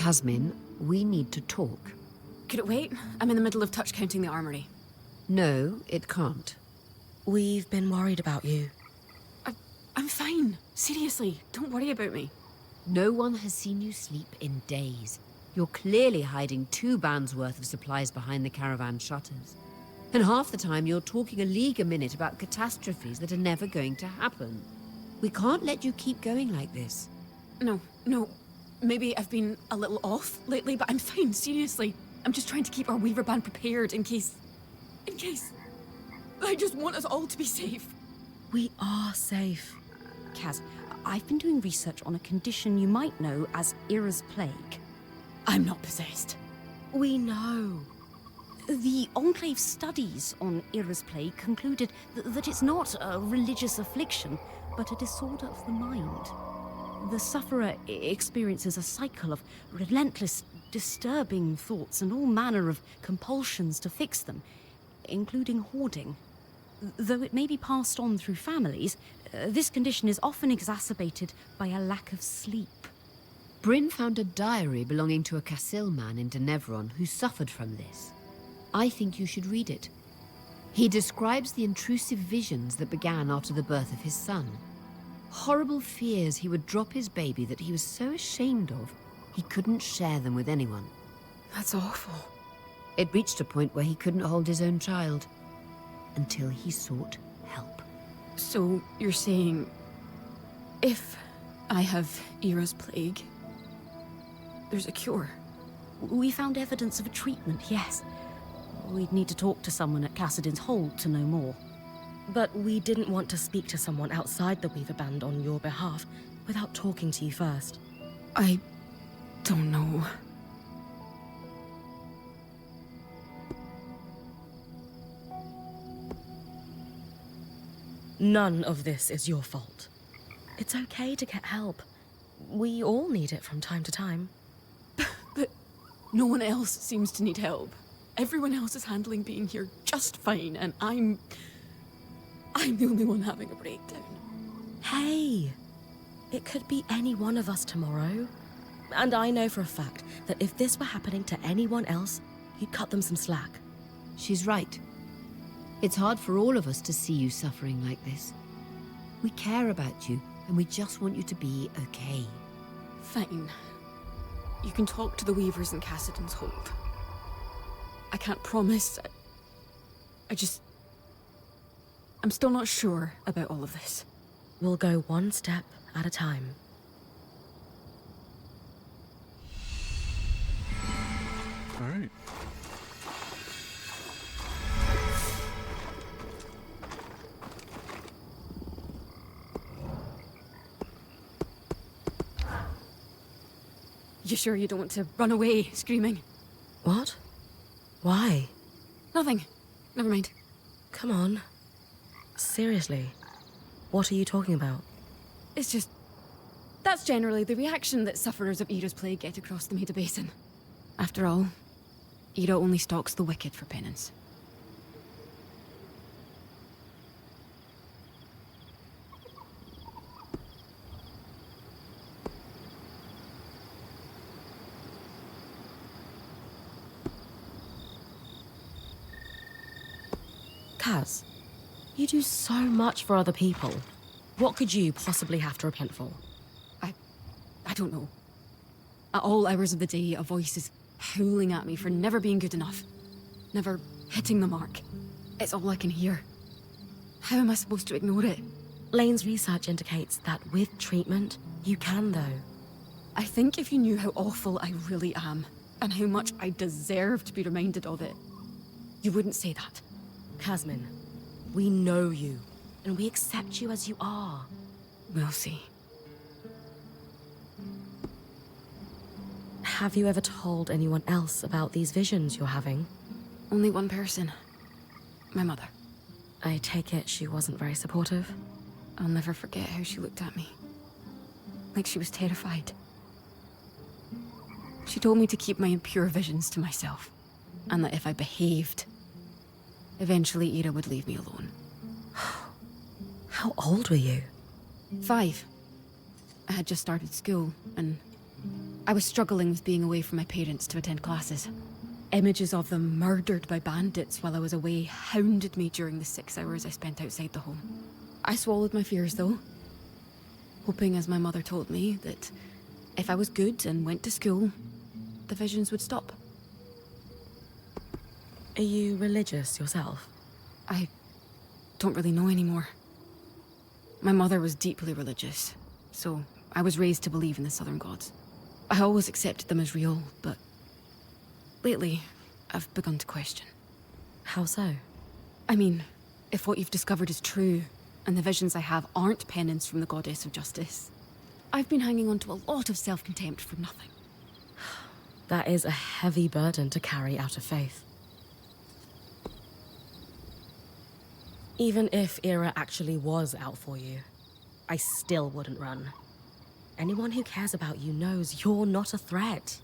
Casmin, we need to talk. Could it wait? I'm in the middle of touch counting the armory. No, it can't. We've been worried about you. I'm fine. Seriously, don't worry about me. No one has seen you sleep in days. You're clearly hiding 2 bands worth of supplies behind the caravan shutters. And half the time you're talking a league a minute about catastrophes that are never going to happen. We can't let you keep going like this. No. Maybe I've been a little off lately, but I'm fine, seriously. I'm just trying to keep our Weaver Band prepared in case... I just want us all to be safe. We are safe. Kaz, I've been doing research on a condition you might know as Ira's Plague. I'm not possessed. We know. The Enclave studies on Ira's Plague concluded that it's not a religious affliction, but a disorder of the mind. The sufferer experiences a cycle of relentless, disturbing thoughts and all manner of compulsions to fix them, including hoarding. Though it may be passed on through families, this condition is often exacerbated by a lack of sleep. Bryn found a diary belonging to a Cassil man in Denevron who suffered from this. I think you should read it. He describes the intrusive visions that began after the birth of his son. Horrible fears he would drop his baby that he was so ashamed of, he couldn't share them with anyone. That's awful. It reached a point where he couldn't hold his own child, until he sought help. So you're saying, if I have Ira's Plague, there's a cure? We found evidence of a treatment, yes. We'd need to talk to someone at Cassidin's Hold to know more. But we didn't want to speak to someone outside the Weaver Band on your behalf without talking to you first. I don't know. None of this is your fault. It's okay to get help. We all need it from time to time. But no one else seems to need help. Everyone else is handling being here just fine, and I'm the only one having a breakdown. Hey, it could be any one of us tomorrow. And I know for a fact that if this were happening to anyone else, you'd cut them some slack. She's right. It's hard for all of us to see you suffering like this. We care about you, and we just want you to be okay. Fine. You can talk to the Weavers in Cassidin's Hold. I can't promise. I'm still not sure about all of this. We'll go one step at a time. All right. You sure you don't want to run away screaming? What? Why? Nothing. Never mind. Come on. Seriously. What are you talking about? It's just... That's generally the reaction that sufferers of Ira's Plague get across the Maida Basin. After all, Ira only stalks the wicked for penance. Kaz, you do so much for other people. What could you possibly have to repent for? I don't know. At all hours of the day, a voice is howling at me for never being good enough. Never hitting the mark. It's all I can hear. How am I supposed to ignore it? Lane's research indicates that with treatment, you can though. I think if you knew how awful I really am, and how much I deserve to be reminded of it, you wouldn't say that. Casmin, we know you, and we accept you as you are. We'll see. Have you ever told anyone else about these visions you're having? Only one person. My mother. I take it she wasn't very supportive? I'll never forget how she looked at me. Like she was terrified. She told me to keep my impure visions to myself, and that if I behaved, eventually Ira would leave me alone. How old were you? 5. I had just started school, and I was struggling with being away from my parents to attend classes. Images of them murdered by bandits while I was away hounded me during the 6 hours I spent outside the home. I swallowed my fears, though, hoping, as my mother told me, that if I was good and went to school, the visions would stop. Are you religious yourself? I don't really know anymore. My mother was deeply religious, so I was raised to believe in the Southern gods. I always accepted them as real, but lately, I've begun to question. How so? I mean, if what you've discovered is true, and the visions I have aren't penance from the goddess of justice, I've been hanging on to a lot of self-contempt for nothing. That is a heavy burden to carry out of faith. Even if Era actually was out for you, I still wouldn't run. Anyone who cares about you knows you're not a threat.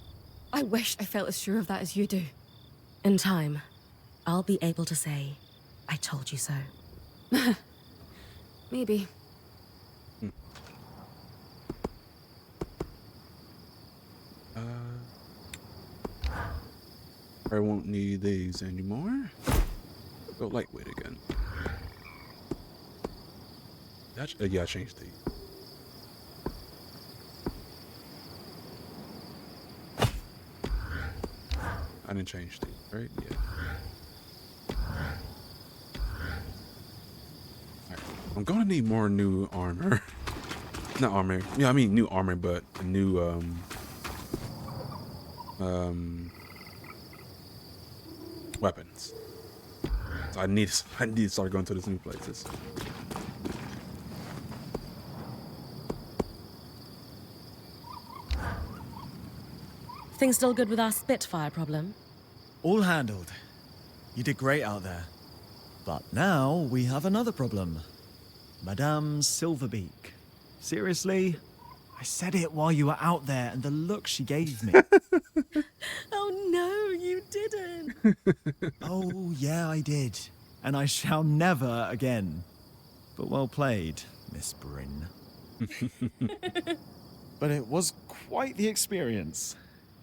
I wish I felt as sure of that as you do. In time, I'll be able to say, I told you so. Maybe. I won't need these anymore. Go lightweight again. Yeah, I changed these. I didn't change these, right? Yeah. Alright. I'm gonna need more new armor. Not armor. Yeah, I mean new armor, but a new weapons. So I need to start going to these new places. Things still good with our Spitfire problem? All handled. You did great out there. But now we have another problem. Madame Silverbeak. Seriously? I said it while you were out there, and the look she gave me. Oh no, you didn't! Oh, yeah, I did. And I shall never again. But well played, Miss Bryn. But it was quite the experience.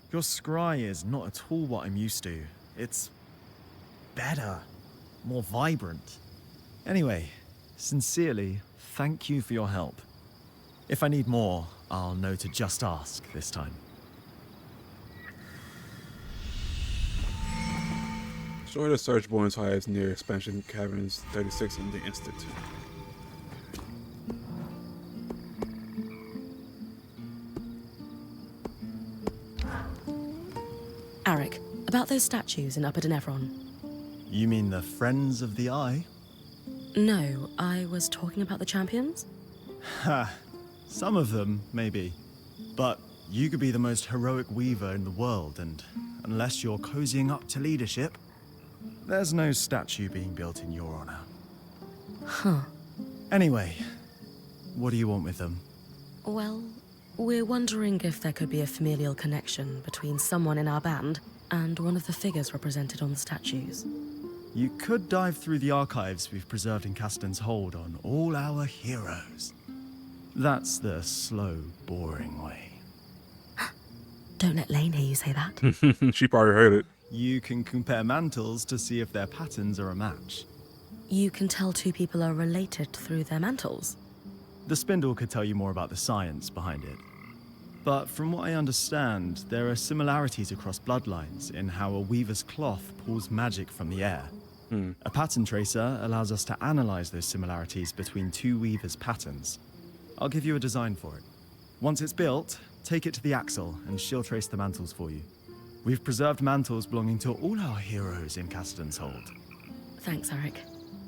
Your scry is not at all what I'm used to. It's better, more vibrant. Anyway, sincerely, thank you for your help. If I need more, I'll know to just ask this time. Destroy the search Boyne's hives near expansion caverns 36 in the instant. Arik, about those statues in Upper Denevron. You mean the Friends of the Eye? No, I was talking about the champions? Ha, some of them, maybe. But you could be the most heroic weaver in the world, and unless you're cozying up to leadership, there's no statue being built in your honor. Huh. Anyway, what do you want with them? Well, we're wondering if there could be a familial connection between someone in our band and one of the figures represented on the statues. You could dive through the archives we've preserved in Castan's Hold on all our heroes. That's the slow, boring way. Don't let Lane hear you say that. She probably heard it. You can compare mantles to see if their patterns are a match. You can tell two people are related through their mantles. The spindle could tell you more about the science behind it. But from what I understand, there are similarities across bloodlines in how a weaver's cloth pulls magic from the air. A pattern tracer allows us to analyze those similarities between two weavers' patterns. I'll give you a design for it. Once it's built, take it to the Axle and she'll trace the mantles for you. We've preserved mantles belonging to all our heroes in Castan's Hold. Thanks, Arik.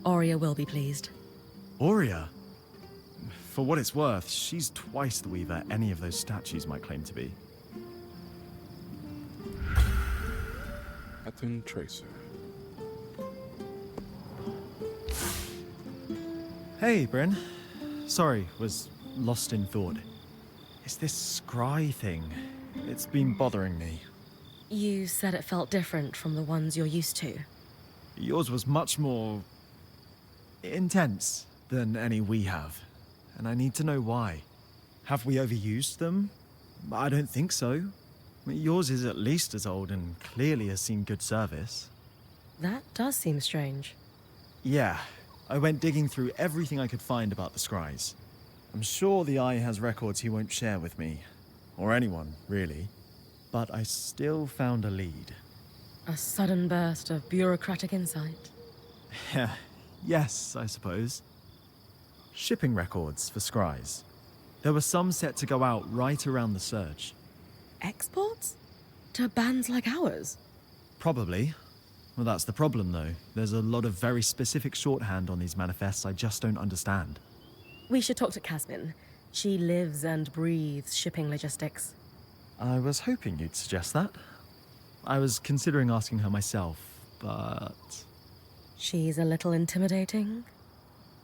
Aurea will be pleased. Aurea? For what it's worth, she's twice the weaver any of those statues might claim to be. Pattern tracer. Hey, Bryn. Sorry, was lost in thought. It's this scry thing. It's been bothering me. You said it felt different from the ones you're used to. Yours was much more intense than any we have. And I need to know why. Have we overused them? I don't think so. Yours is at least as old and clearly has seen good service. That does seem strange. Yeah, I went digging through everything I could find about the Scries. I'm sure the Eye has records he won't share with me, or anyone, really. But I still found a lead. A sudden burst of bureaucratic insight. Yes, I suppose. Shipping records for Scries. There were some set to go out right around the surge. Exports? To bands like ours? Probably. Well, that's the problem, though. There's a lot of very specific shorthand on these manifests I just don't understand. We should talk to Casmin. She lives and breathes shipping logistics. I was hoping you'd suggest that. I was considering asking her myself, but... She's a little intimidating?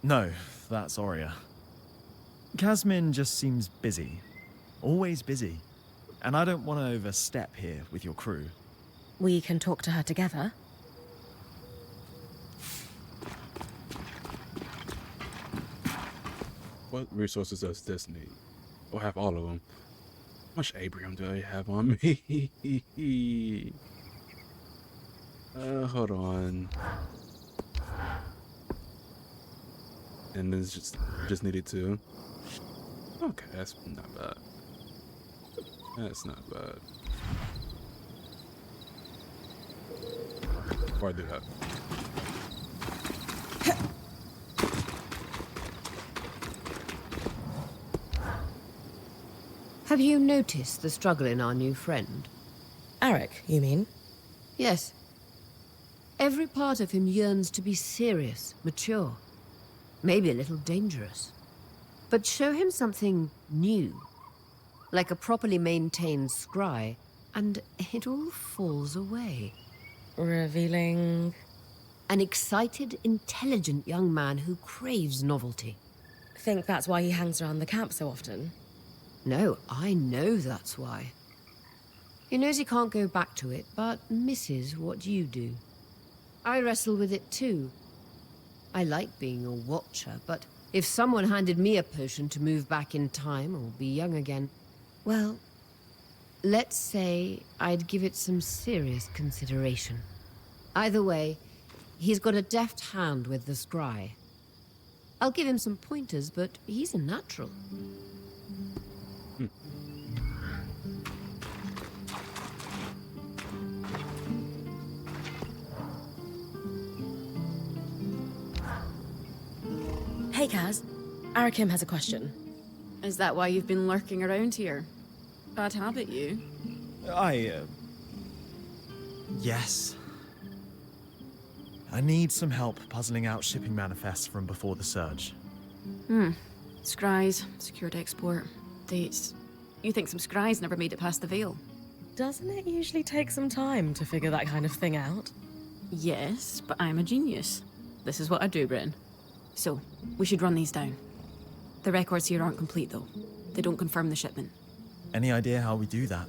No, that's Aurea. Casmin just seems busy. Always busy. And I don't want to overstep here with your crew. We can talk to her together. What resources does this need? I'll have all of them. How much Abrium do I have on me? Hold on. And this just needed to. Okay, that's not bad. That's not bad. Before I do that. Have you noticed the struggle in our new friend? Eric, you mean? Yes. Every part of him yearns to be serious, mature, maybe a little dangerous. But show him something new, like a properly maintained scry, and it all falls away. Revealing... An excited, intelligent young man who craves novelty. Think that's why he hangs around the camp so often? No, I know that's why. He knows he can't go back to it, but misses what you do. I wrestle with it too. I like being a watcher, but if someone handed me a potion to move back in time or be young again, well, let's say I'd give it some serious consideration. Either way, he's got a deft hand with the scry. I'll give him some pointers, but he's a natural. Hey, Kaz. Arakim has a question. Is that why you've been lurking around here? Bad habit, you. Yes. I need some help puzzling out shipping manifests from before the surge. Scries, secured export, dates. You think some scries never made it past the Veil? Doesn't it usually take some time to figure that kind of thing out? Yes, but I'm a genius. This is what I do, Bryn. So, we should run these down. The records here aren't complete, though. They don't confirm the shipment. Any idea how we do that?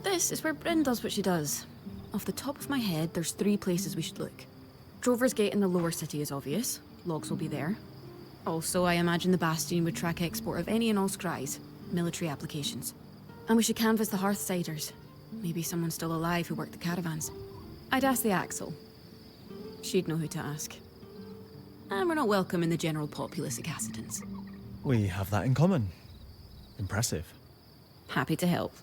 This is where Bryn does what she does. Off the top of my head, there's 3 places we should look. Drover's Gate in the lower city is obvious. Logs will be there. Also, I imagine the Bastion would track export of any and all scries, military applications. And we should canvass the Hearthsiders. Maybe someone still alive who worked the caravans. I'd ask the Axel. She'd know who to ask. And we're not welcome in the general populace of Cassidans. We have that in common. Impressive. Happy to help.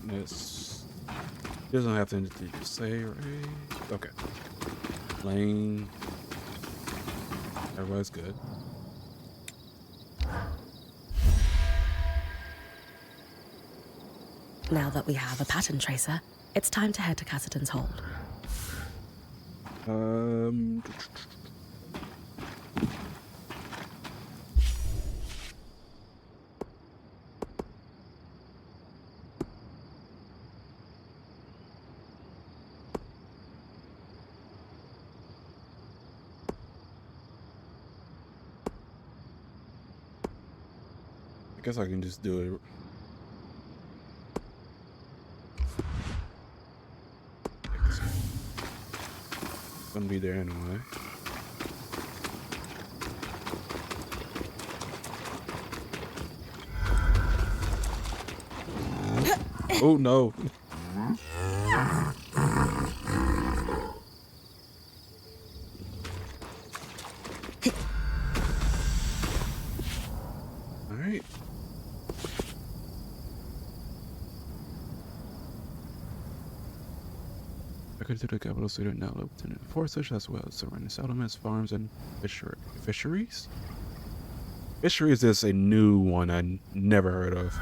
This doesn't have to say, right? Okay. Lane. Everybody's good. Now that we have a pattern tracer, it's time to head to Cassidy's hold. I guess I can just do it. gonna be there anyway. Oh no. All right. Back to the capital city now live within the forest as well as surrounding settlements, farms, and fisheries. Fisheries is a new one I never heard of.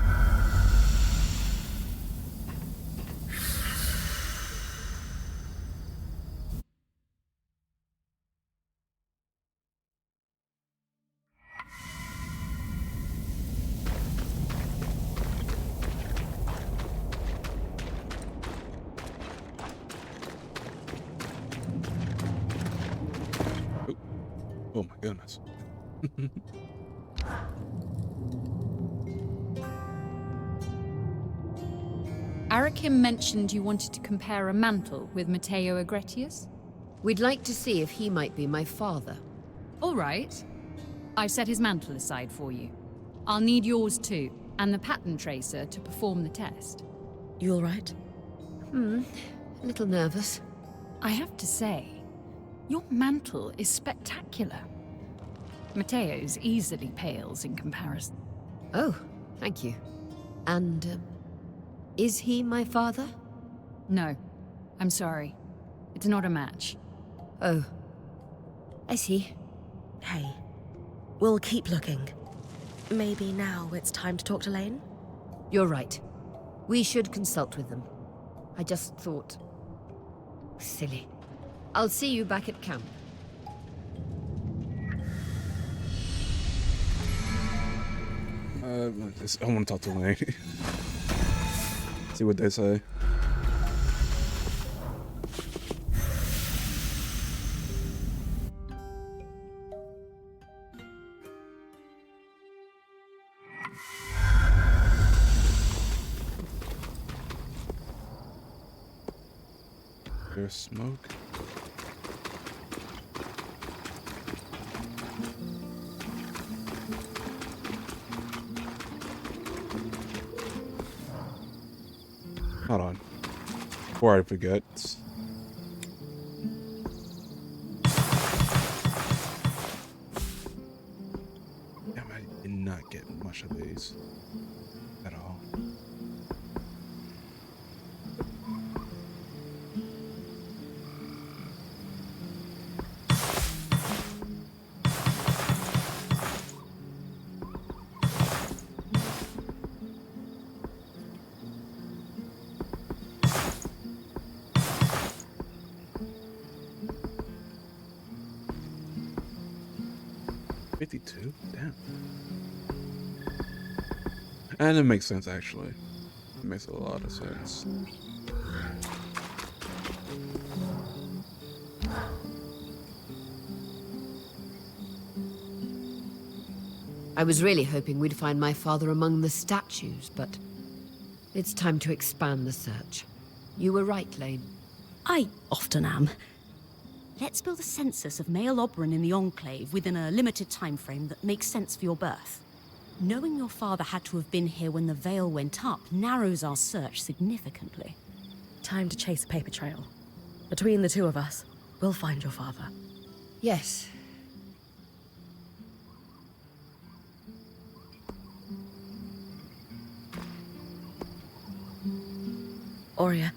Oh my goodness. Arakim mentioned you wanted to compare a mantle with Matteo Agretius? We'd like to see if he might be my father. All right. I've set his mantle aside for you. I'll need yours too, and the pattern tracer to perform the test. You all right? A little nervous. I have to say, your mantle is spectacular. Matteo's easily pales in comparison. Oh, thank you. And, is he my father? No, I'm sorry. It's not a match. Oh, I see. Hey, we'll keep looking. Maybe now it's time to talk to Lane? You're right. We should consult with them. I just thought... Silly. I'll see you back at camp. I want to talk to Lane. See what they say. There's smoke. Hold on. Before I forget. Damn, I did not get much of these at all. $52? Damn. And it makes sense, actually. It makes a lot of sense. I was really hoping we'd find my father among the statues, but... It's time to expand the search. You were right, Lane. I often am. Let's build a census of male Oberon in the Enclave within a limited time frame that makes sense for your birth. Knowing your father had to have been here when the veil went up narrows our search significantly. Time to chase a paper trail. Between the two of us, we'll find your father. Yes. Aurea,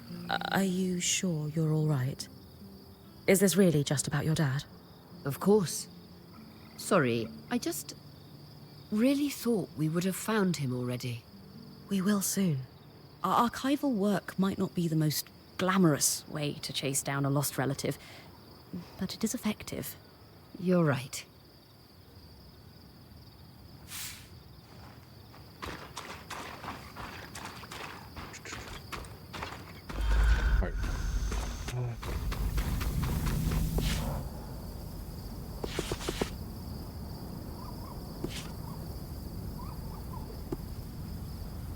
are you sure you're all right? Is this really just about your dad? Of course. Sorry, I just really thought we would have found him already. We will soon. Our archival work might not be the most glamorous way to chase down a lost relative, but it is effective. You're right. Alright.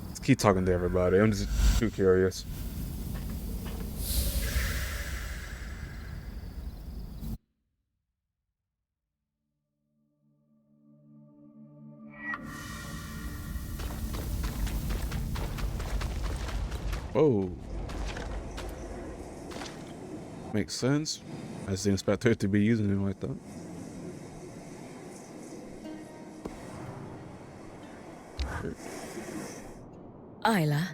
Let's keep talking to everybody. I'm just too curious. Whoa. Makes sense. I didn't expect her to be using it like that. Isla,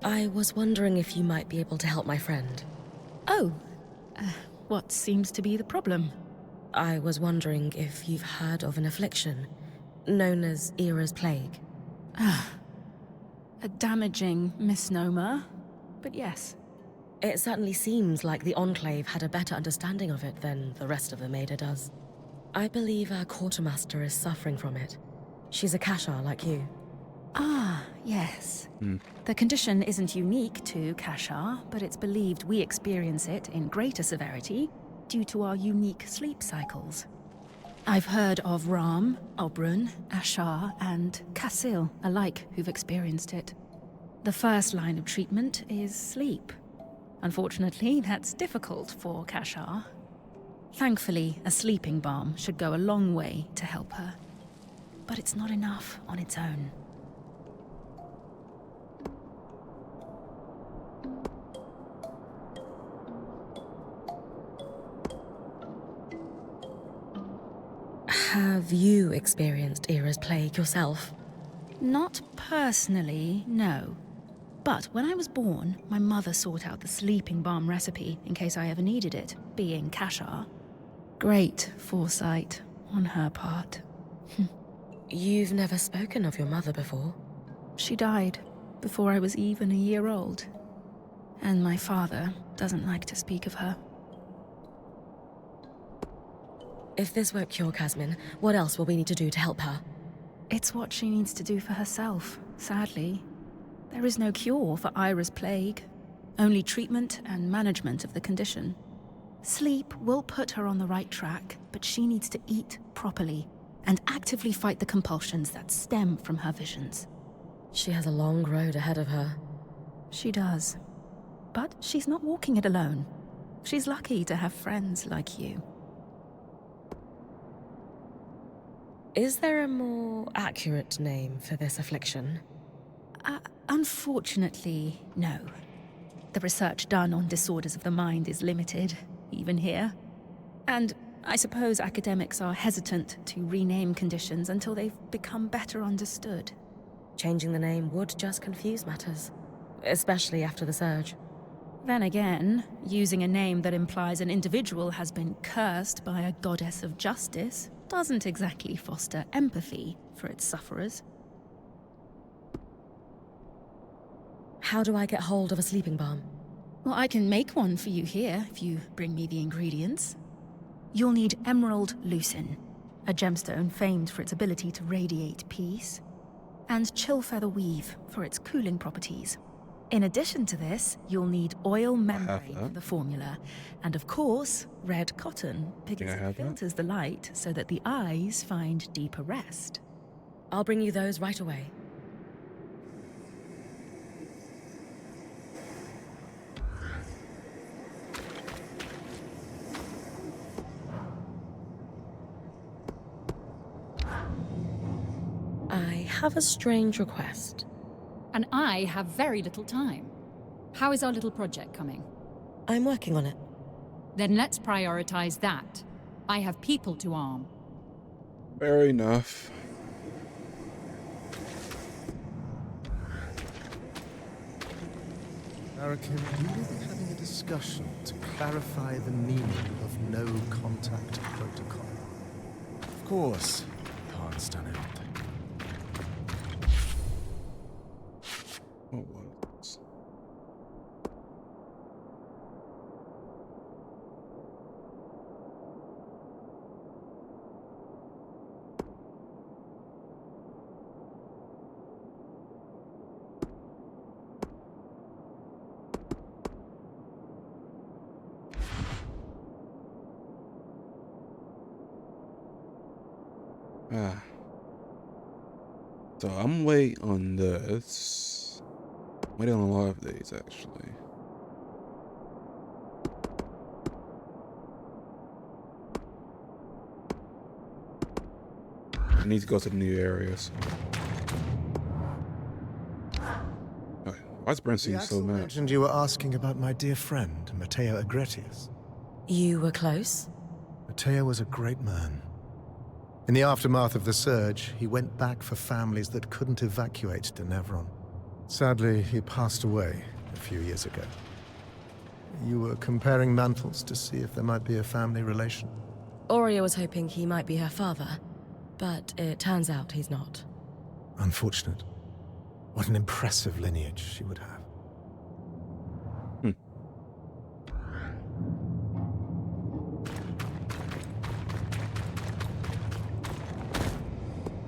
I was wondering if you might be able to help my friend. Oh, what seems to be the problem? I was wondering if you've heard of an affliction known as Era's Plague. A damaging misnomer, but yes. It certainly seems like the Enclave had a better understanding of it than the rest of the Maida does. I believe our quartermaster is suffering from it. She's a Kashar like you. Ah, yes. The condition isn't unique to Kashar, but it's believed we experience it in greater severity due to our unique sleep cycles. I've heard of Ram, Obrun, Ashar, and Kassil alike who've experienced it. The first line of treatment is sleep. Unfortunately, that's difficult for Kashar. Thankfully, a sleeping balm should go a long way to help her. But it's not enough on its own. Have you experienced Era's Plague yourself? Not personally, no. But when I was born, my mother sought out the sleeping balm recipe in case I ever needed it, being Kashar. Great foresight on her part. You've never spoken of your mother before? She died before I was even a year old. And my father doesn't like to speak of her. If this won't cure Kasmin, what else will we need to do to help her? It's what she needs to do for herself, sadly. There is no cure for Ira's plague, only treatment and management of the condition. Sleep will put her on the right track, but she needs to eat properly and actively fight the compulsions that stem from her visions. She has a long road ahead of her. She does. But she's not walking it alone. She's lucky to have friends like you. Is there a more accurate name for this affliction? Unfortunately, no. The research done on disorders of the mind is limited, even here. And I suppose academics are hesitant to rename conditions until they've become better understood. Changing the name would just confuse matters, especially after the surge. Then again, using a name that implies an individual has been cursed by a goddess of justice doesn't exactly foster empathy for its sufferers. How do I get hold of a sleeping balm? Well, I can make one for you here if you bring me the ingredients. You'll need emerald lucin, a gemstone famed for its ability to radiate peace, and chill feather weave for its cooling properties. In addition to this, you'll need oil membrane for the formula, and of course, red cotton, because it filters the light so that the eyes find deeper rest. I'll bring you those right away. I have a strange request. And I have very little time. How is our little project coming? I'm working on it. Then let's prioritize that. I have people to arm. Fair enough. Arakin, you will be having a discussion to clarify the meaning of no contact protocol. Of course. Can't stand it. What was? So I'm waiting on this. Waiting on a lot of these actually. I need to go to the new areas. Okay. Why's Brent The seem so Axel mad? mentioned you were asking about my dear friend, Matteo Agretius. You were close? Matteo was a great man. In the aftermath of the surge, he went back for families that couldn't evacuate to Nevron. Sadly, he passed away a few years ago. You were comparing mantles to see if there might be a family relation? Aurea was hoping he might be her father, but it turns out he's not. Unfortunate. What an impressive lineage she would have.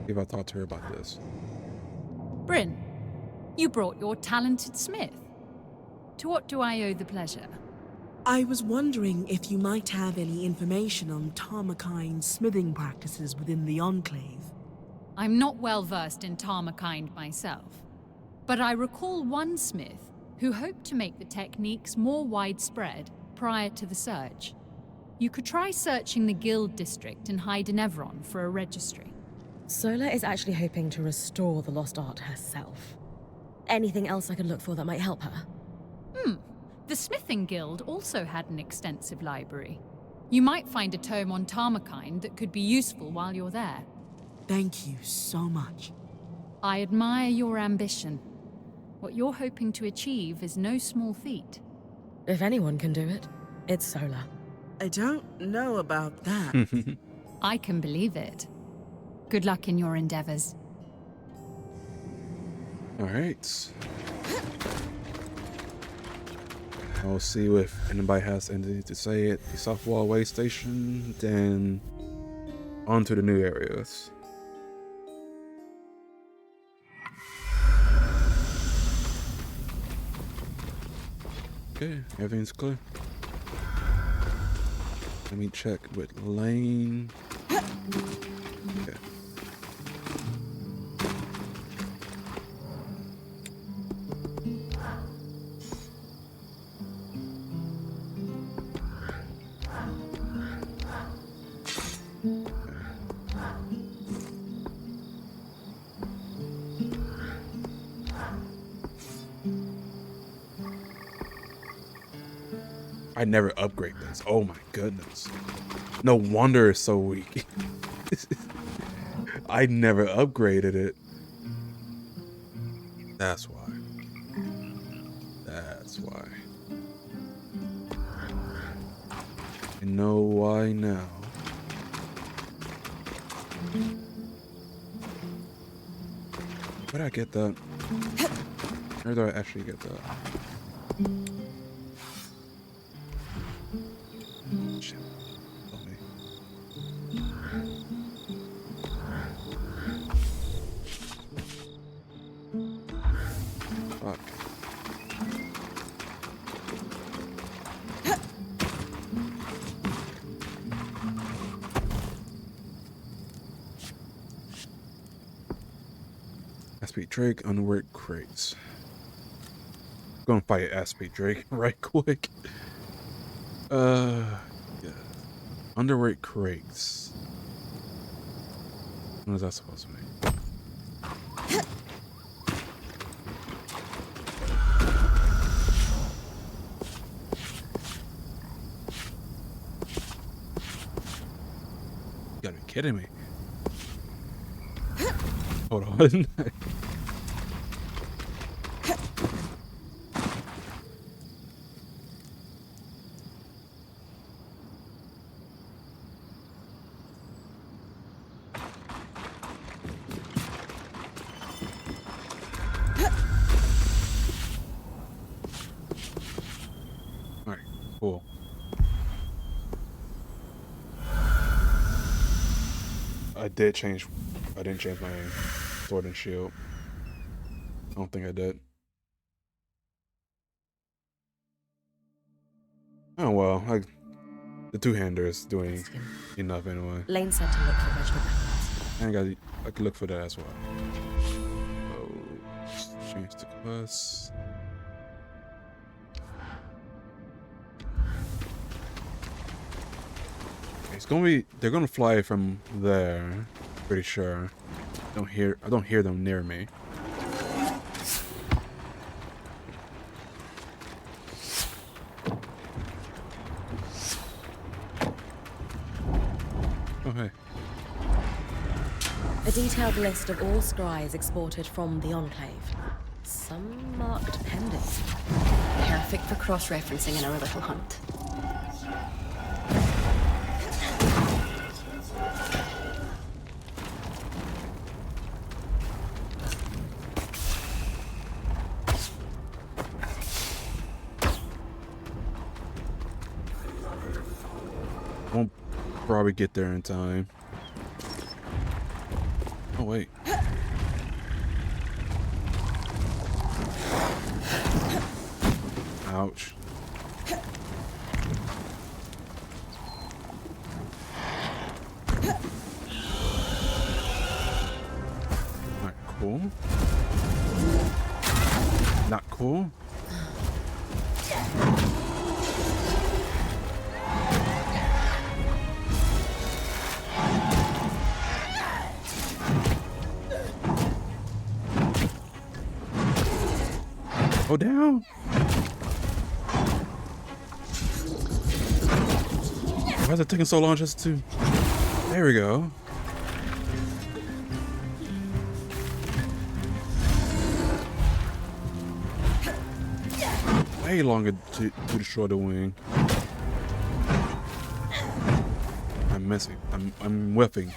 If I talked to her about this. Bryn, you brought your talented smith. To what do I owe the pleasure? I was wondering if you might have any information on Tarmakine's smithing practices within the Enclave. I'm not well versed in Tarmakind myself, but I recall one smith who hoped to make the techniques more widespread prior to the surge. You could try searching the Guild district in Nevron for a registry. Sola is actually hoping to restore the lost art herself. Anything else I could look for that might help her? The Smithing Guild also had an extensive library. You might find a tome on Tarmakind that could be useful while you're there. Thank you so much. I admire your ambition. What you're hoping to achieve is no small feat. If anyone can do it, it's Sola. I don't know about that. I can believe it. Good luck in your endeavors. Alright. I'll see if anybody has anything to say at the South Wallway station, then on to the new areas. Okay, everything's clear. Let me check with Lane. Okay. I never upgrade this. Oh my goodness. No wonder it's so weak. I never upgraded it. That's why. That's why. I know why now. Where did I get that? Where do I actually get that? Shit. Help me. Fuck. Aspect Drake, unworked crates. Gonna fight Aspect Drake right quick. Yeah. Underweight crates. What is that supposed to mean? You gotta be kidding me. Hold on. Alright, cool. I didn't change my sword and shield. I don't think I did. Oh well, the two-hander is doing enough anyway. Lane said to look for regiment members. I could look for that as well. So, change the quest. They're gonna fly from there, pretty sure. I don't hear them near me. A detailed list of all scries exported from the Enclave. Some marked pendants. Perfect for cross-referencing in our little hunt. Won't probably get there in time. Oh wait. Ouch. Not cool. Not cool. Go down. Why is it taking so long just to... There we go. Way longer to destroy the wing. I'm missing. I'm whiffing.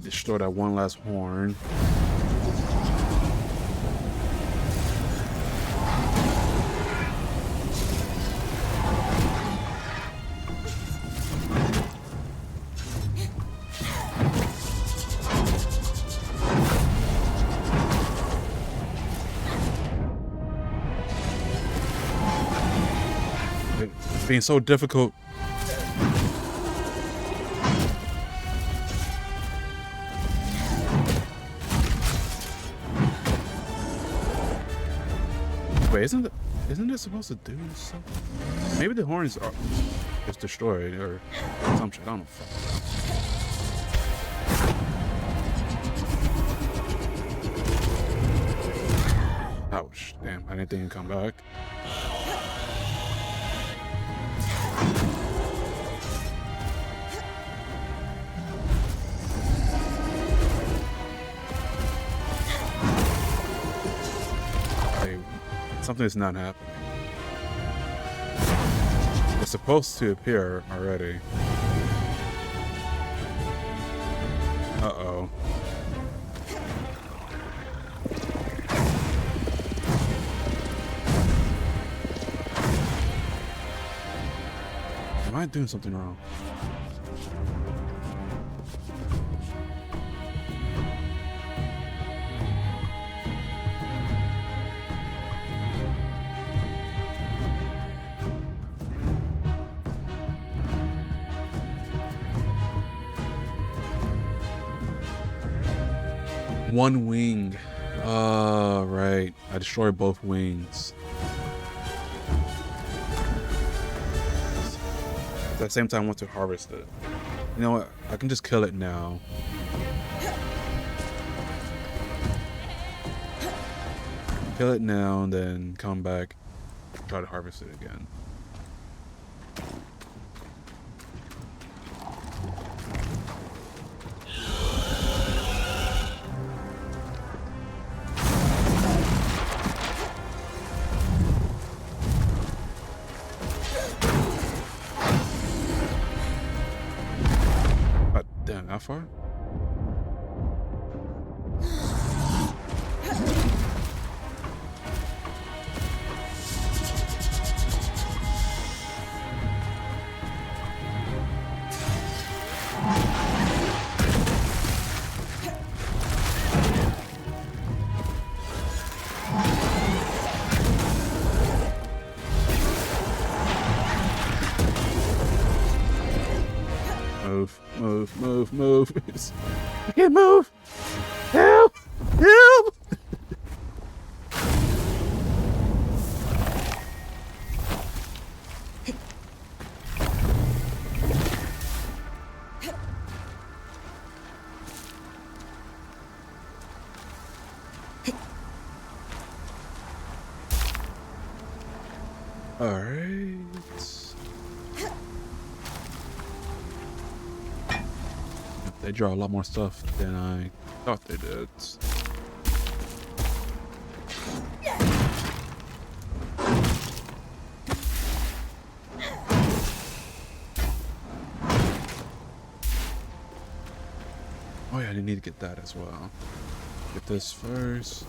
Destroy that one last horn. It's being so difficult. Wait, isn't it supposed to do something? Maybe the horns are just destroyed or some shit. I don't know. Ouch! Damn, I didn't think it'd come back. Something is not happening. It's supposed to appear already. Uh-oh. Am I doing something wrong? One wing. Right. I destroyed both wings. At the same time, I want to harvest it. You know what? I can just kill it now. Kill it now and then come back, try to harvest it again. Damn, how far? Move, move, move. I can't move. Help! Help! Alright. They draw a lot more stuff than I thought they did. Oh yeah, I need to get that as well. Get this first.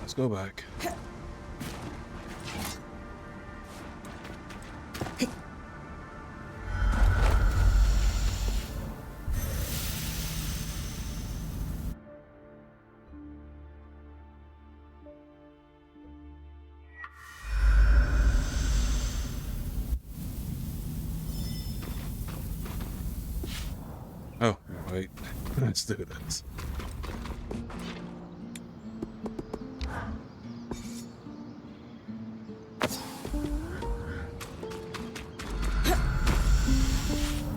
Let's go back. Oh, wait. Let's do this.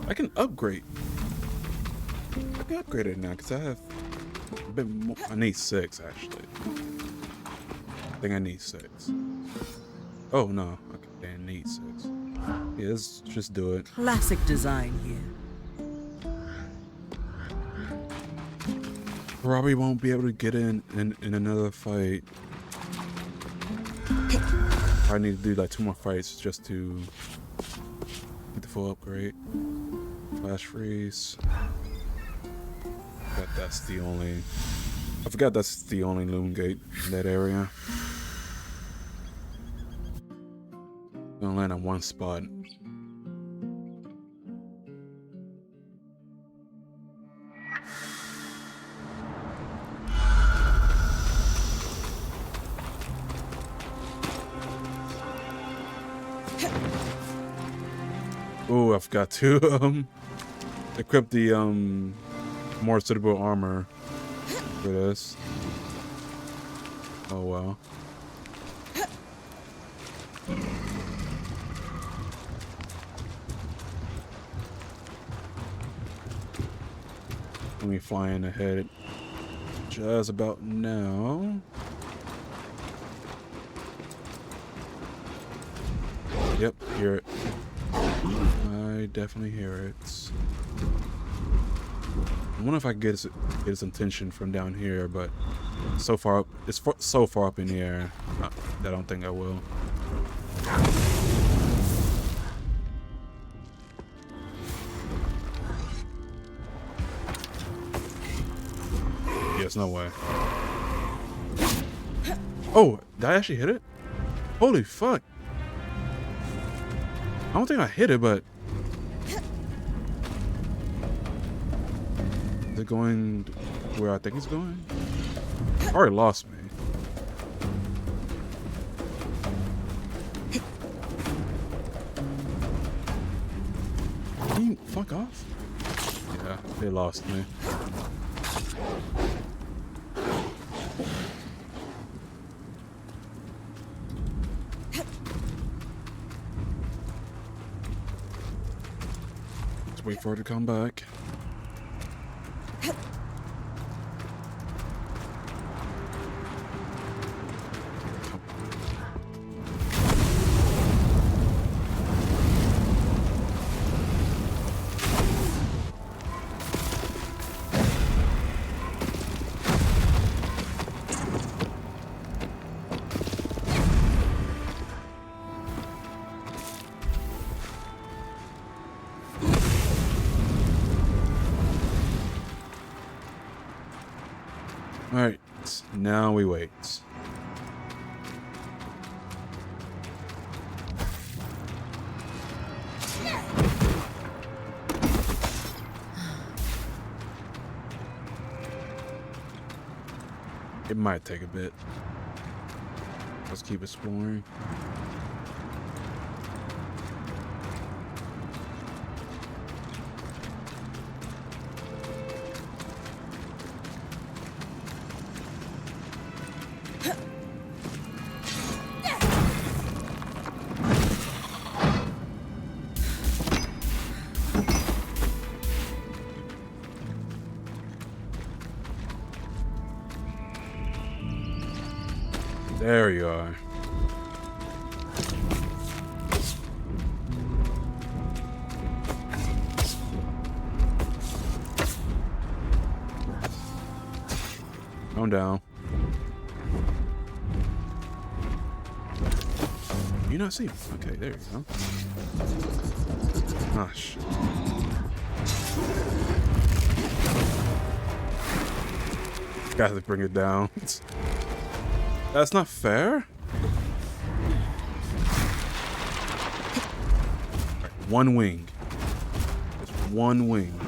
I can upgrade. I can upgrade it now because I have a bit more. I need 6 actually. I think I need 6. Oh no, okay, I need 6. Yeah, let's just do it. Classic design here. Probably won't be able to get in another fight. I need to do like 2 more fights just to get the full upgrade. Flash freeze. That's the only. I forgot that's the only loom gate in that area. Gonna land on one spot. Oh, I've got to equip the more suitable armor for this. Oh well. Let me flying ahead just about now. Yep, hear it. I definitely hear it. I wonder if I can get his attention from down here, but so far up, it's so far up in the air. I don't think I will. Yes, no way. Oh, did I actually hit it? Holy fuck. I don't think I hit it, but is it going where I think it's going? I already lost me. Can you fuck off? Yeah, they lost me. Let's wait for it to come back. Alright, wait. Now we wait. It might take a bit. Let's keep exploring. There you are. Calm down. You not see me? Okay, there you go. Ah, shit. Gotta bring it down. That's not fair. Right, one wing. Just one wing.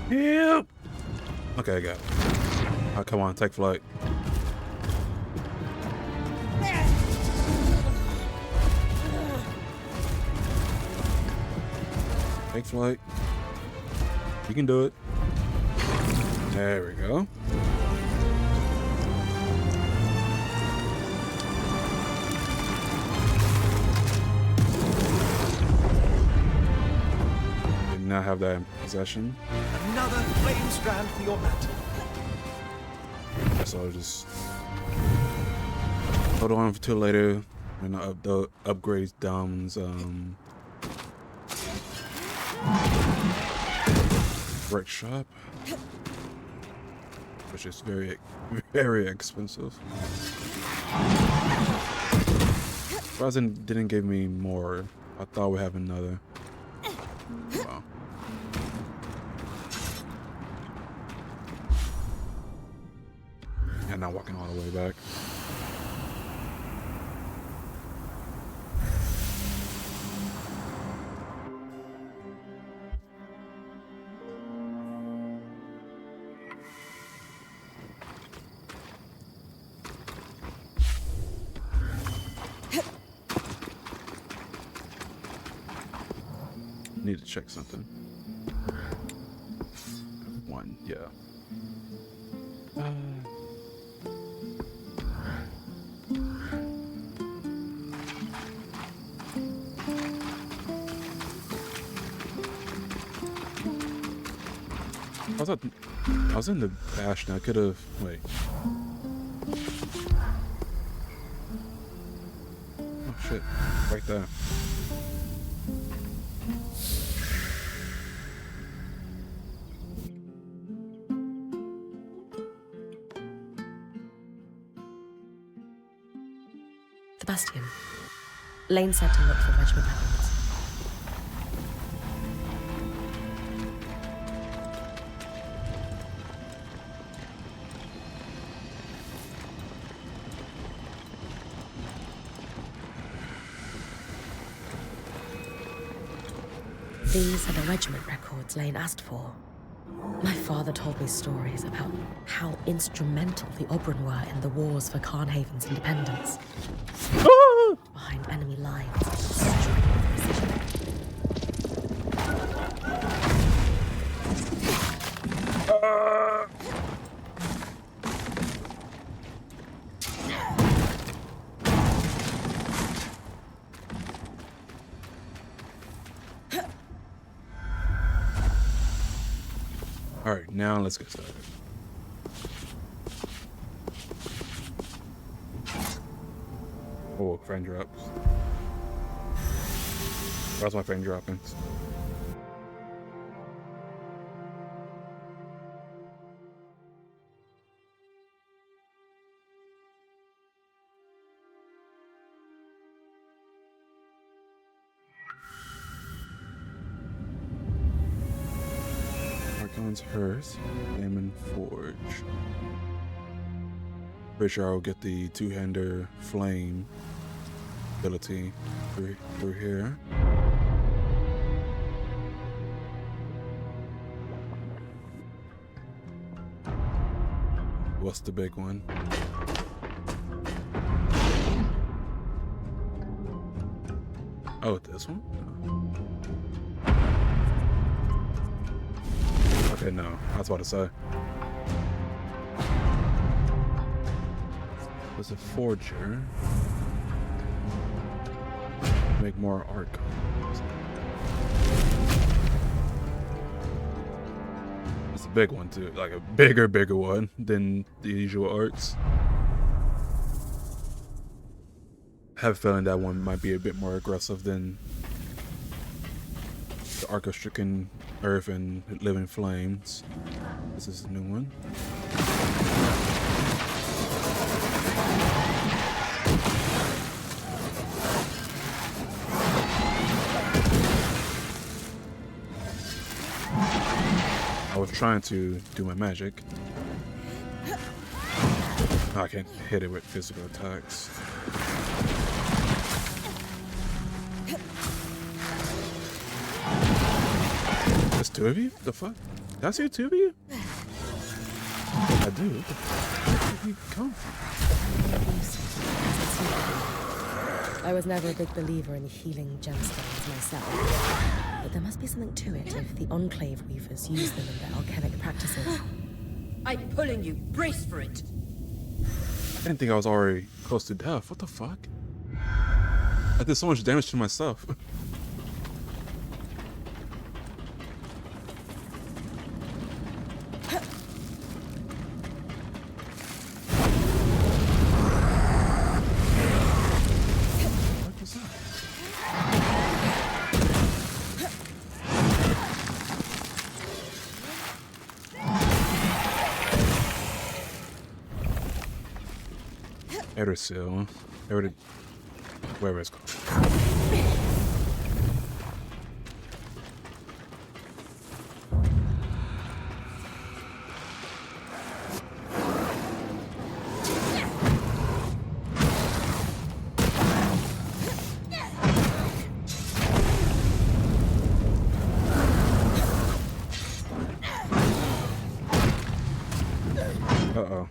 Yep. Okay, I got it. Oh, come on, take flight. Take flight. You can do it. There we go. Did not have that in possession. Another flame strand for your mat. So I'll just hold on until later when the upgrades Dom's workshop, which is very, very expensive. Surprising didn't give me more. I thought we'd have another. Wow. And now walking all the way back. Need to check something. One, yeah. I was in the Bastion. I could have. Wait. Oh shit! Right there. The Bastion. Lane said to look for regiment records. These are the regiment records Lane asked for. My father told me stories about how instrumental the Oberon were in the wars for Carnhaven's independence. behind enemy lines and strike with precision. All right, now let's get started. Oh, frame drops. Where's my frame dropping? Archon's Hearth, Layman Forge. Pretty sure I'll get the two-hander flame ability through here. What's the big one? Oh, this one? Okay, no. I was about to say. There's a forger. Make more art copies. It's a big one too, like a bigger one than the usual arts. I have a feeling that one might be a bit more aggressive than the Arc of Stricken Earth and Living Flames. This is a new one. I was trying to do my magic. Oh, I can't hit it with physical attacks. There's two of you? The fuck? Did I see two of you? I do. Where did you come from? I was never a big believer in healing gemstones myself, but there must be something to it if the Enclave weavers use them in their alchemic practices. I'm pulling you. Brace for it. I didn't think I was already close to death. What the fuck? I did so much damage to myself. Eddersil, whatever it's called. Uh-oh.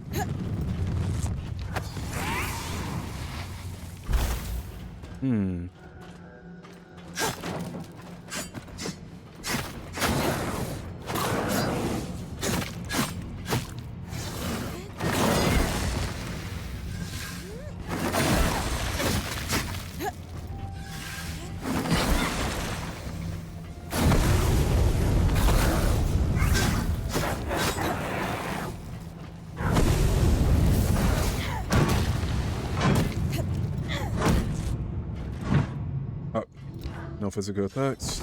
No physical attacks.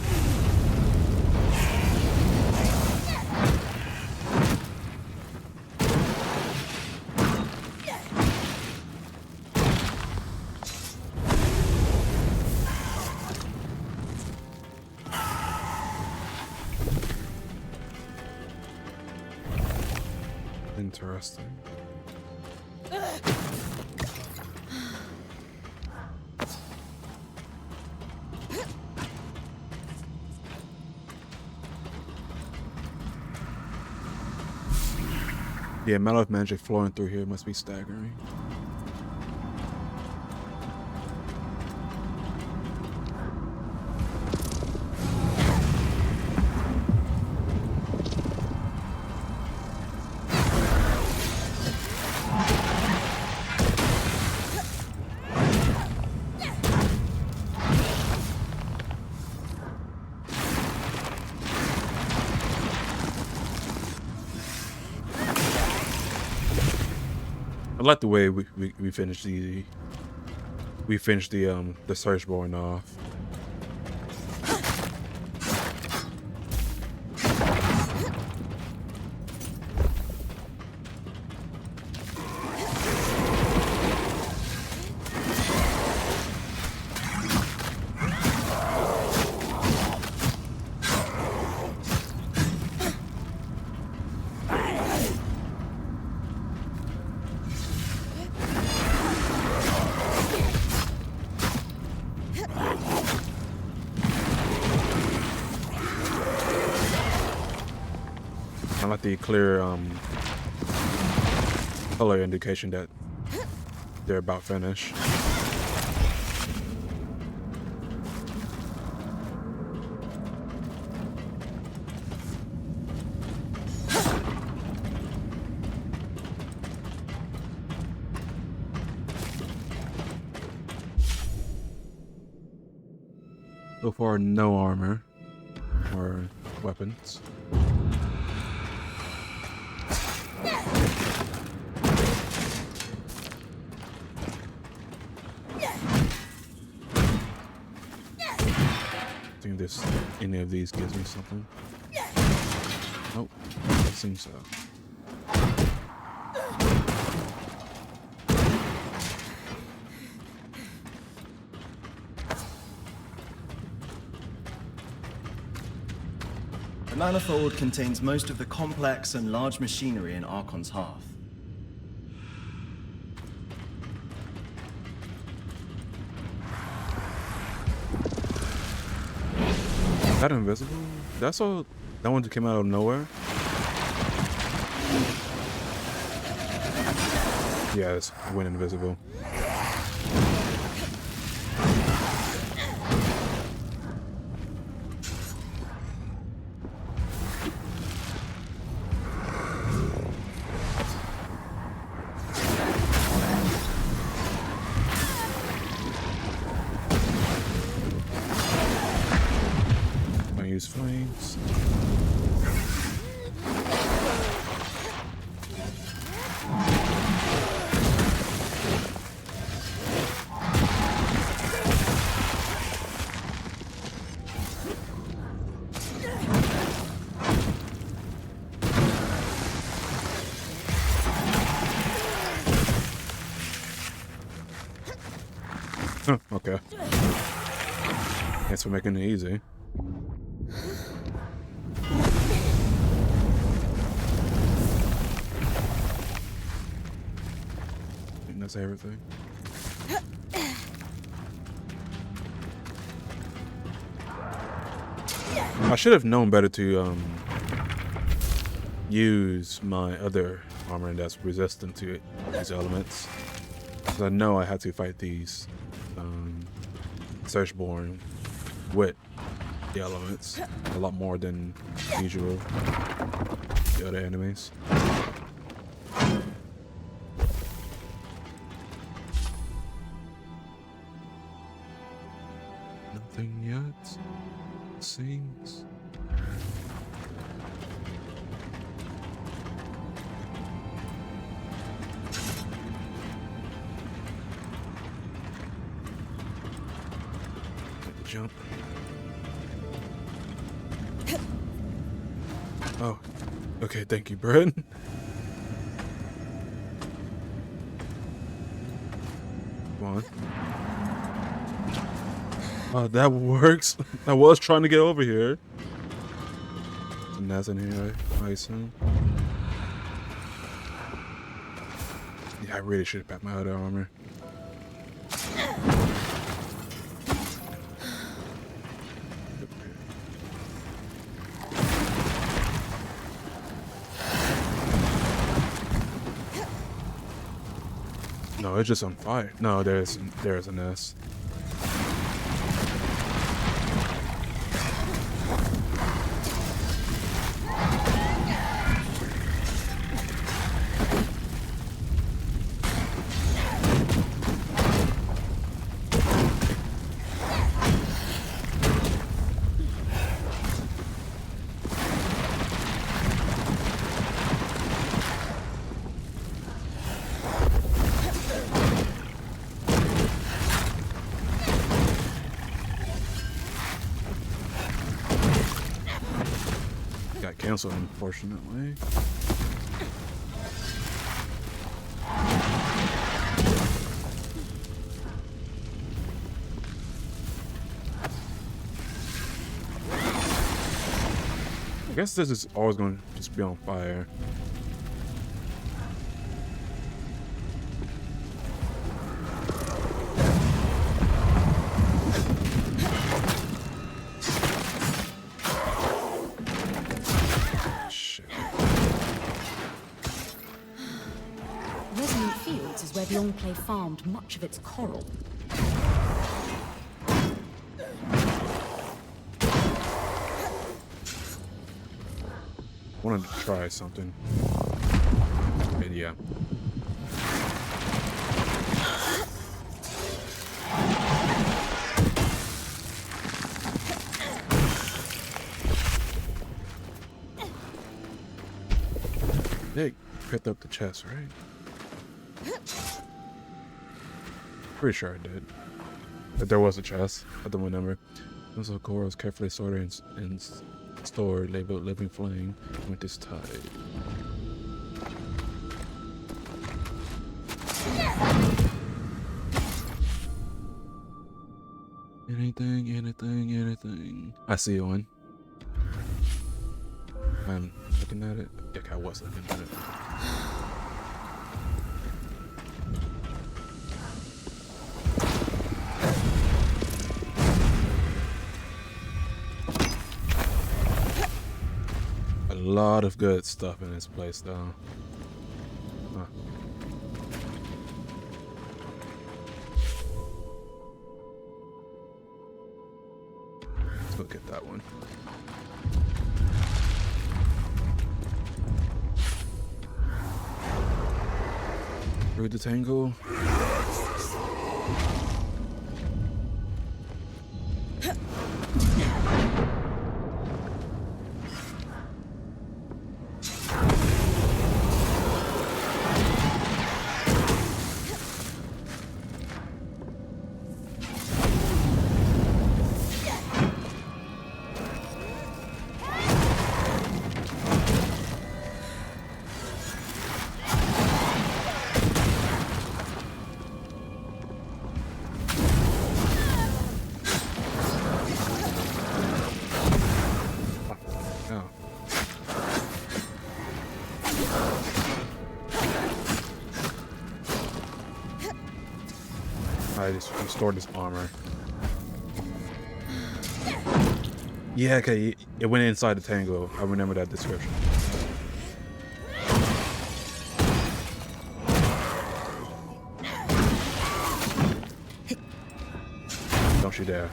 Interesting. The amount of magic flowing through here must be staggering. I like the way we finished the searchborn off. I like the clear color indication that they're about finished. So far, no armor or weapons. I think this any of these gives me something. Nope, it seems so. The manifold contains most of the complex and large machinery in Archon's hearth. Is that invisible? That's all. That one just came out of nowhere. Yeah, it went invisible. Use flames. Huh, okay. Thanks for making it easy. That's everything. I should have known better to use my other armor that's resistant to these elements. Because I know I had to fight these Searchborn with the elements a lot more than usual the other enemies. Nothing yet, seems. Jump. Oh, okay, thank you, Brett. Come on. Oh, that works. I was trying to get over here. And that's in here, I assume. Yeah, I really should have packed my other armor. No, it's just on fire. No, there's a nest. canceled, unfortunately. I guess this is always going to just be on fire. Shit. Resonant Fields is where the Enclave farmed much of its coral. Wanted to try something. And yeah. They picked up the chest, right? Pretty sure I did. But there was a chest. I don't remember. Those are corals carefully sorted and stored, labeled living flame with this tide. Anything. I see one. I'm looking at it. Yeah, I was looking at it. A lot of good stuff in this place, though. Huh. Let's go get that one. Through the tangle. I just restored this armor. Yeah, okay, it went inside the tango. I remember that description. Don't you dare.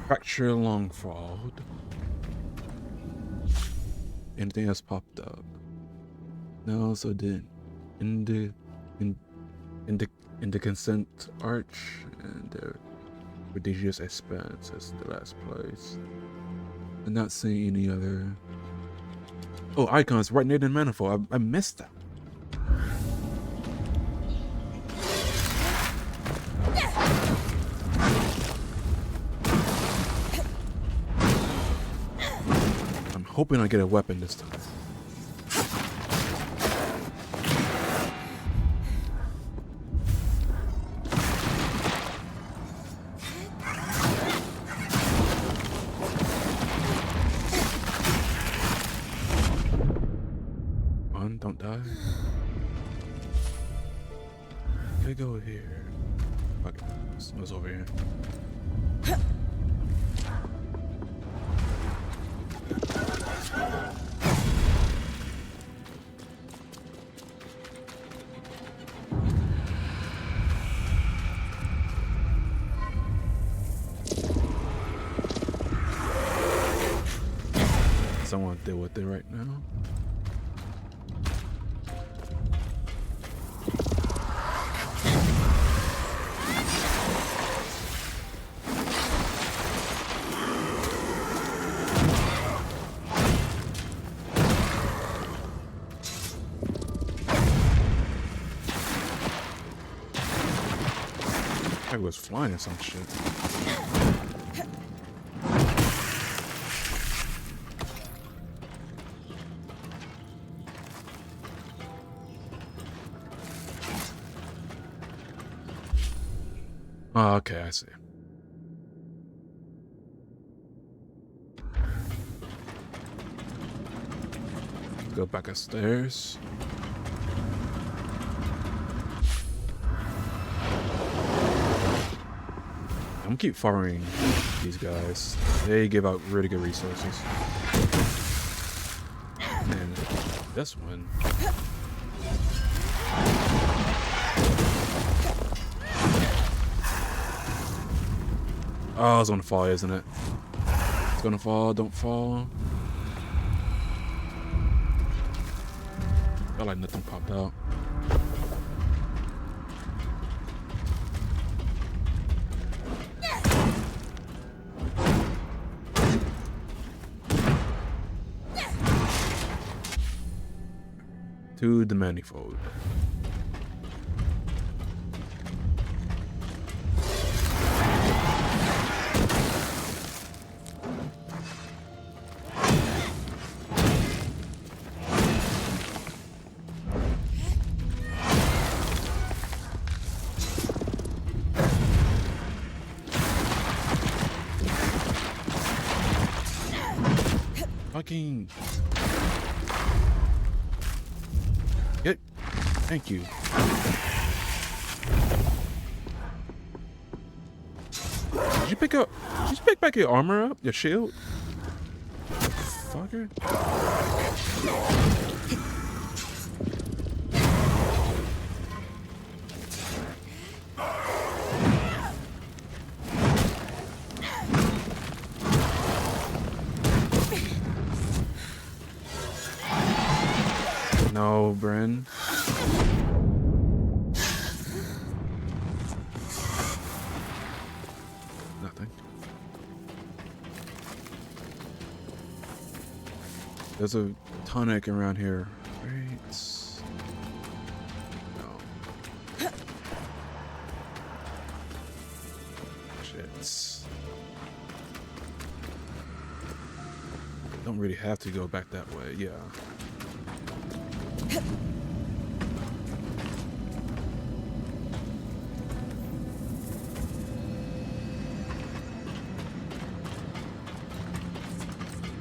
Fracture Longford. Anything else popped up? No, so did in the consent arch and the prodigious expanse is the last place. I'm not seeing any other. Oh, icons right near the manifold. I missed that. I'm hoping I get a weapon this time. Don't die. Okay, go here. Okay, what's over here? Someone deal with it right now. It was flying or some shit. Oh, okay, I see. Go back upstairs. I'm gonna keep following these guys. They give out really good resources. And this one. Oh, it's gonna fall, isn't it? It's gonna fall, don't fall. Felt like nothing popped out. To the manifold. Fucking get. Thank you. Did you pick up? Did you pick back your armor up? Your shield? Fucker. No, Bryn. Nothing. There's a tonic around here, right? No. Shit. Don't really have to go back that way, yeah.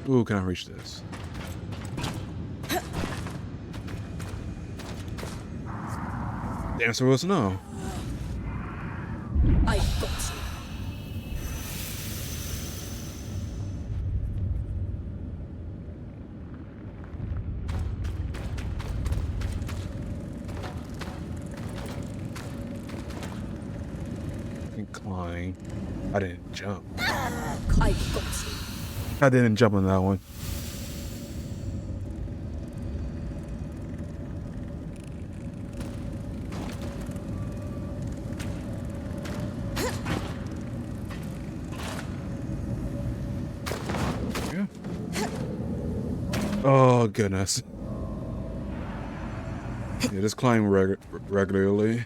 Ooh, can I reach this? The answer was no. I got you. Incline. I didn't jump. I got you. I didn't jump on that one. Yeah. Oh goodness. Yeah, just climb regularly.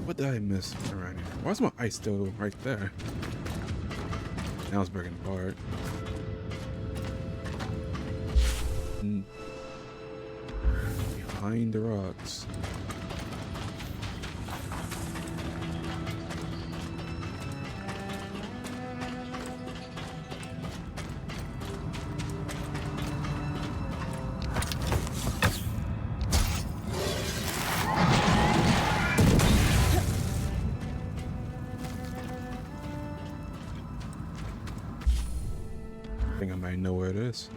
What did I miss around here? Why is my ice still right there? Now it's breaking apart. Behind the rocks. I think I might know where it is.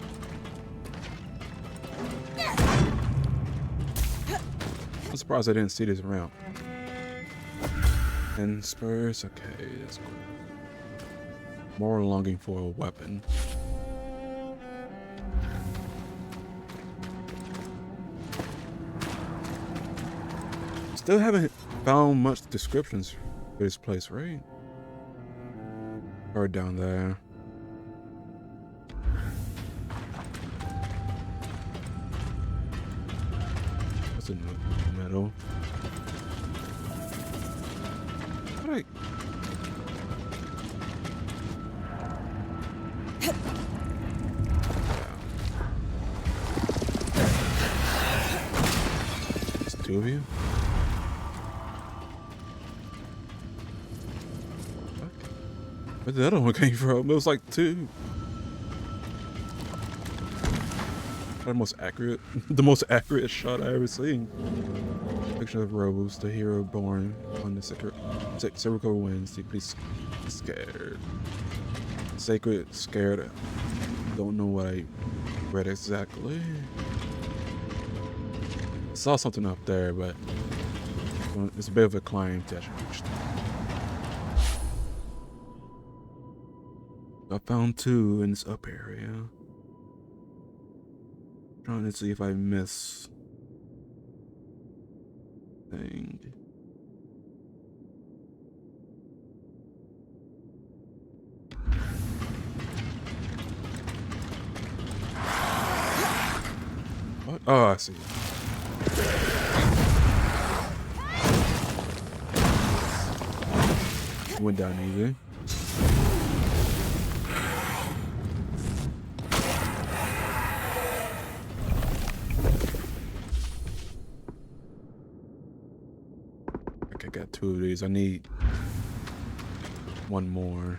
I'm surprised I didn't see this around. And spurs, okay, that's cool. More longing for a weapon. Still haven't found much descriptions for this place, right? Or down there. middle. What It's two of you? Where did the other one came from? It was like two. The most accurate, the most accurate shot I ever seen. Picture of Rose, the hero born on the sacred winds, deeply scared. Sacred, scared. Don't know what I read exactly. I saw something up there, but it's a bit of a climb to actually reach that. I found two in this up area. Trying to see if I miss thing. What? Oh, I see. Went down easy. Okay, I got two of these. I need one more.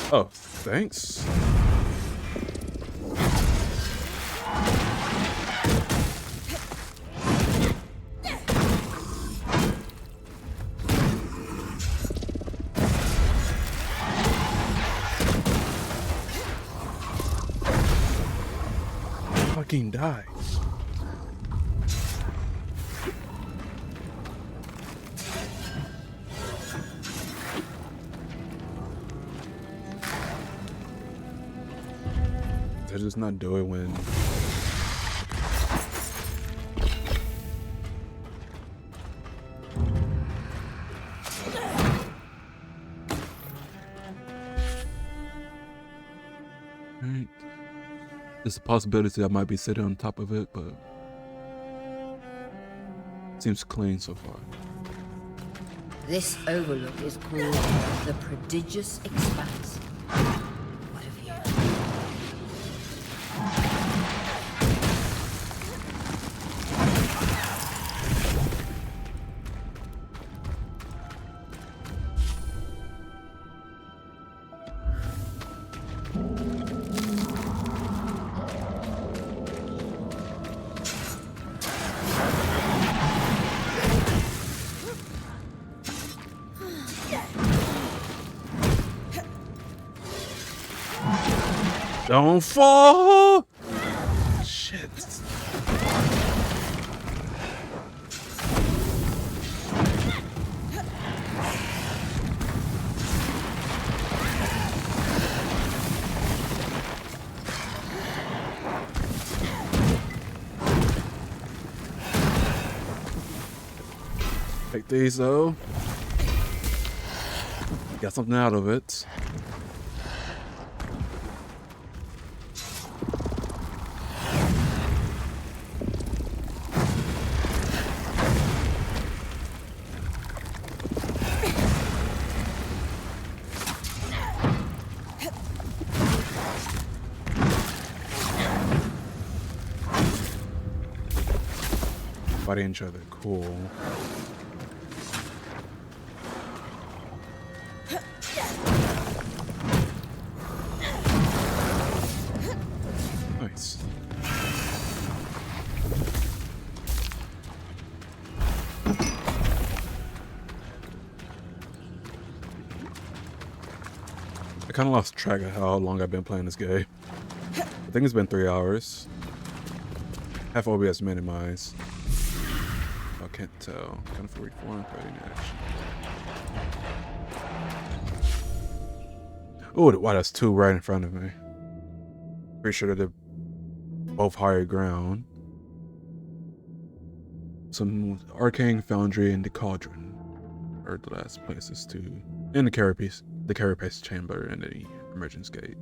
Oh, thanks. Fucking die. They're just not do it when right. There's a possibility I might be sitting on top of it, but seems clean so far. This overlook is called the Prodigious Expanse. What have you? Don't fall! Shit. Take these though. Got something out of it. Fighting each other, cool. Nice. I kind of lost track of how long I've been playing this game. I think it's been 3 hours. Half OBS minimized. I can't tell. Kind of 44 and 30 action. Oh, wow, that's two right in front of me. Pretty sure they're both higher ground. Some Arcane Foundry and the Cauldron are the last places to. And the Carapace. the carapace chamber and the emergence gate.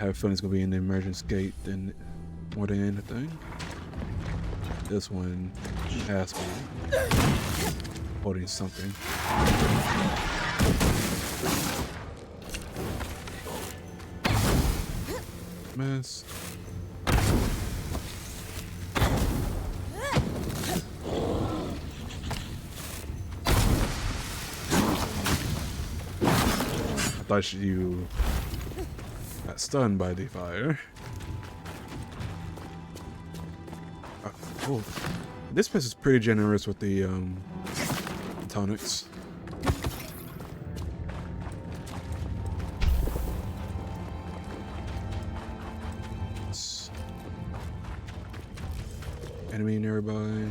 I have a feeling it's gonna be in the emergence gate than more than anything. This one has me holding something. Miss. I thought you got stunned by the fire. Oh, this place is pretty generous with the tonics. Enemy nearby.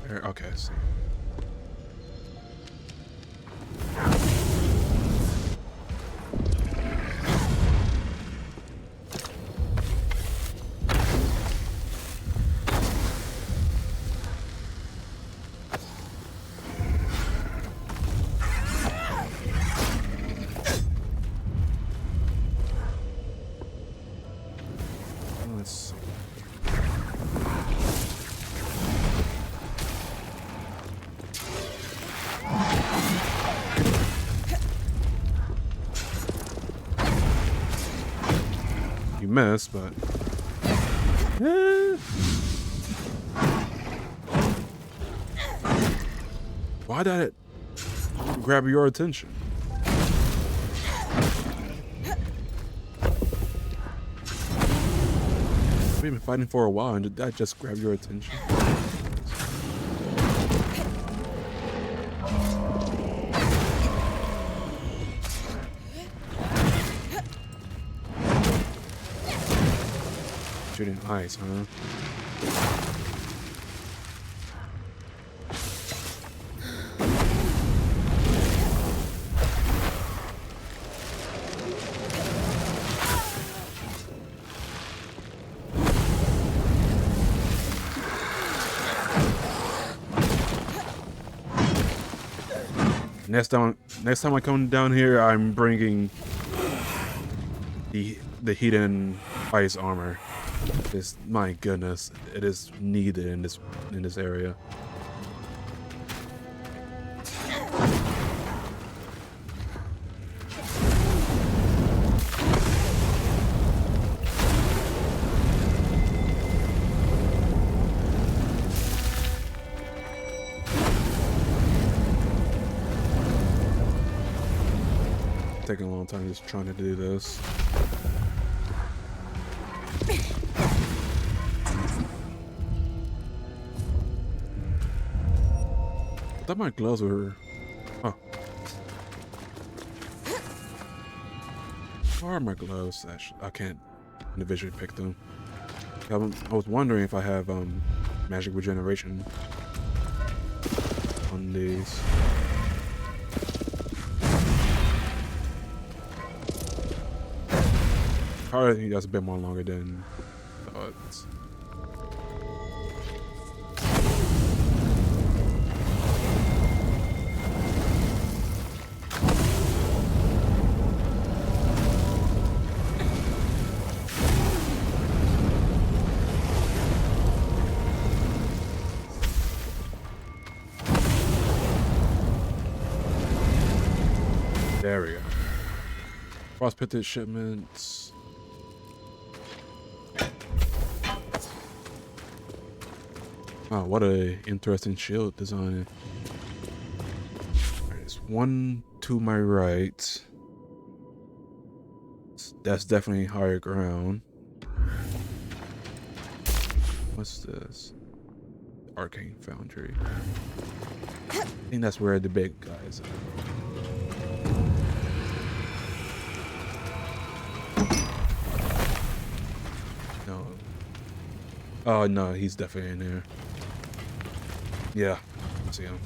Okay, I see. Let's see. You missed, but why did it grab your attention? We've been fighting for a while, and did that just grab your attention? Shooting ice, huh? Next time I come down here, I'm bringing the heat and ice armor. It's, my goodness, it is needed in this area. Taking a long time just trying to do this. I thought my gloves were... Oh. Where are my gloves? Actually, I can't individually pick them. I was wondering if I have magic regeneration on these. Probably think that's a bit more longer than I thought. There we go. Frost-pitted shipments. Oh, what a interesting shield design. There's one to my right. That's definitely higher ground. What's this? Arcane Foundry. I think that's where the big guys are. No. Oh no, he's definitely in there. Yeah, I see him.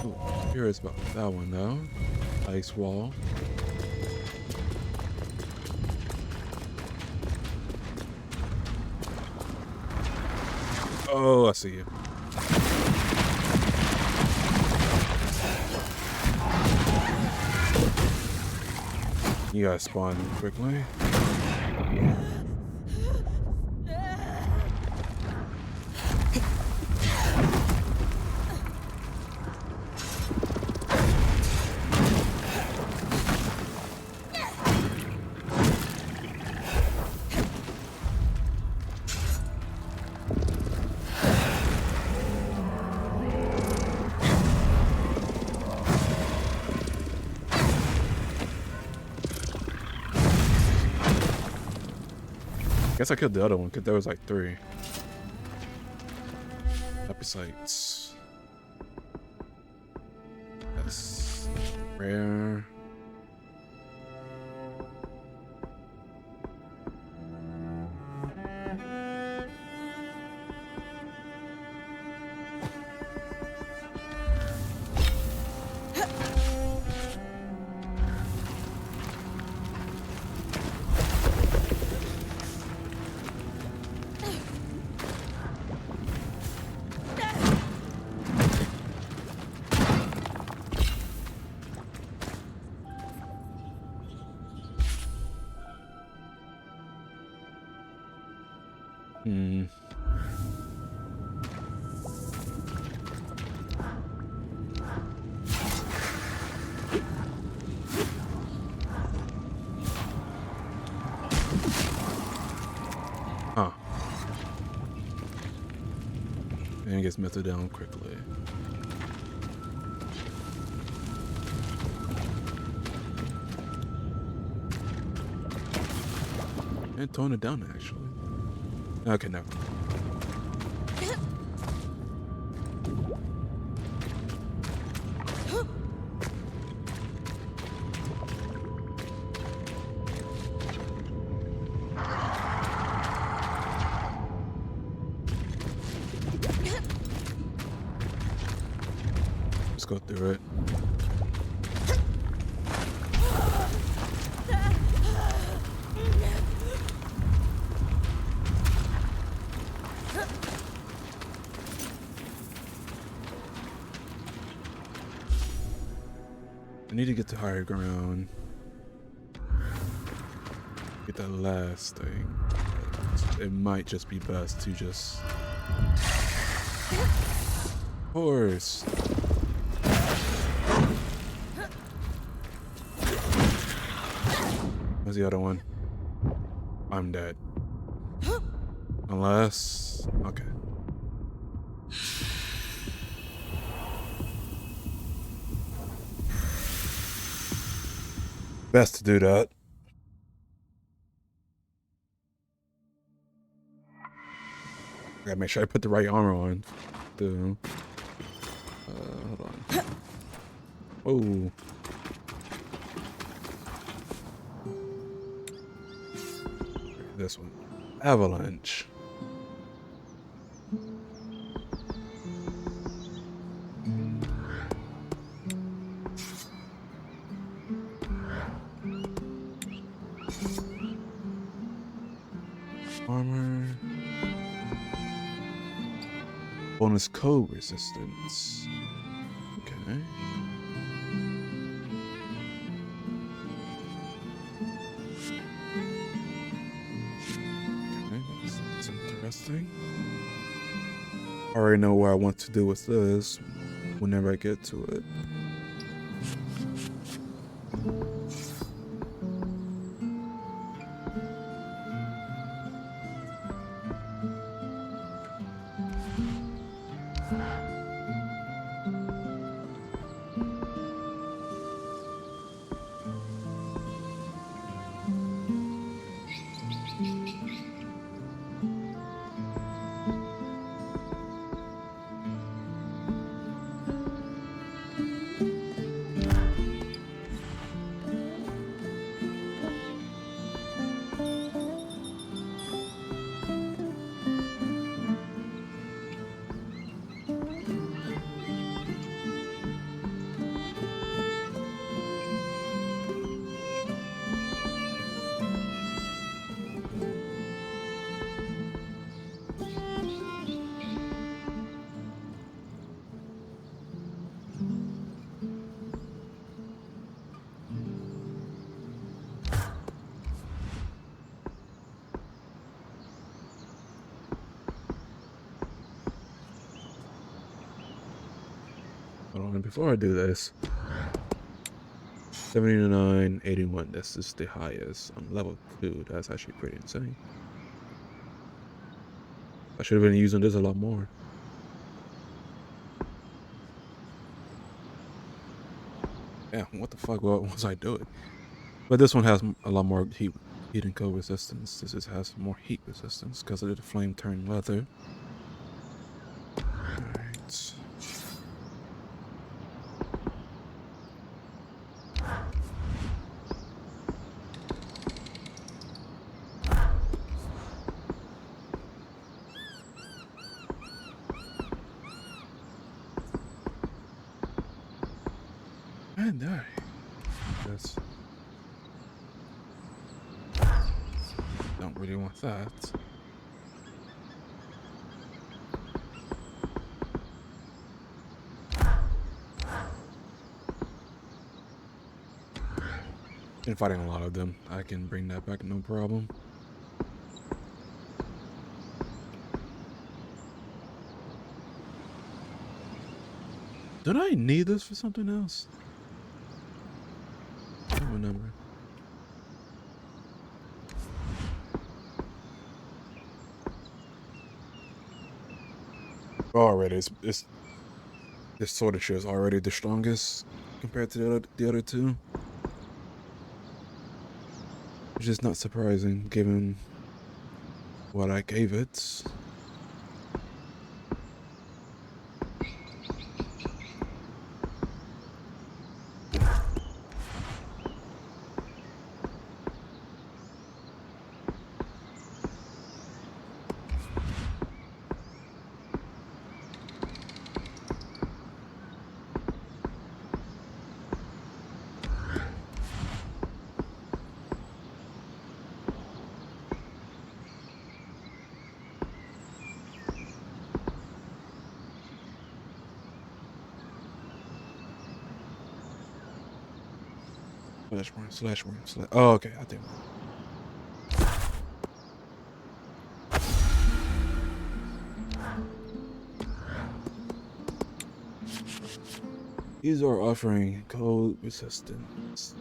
Ooh, curious about that one though. Ice wall. Oh, I see you. You guys spawn quickly. Guess I killed the other one because there was like 3. Happy sights. That's rare. Huh. And it gets melted down quickly. And tone it down actually. Okay, no. Let's go through it. I need to get to higher ground. Get that last thing. It might just be best to just... Horse! Where's the other one? I'm dead. Unless... Okay. Best to do that. I gotta make sure I put the right armor on. Hold on. Oh. This one. Avalanche. Armor. Bonus code resistance. Okay. Okay, that's interesting. I already know what I want to do with this whenever I get to it. before I do this, 79, 81. This is the highest on level 2. That's actually pretty insane. I should have been using this a lot more. Yeah, what the fuck was I doing? But this one has a lot more heat and cold resistance. This has more heat resistance because of the flame turned leather. Alright. And die. Yes. Don't really want that. Been fighting a lot of them. I can bring that back, no problem. Don't I need this for something else? I don't remember. Already, this sword of is already the strongest compared to the other two. Which is not surprising given what I gave it. Slash one. Oh, okay, I think. These are offering cold resistance.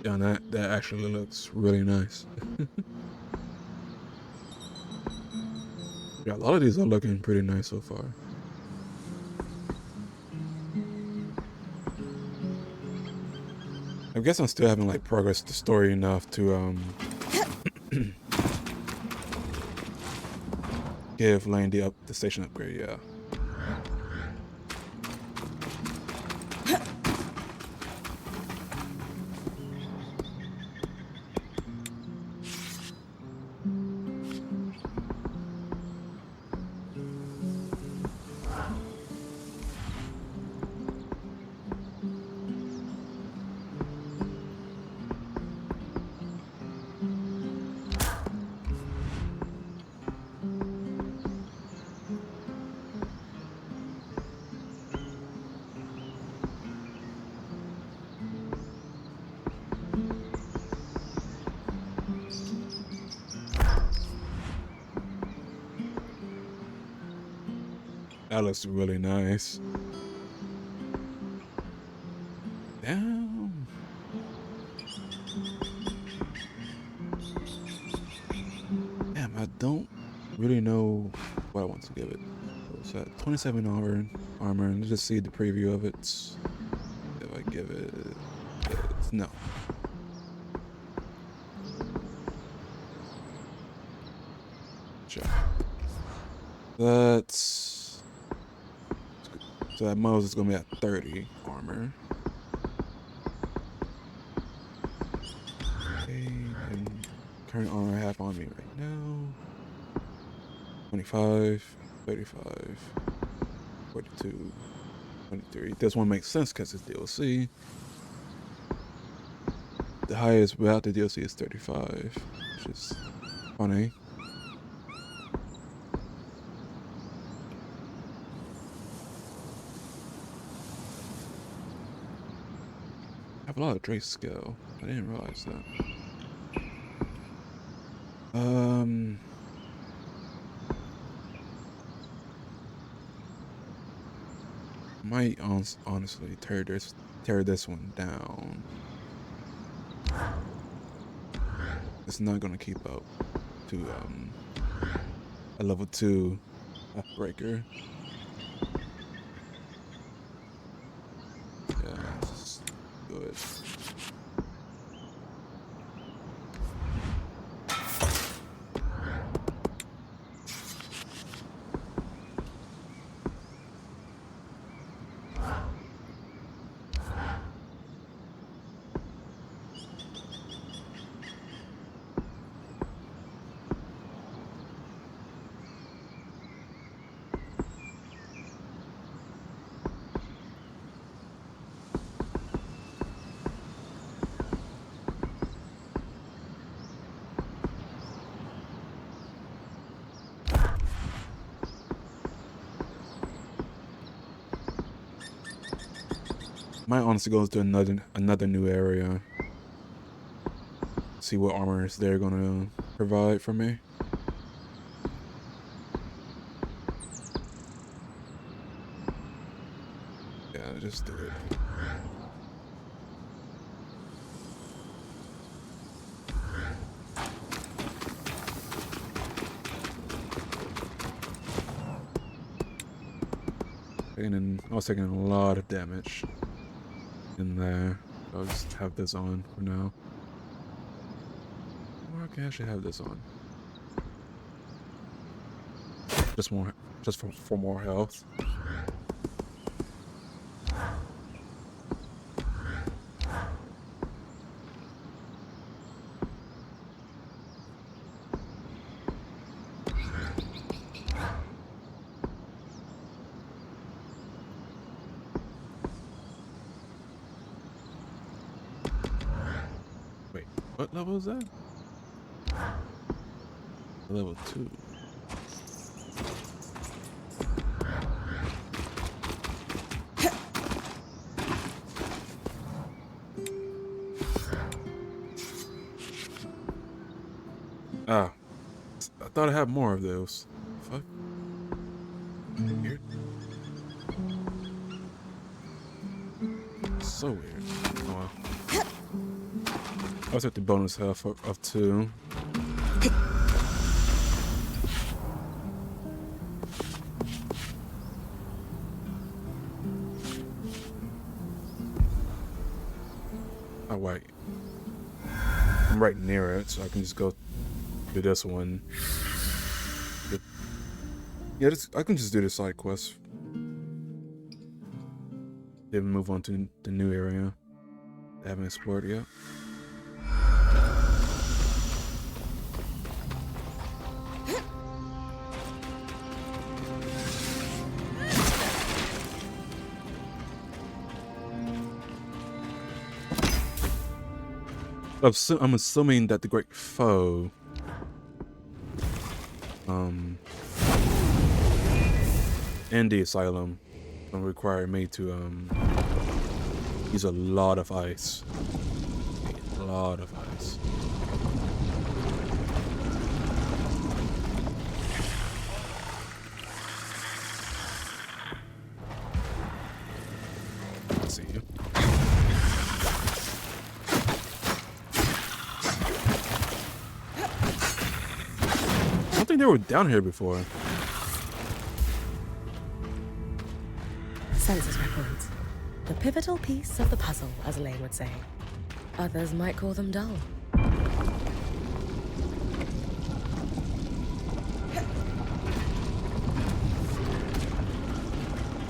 Yeah, that actually looks really nice. Yeah, a lot of these are looking pretty nice so far. I guess I'm still haven't like progressed the story enough to give Lane the station upgrade. Yeah. That looks really nice. Damn. Damn, I don't really know what I want to give it. What's that? 27 armor, and just see the preview of it. If I give it, no. Check. So at most it's gonna be at 30 armor. Okay, and current armor I have on me right now. 25, 35, 42, 23. This one makes sense because it's DLC. The highest without the DLC is 35, which is funny. I have a lot of Drace skill. I didn't realize that. Might honestly tear this one down. It's not gonna keep up to a level 2 breaker. Yeah, let's do it. Might honestly go to another new area. See what armors they're gonna provide for me. Yeah, just do it. I was taking a lot of damage in there. I'll just have this on for now. Or I can actually have this on. Just for more health. Wait, what level is that? Level 2. Ah, I thought I had more of those. Fuck. Weird. So weird. Oh, well. I was at the bonus health of 2. Oh wait, I'm right near it, so I can just go do this one. Yeah, I can just do the side quest. Then move on to the new area I haven't explored yet. I'm assuming that the Great Foe and the Asylum will require me to use a lot of ice. A lot of ice. Let's see you. I don't think they were down here before. Census records. The pivotal piece of the puzzle, as Lane would say. Others might call them dull.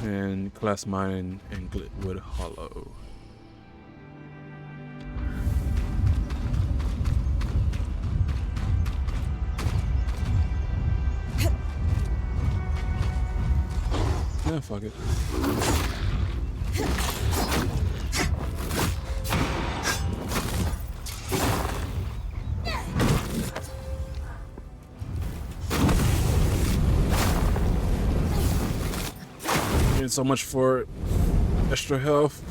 And class mine in Glitwood Hollow. Yeah, fuck it. Getting so much for extra health.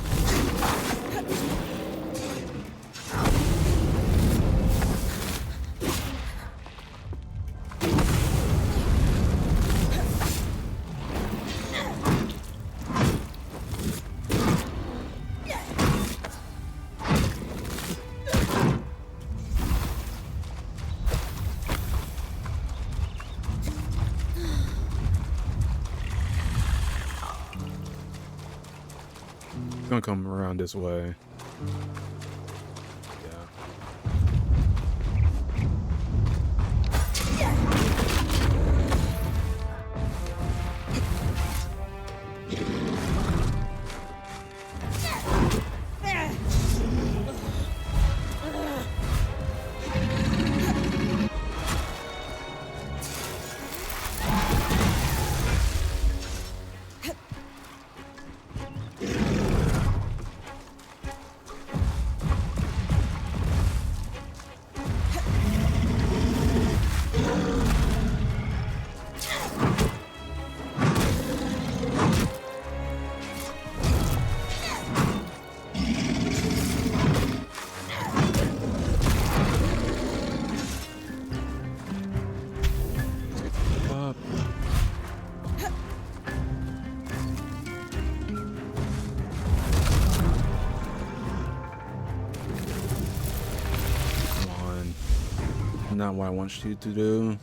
gonna come around this way. Not what I want you to do.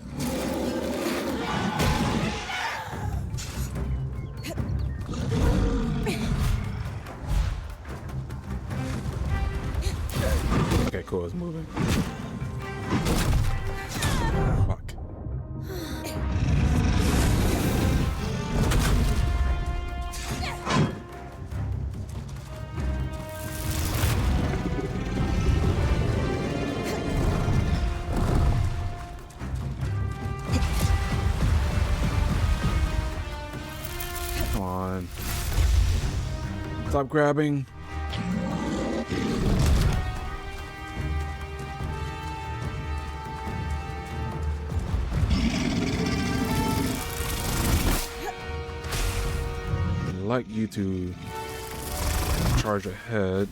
Okay, cool. It's moving. Fuck. Come on. Stop grabbing. I'd like you to charge ahead.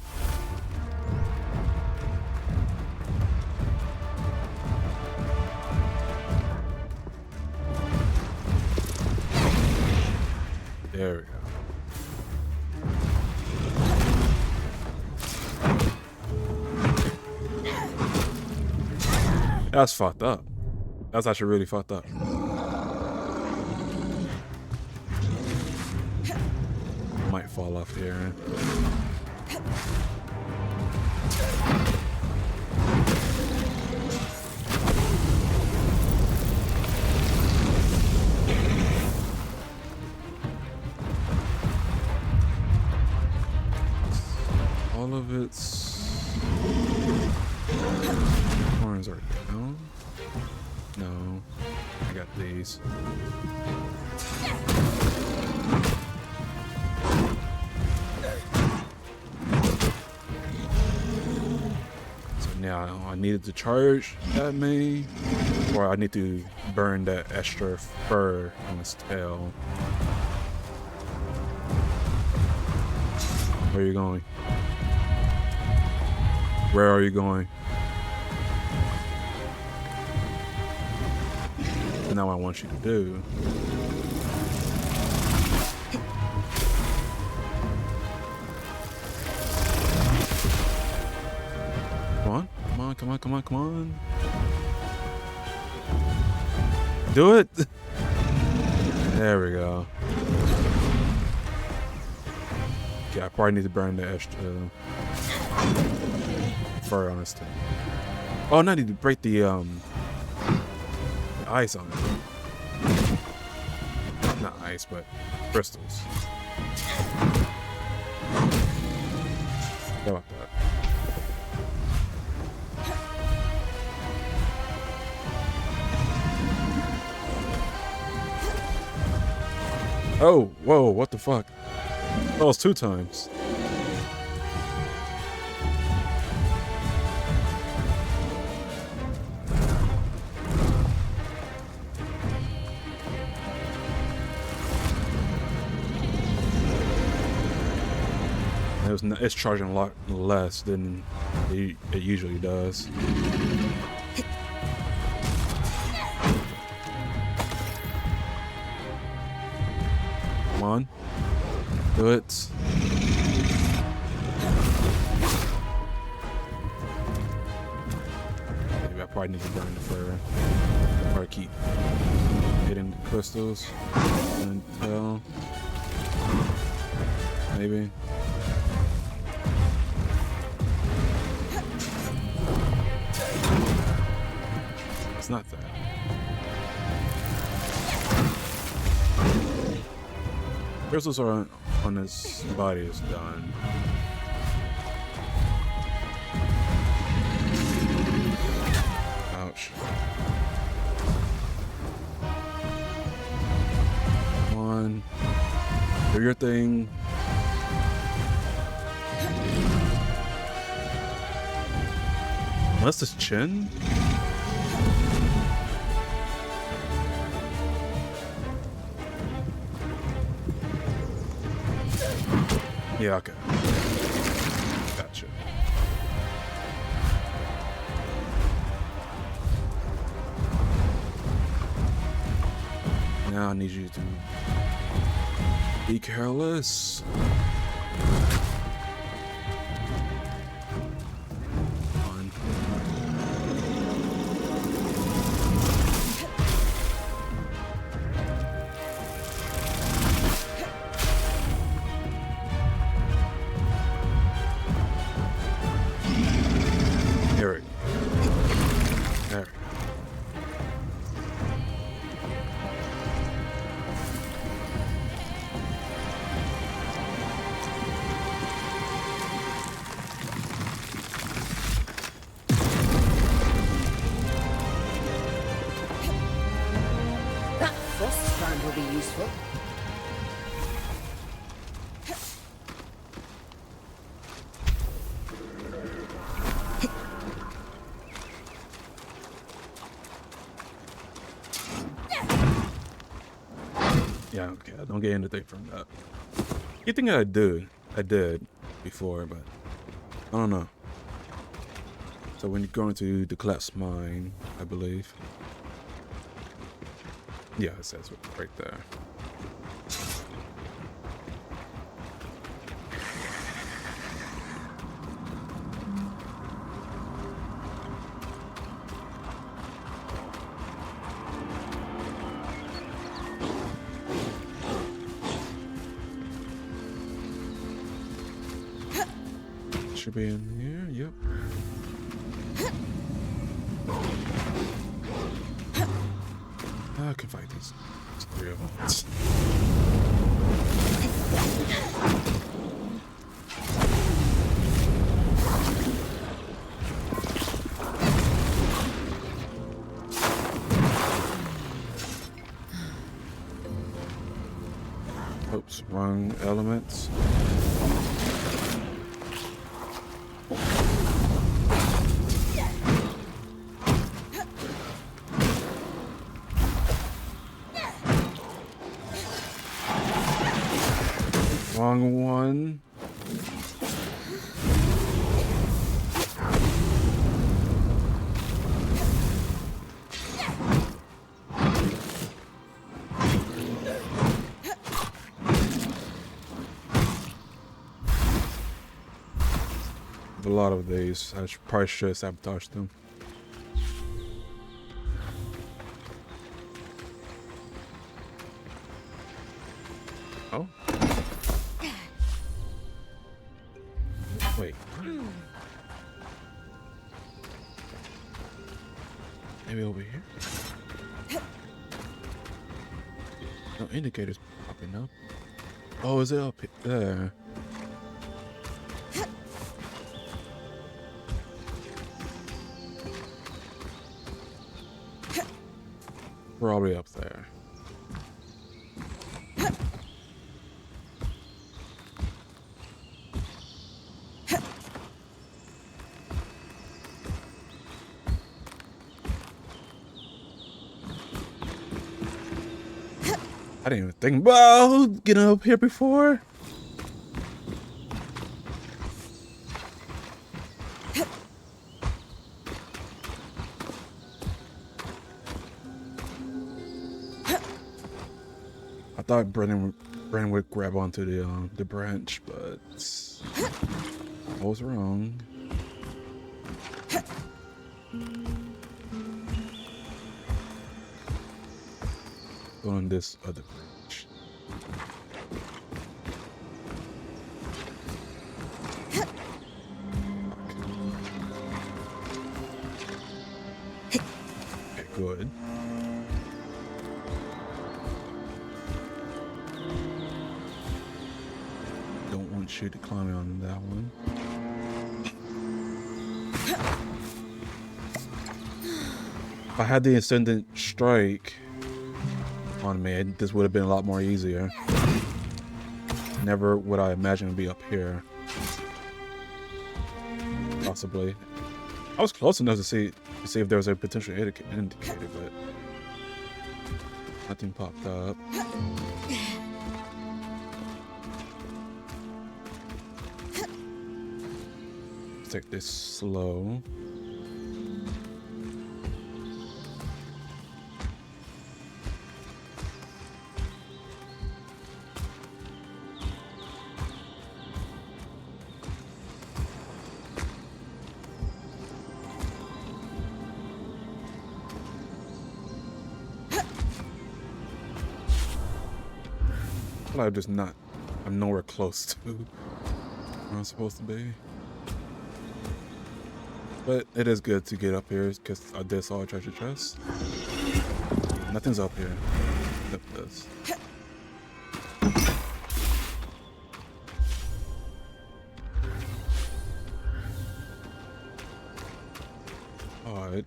There we go. That's fucked up. That's actually really fucked up. Might fall off here. All of its horns are down. No, I got these. So now I needed to charge that main, or I need to burn that extra fur on its tail. Where are you going? Where are you going? Now what I want you to do. Come on, come on, come on, come on, come on. Do it. There we go. Okay, I probably need to burn the extra fur on this thing. Oh, no, I need to break the ice on it. Not ice, but crystals. How about that? Oh, whoa, what the fuck? That was 2 times. It's charging a lot less than it usually does. Come on. Do it. Maybe I probably need to burn the fur. Or keep hitting the crystals until maybe. It's not that. Crystals are on his body is done. Ouch. Come on. Do your thing. Unless his chin? Yeah, okay. Gotcha. Now I need you to be careless. On. There we go. There we go. That frost strand will be useful. Yeah, okay. I don't get anything from that. You think I did before, but I don't know. So when you go into the collapse mine, I believe. Yeah, it says it right there. Should be in here, yep. I can fight these three of them. Oops, wrong elements. Wrong one. A lot of these. I probably should sabotage them. Oh. Wait. Maybe over here? No indicators popping up. Oh, is it up there? Probably up there. I didn't even think about getting up here before. I thought Brennan would grab onto the branch, but I was wrong. On this other branch. Okay, good. appreciate climbing on that one. If I had the Ascendant Strike on me, this would have been a lot more easier. Never would I imagine it'd be up here. Possibly. I was close enough to see if there was a potential indicator, but nothing popped up. Let's take this slow. I'm just not. I'm nowhere close to where I'm supposed to be. But it is good to get up here because I did saw a treasure chest. Nothing's up here. Except this. Alright.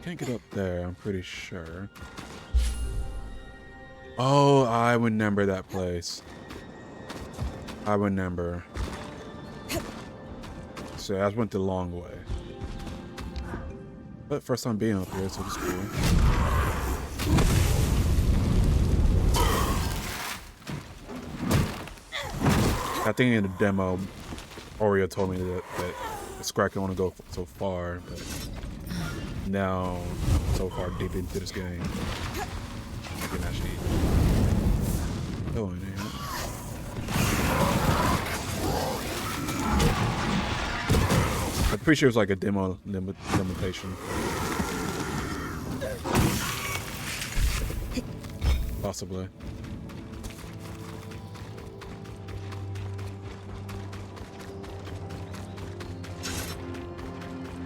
Can't get up there, I'm pretty sure. Oh, I remember that place. I remember. So I went the long way. But first time being up here, so it's cool. I think in the demo, Oreo told me that the Scrap can only go so far, but now I'm so far deep into this game. I can actually go in here. I'm pretty sure it's like a demo limitation. Possibly.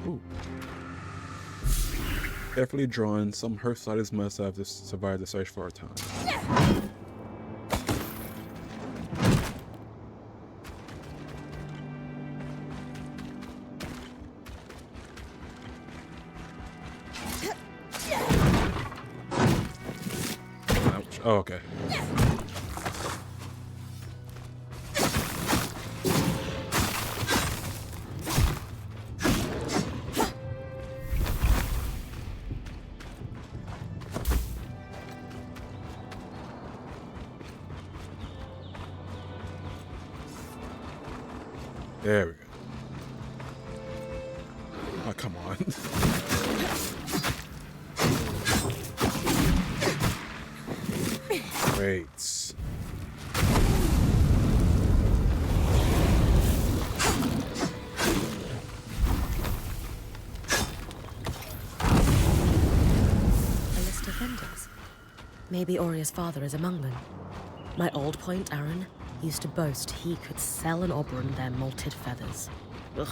Ooh. Carefully drawn, some Hearthsiders must have survived the search for a time. Ouch. Oh, okay. There we go. Oh, come on. Great. A list of vendors. Maybe Oria's father is among them. My old point, Aaron, used to boast he could sell an Oberon their malted feathers. Ugh.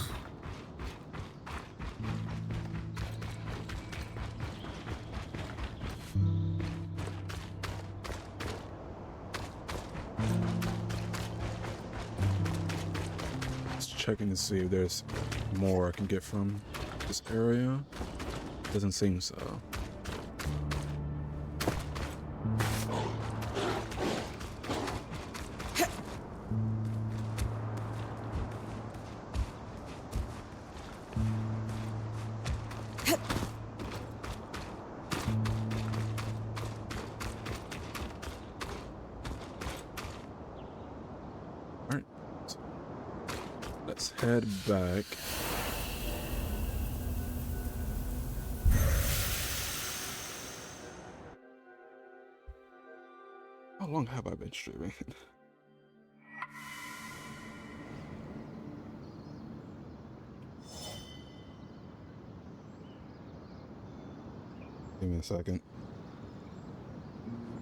Just checking to see if there's more I can get from this area. Doesn't seem so. Head back. How long have I been streaming? Give me a second.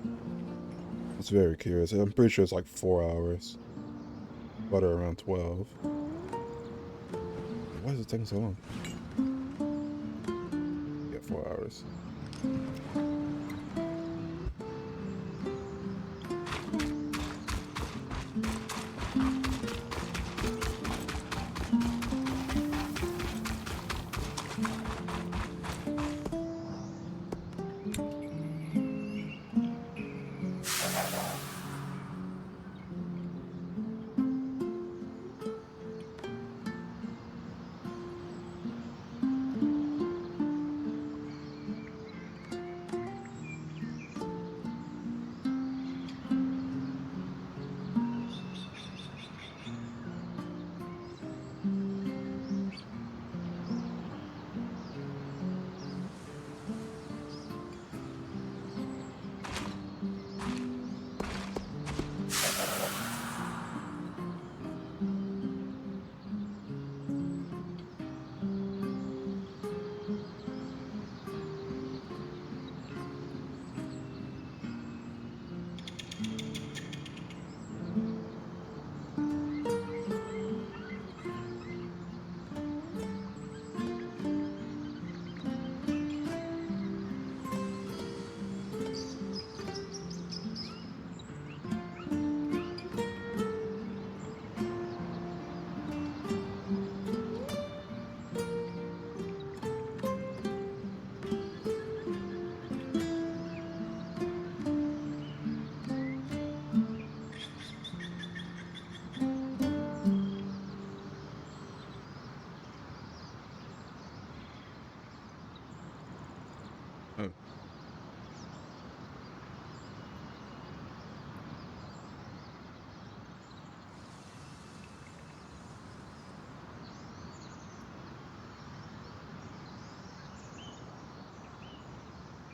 I was very curious. I'm pretty sure it's like 4 hours. But around 12. Why is it taking so long? Yeah, 4 hours.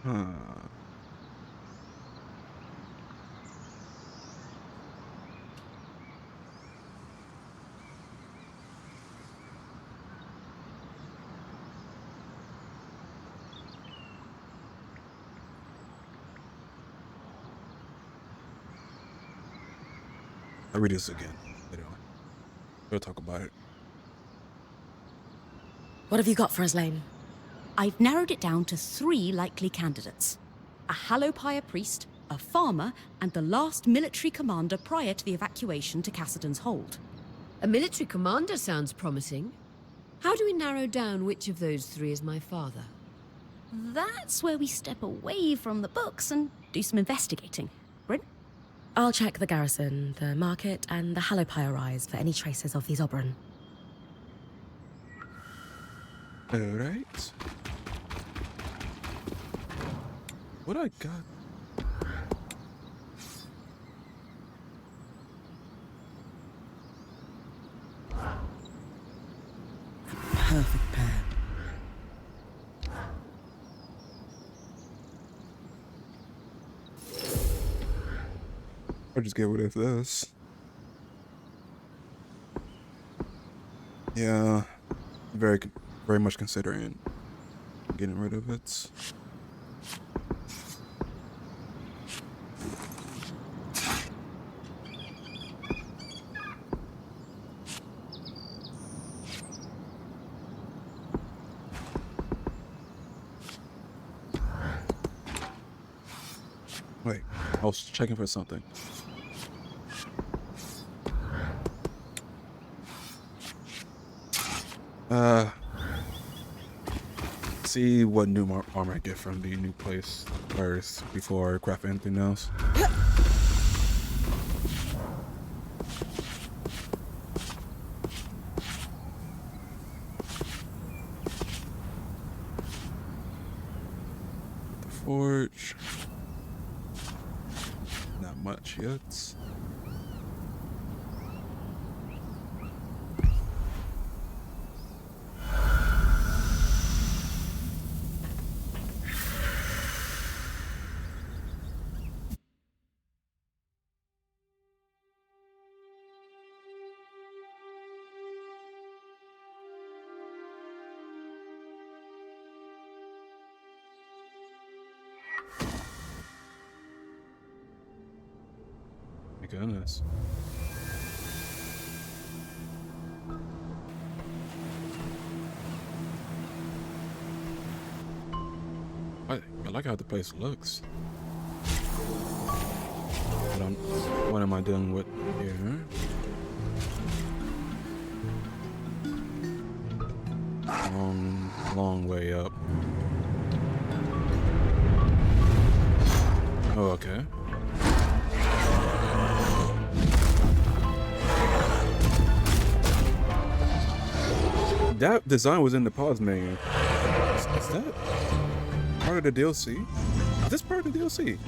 Huh. I'll read this again later on. We'll talk about it. What have you got for us, Lane? I've narrowed it down to 3 likely candidates. A Hallowpire priest, a farmer, and the last military commander prior to the evacuation to Cassidon's Hold. A military commander sounds promising. How do we narrow down which of those 3 is my father? That's where we step away from the books and do some investigating. Bryn? I'll check the garrison, the market, and the Hallowpire Rise for any traces of these Oberon. Alright. What I got? Perfect pair. I'll just get rid of this. Yeah, very much considering getting rid of it. Wait, I was checking for something. See what new armor I get from the new place first before I craft anything else. The forge. Not much yet. My goodness. I like how the place looks. What am I dealing with here? Long way up. Oh, okay. That design was in the pause menu. Is that part of the DLC? Is this part of the DLC?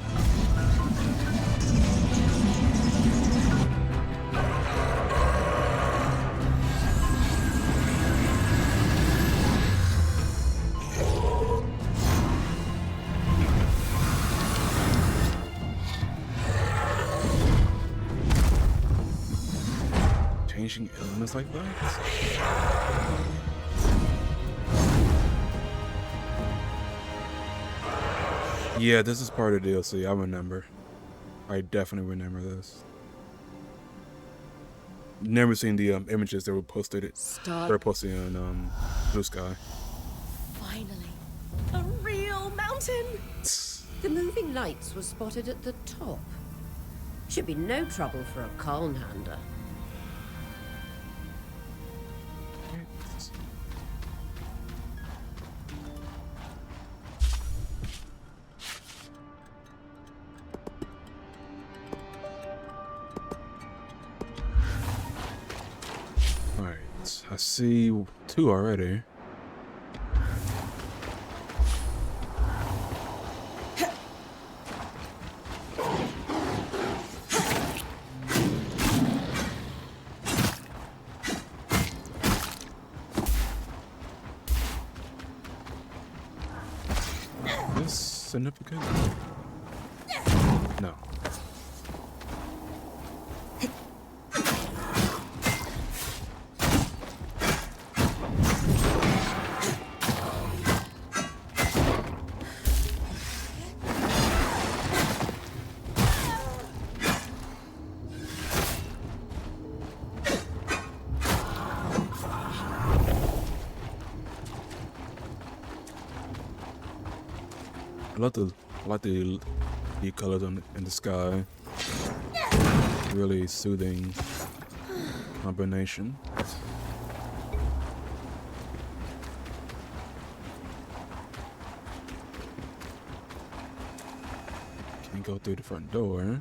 Changing elements like that? Yeah, this is part of the DLC. I remember. I definitely remember this. Never seen the images that were posted. They're posted on Blue Sky. Finally, a real mountain! The moving lights were spotted at the top. Should be no trouble for a Calnhander. Alright, I see 2 already. This significant? No. I like the colors in the sky. Really soothing combination. Can't go through the front door.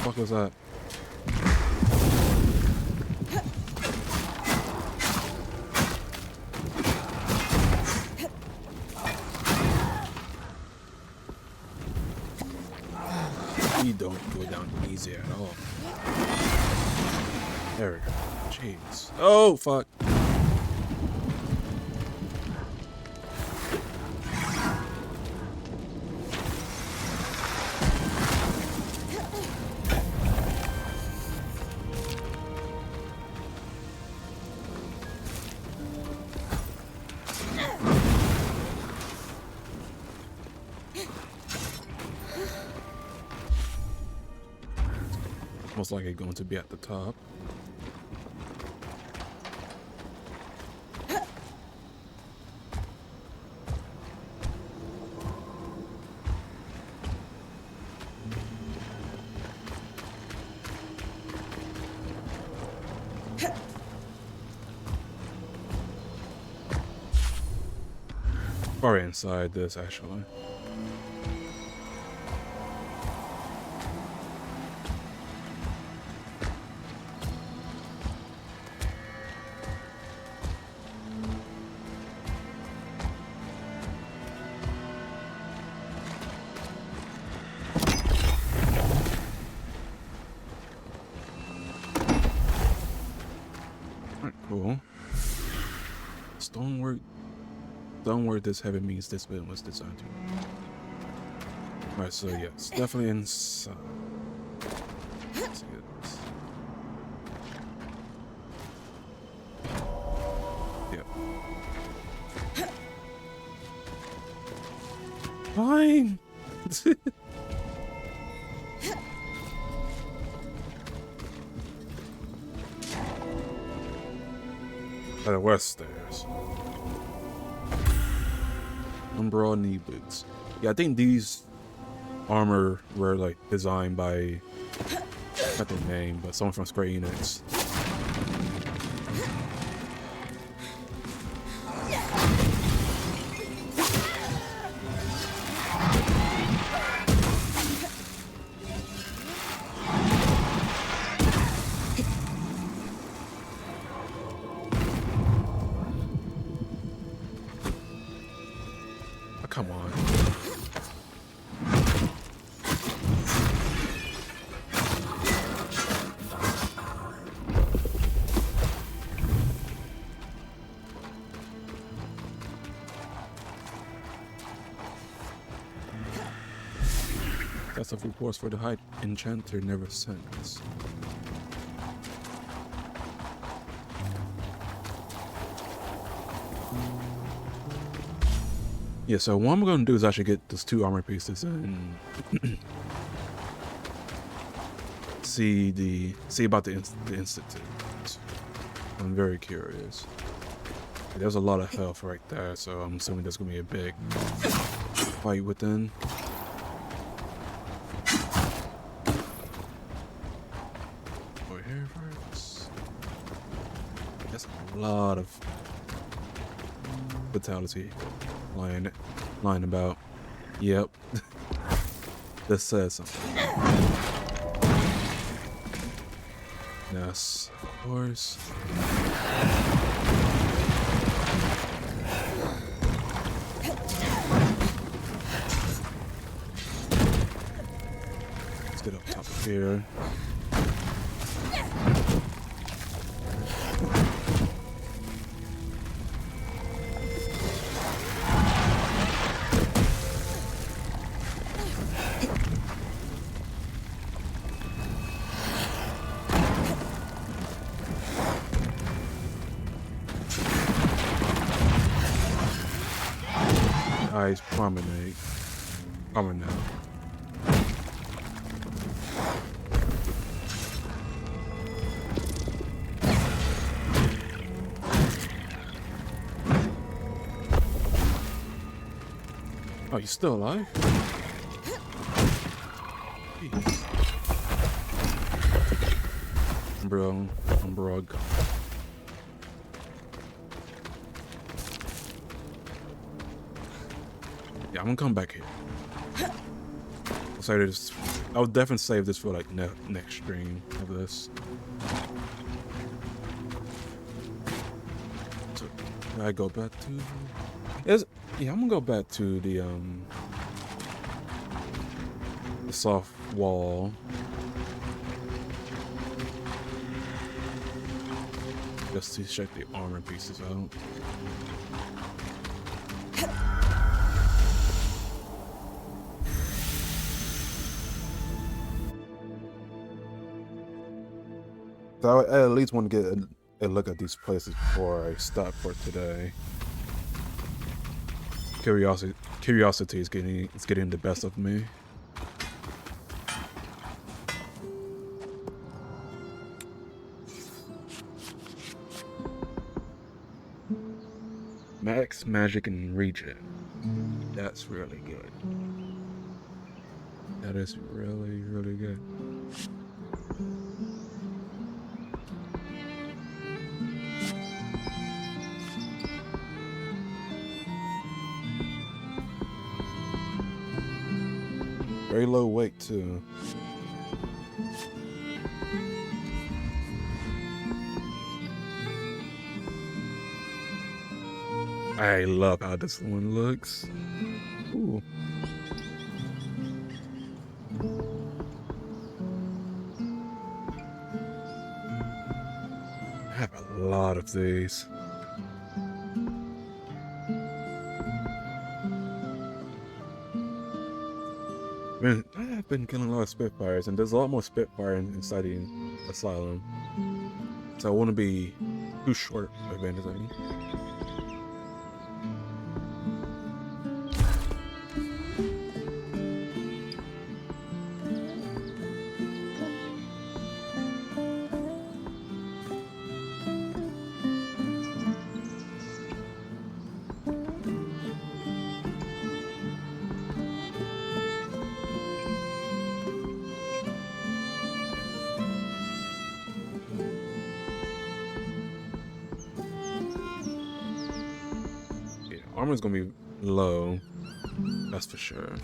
What was that? You don't go down easy at all. There we go. Jeez. Oh, fuck. Most likely going to be at the top. Far inside this, actually. Cool. Stonework this heavy means this building was designed to. Alright, so yeah, it's definitely inside. Let's get this. Yep. Fine. The west stairs. Umbral knee boots. Yeah, I think these armor were like designed by, not their name, but someone from Square Enix. Come on. That's of reports for the High Enchanter never sends. Yeah, so what I'm going to do is actually get those 2 armor pieces and see about the institute. I'm very curious. There's a lot of health right there, so I'm assuming there's going to be a big fight within. Over here first. That's a lot of fatality lying about. Yep. This says something. Yes, of course. Let's get up top of here. Eyes promenade. Promenade. Oh, you still alive? Jeez. Bro, gone. Yeah, I'm gonna come back here. I'll say this. I'll definitely save this for like next stream of this. So, I go back to. Yeah, I'm gonna go back to the soft wall. Just to check the armor pieces out. So I at least want to get a look at these places before I stop for today. Curiosity is getting the best of me. Max, magic, and regen. That's really good. That is really, really good. Very low weight too. I love how this one looks. Ooh. I have a lot of these. Man, I have been killing a lot of Spitfires, and there's a lot more Spitfire inside the Asylum. So I want to be too short of anything. Armor's gonna be low, that's for sure.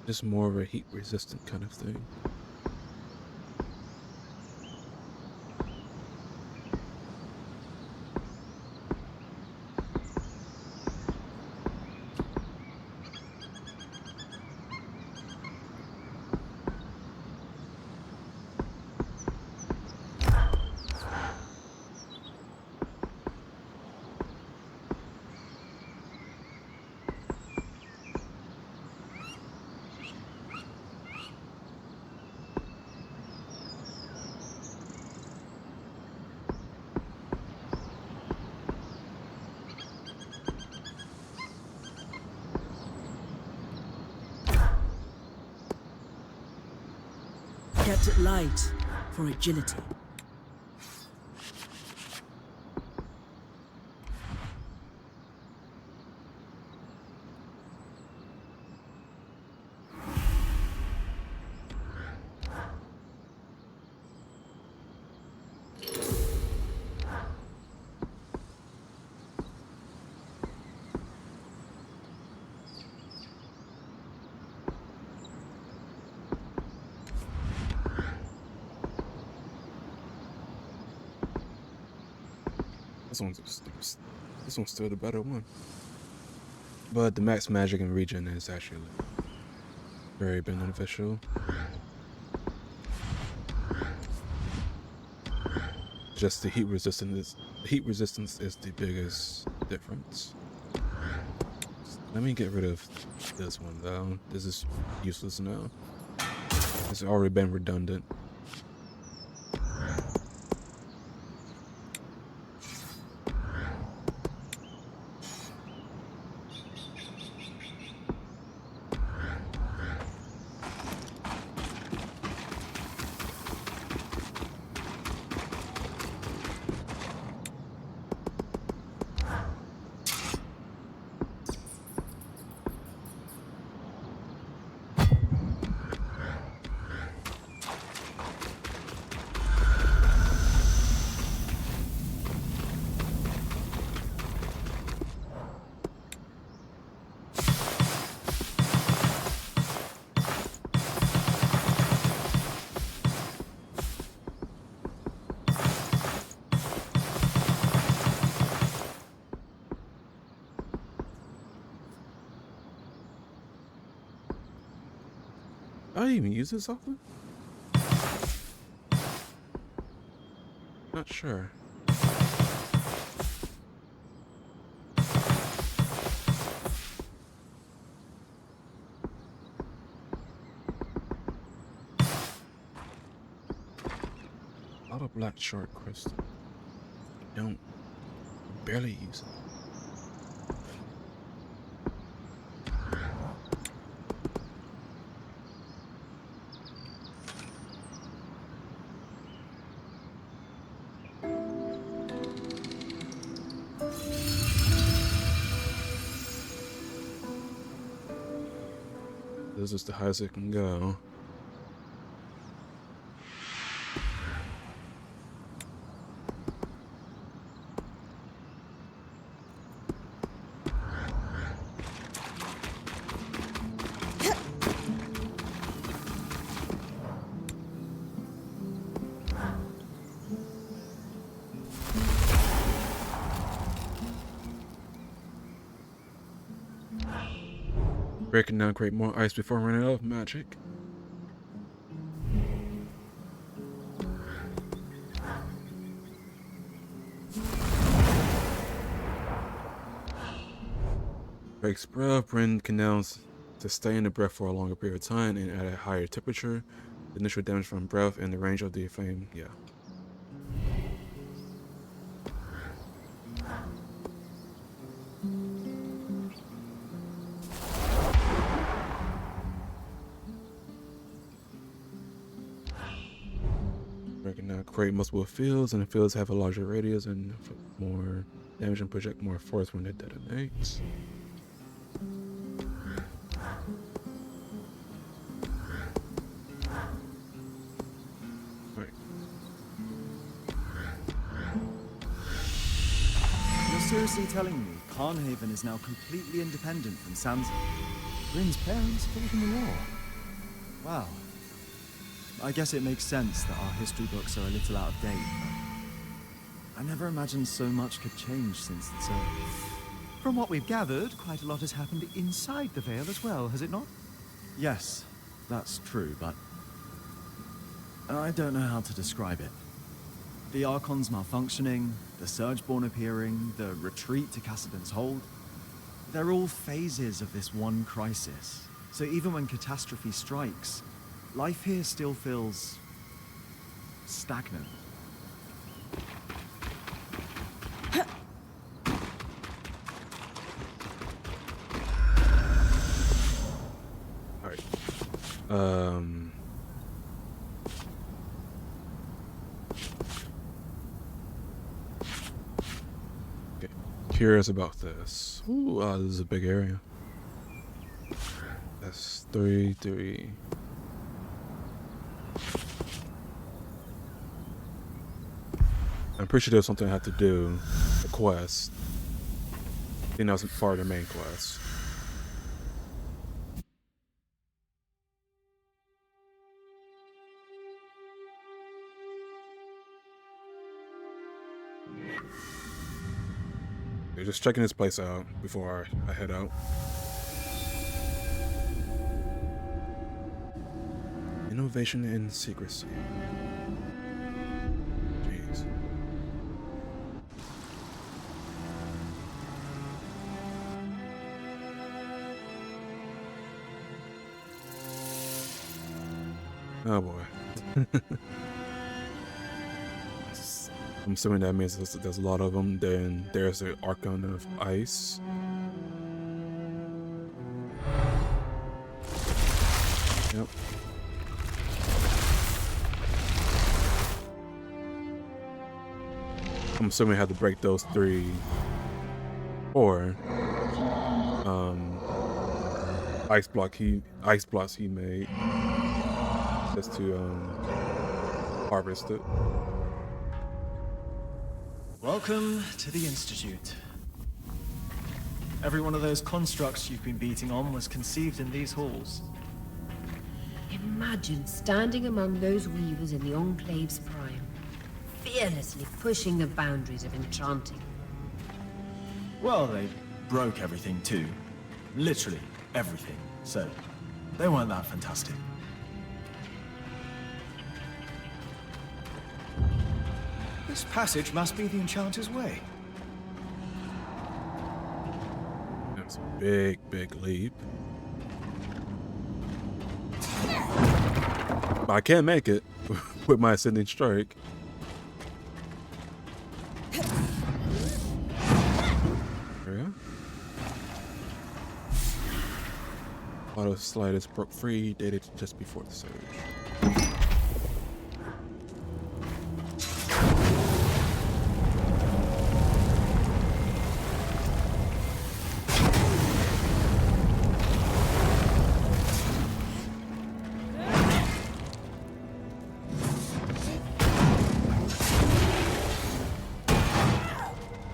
Just more of a heat resistant kind of thing. Kept it light for agility. This one's still the better one. But the max magic and regen is actually very beneficial. Just the heat resistance is the biggest difference. Let me get rid of this one though. This is useless now. It's already been redundant. I even use this often? Not sure. Auto black short crystal. Don't barely use it. This is the highest it can go. Breaking down, create more ice before running out of magic. Breaks breath, bring canals to stay in the breath for a longer period of time and at a higher temperature. The initial damage from breath and the range of the flame, yeah. Create multiple fields, and the fields have a larger radius and more damage and project more force when it detonates. Right. You're seriously telling me Carnhaven is now completely independent from Sansa? Bryn's parents fought in the war. Wow. I guess it makes sense that our history books are a little out of date, but I never imagined so much could change since it's From what we've gathered, quite a lot has happened inside the Vale as well, has it not? Yes, that's true, but I don't know how to describe it. The Archon's malfunctioning, the Surgeborn appearing, the retreat to Cassidon's Hold. They're all phases of this one crisis. So even when catastrophe strikes, life here still feels stagnant. All right. Okay. Curious about this. Ooh, this is a big area. That's 3. I'm pretty sure there's something I have to do. A quest. I think that was part of the main quest. They're just checking this place out before I head out. Innovation and secrecy. Jeez. Oh boy. I'm assuming that means there's a lot of them. Then there's the Archon of Ice. Yep. I'm assuming I have to break those 3 or ice blocks he made just to harvest it. Welcome to the Institute. Every one of those constructs you've been beating on was conceived in these halls. Imagine standing among those weavers in the Enclave's prime, fearlessly pushing the boundaries of enchanting. Well, they broke everything too. Literally everything. So, they weren't that fantastic. This passage must be the Enchanter's Way. That's a big, big leap. But I can't make it with my ascending strike. Yeah. Auto slide is broke free, dated just before the surge.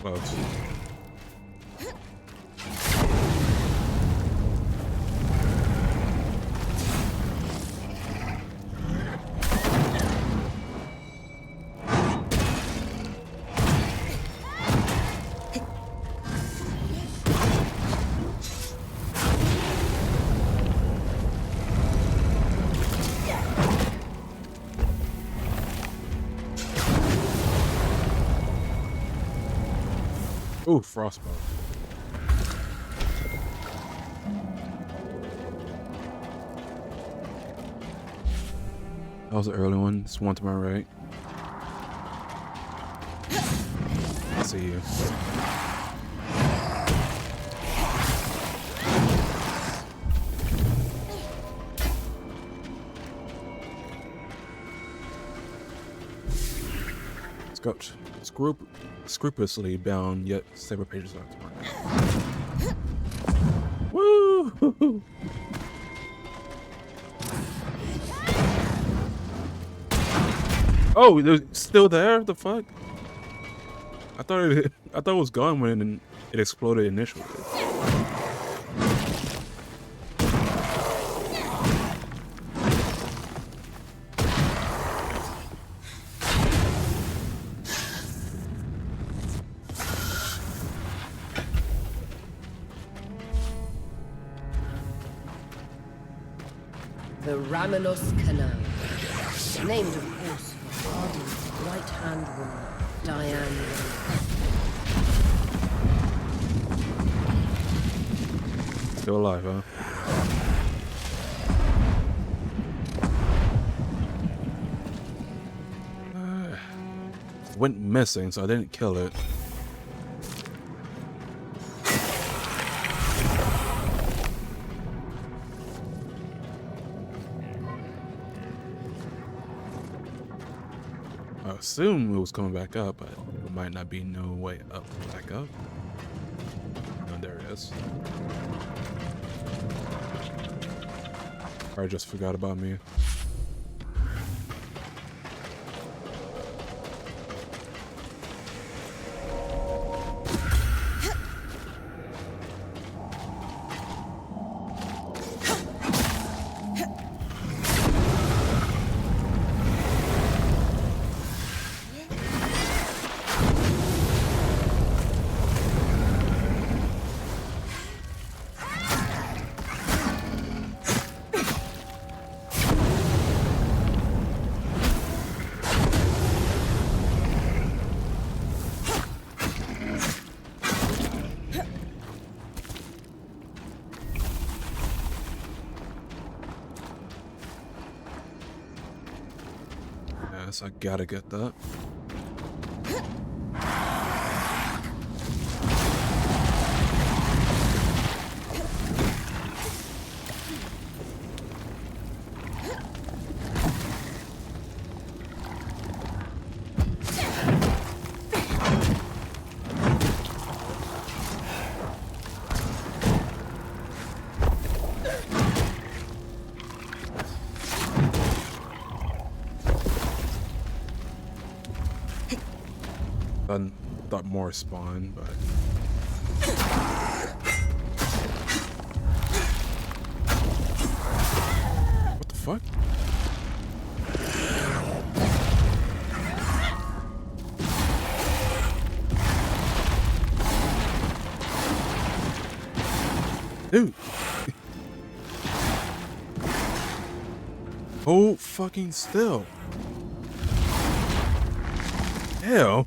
Close. Ooh, frostbow. That was the early one. This one to my right. I see you. Scotch. Scrupulously bound, yet several pages after. Woo! Oh, they're still there? The fuck? I thought it was gone when it exploded initially. The Ramenos Canal, named of course for Hardy's right-hand woman, Diane Wayne. Still alive, huh? Went missing, so I didn't kill it. I assume it was coming back up, but there might not be no way up, back up. Oh, there it is. I just forgot about me. Yes, I gotta get that. I thought more spawn, but what the fuck? Dude. Hold fucking still. Hell.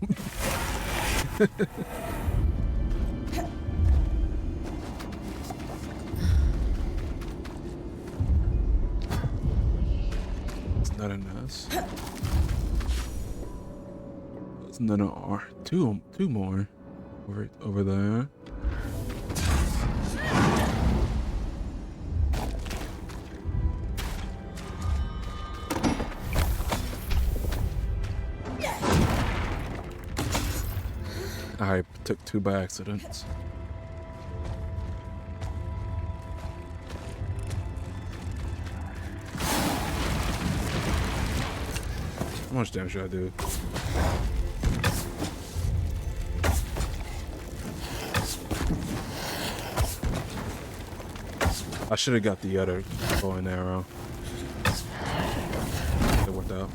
It's not an S. It's not an R. Two more over there. I took 2 by accident. How much damage should I do? I should have got the other bow and arrow. It worked out.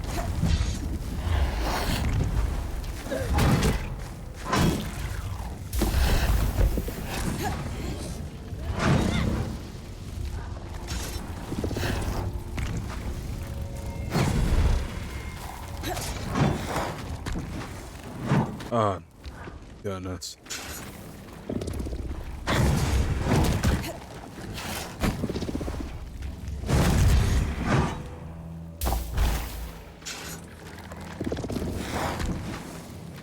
Oh, goodness.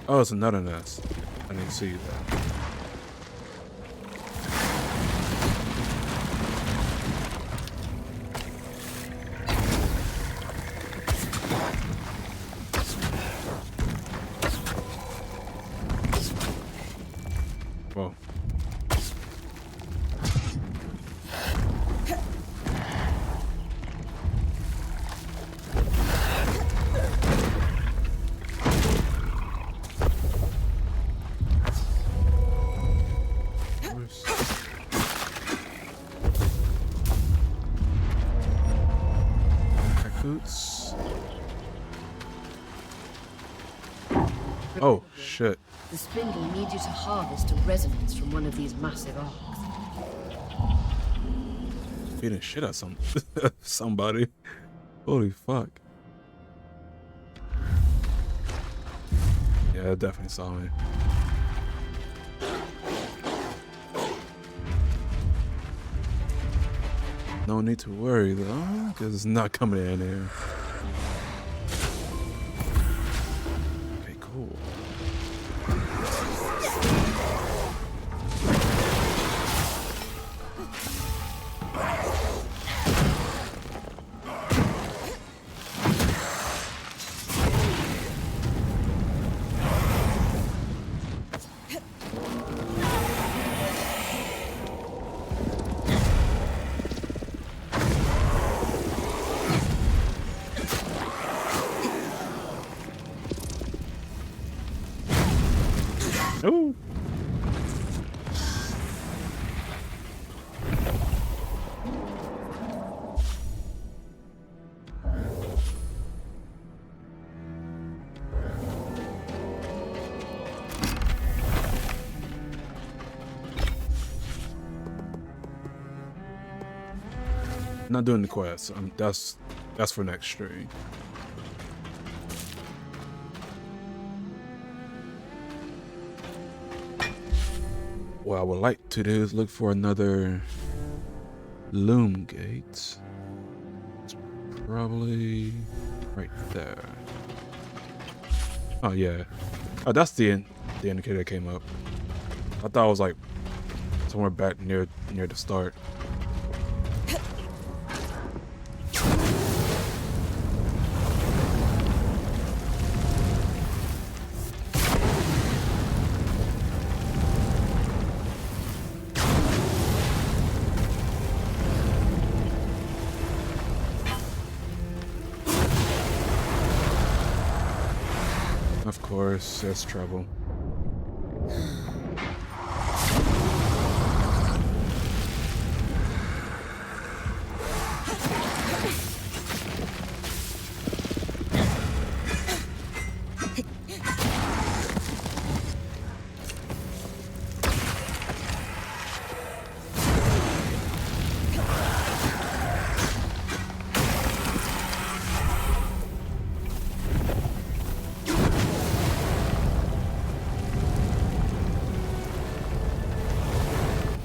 Oh, it's another nest. I didn't see that. Whoa. Boots. Oh, shit. The spindle needs you to harvest a resonance from one of these massive arcs. Beating shit out somebody. Holy fuck. Yeah, it definitely saw me. No need to worry though, because it's not coming in here. Okay, cool. Ooh. Not doing the quest. That's for next stream. What I would like to do is look for another loom gate. It's probably right there. Oh yeah. Oh, that's the indicator that came up. I thought it was like somewhere back near the start. Of course, there's trouble.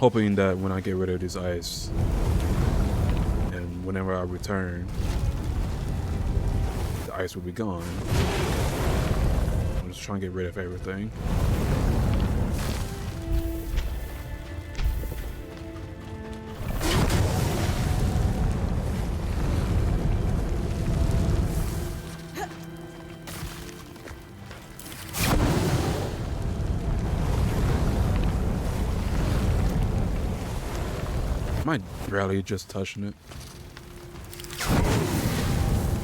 Hoping that when I get rid of this ice, and whenever I return, the ice will be gone. I'm just trying to get rid of everything. Am I barely just touching it?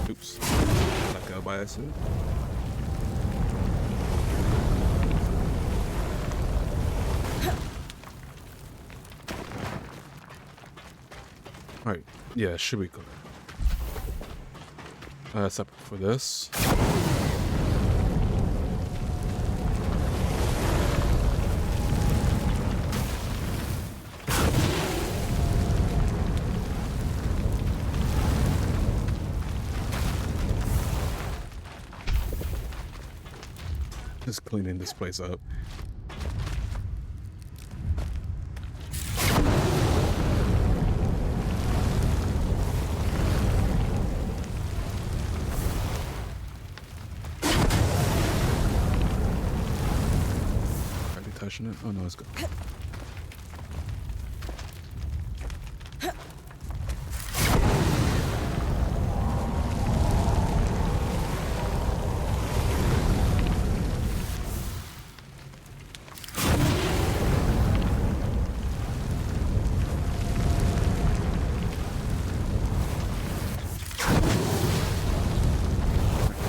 Oops. Let go by accident. Alright, yeah, it should be clear. Separate for this. Just cleaning this place up. Are they touching it? Oh no, it's good.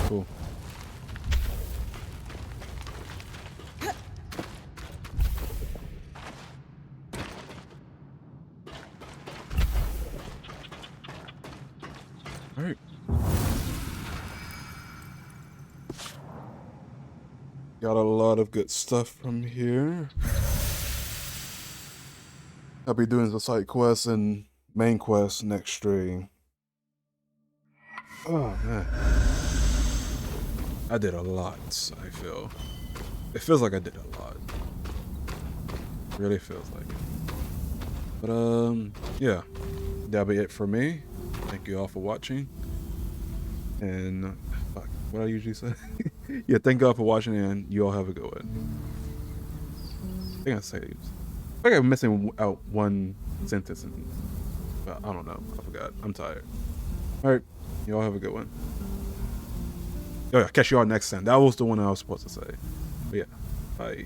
Cool. All right. Got a lot of good stuff from here. I'll be doing the side quests and main quests next stream. Oh man. I did a lot, I feel. It feels like I did a lot. Really feels like it. But yeah. That'll be it for me. Thank you all for watching. And fuck, what I usually say? Yeah, thank you all for watching and you all have a good one. I think I saved. I think I'm missing out one sentence but I don't know. I forgot. I'm tired. Alright, you all have a good one. Oh yeah, catch you all next time. That was the one I was supposed to say. But yeah, bye.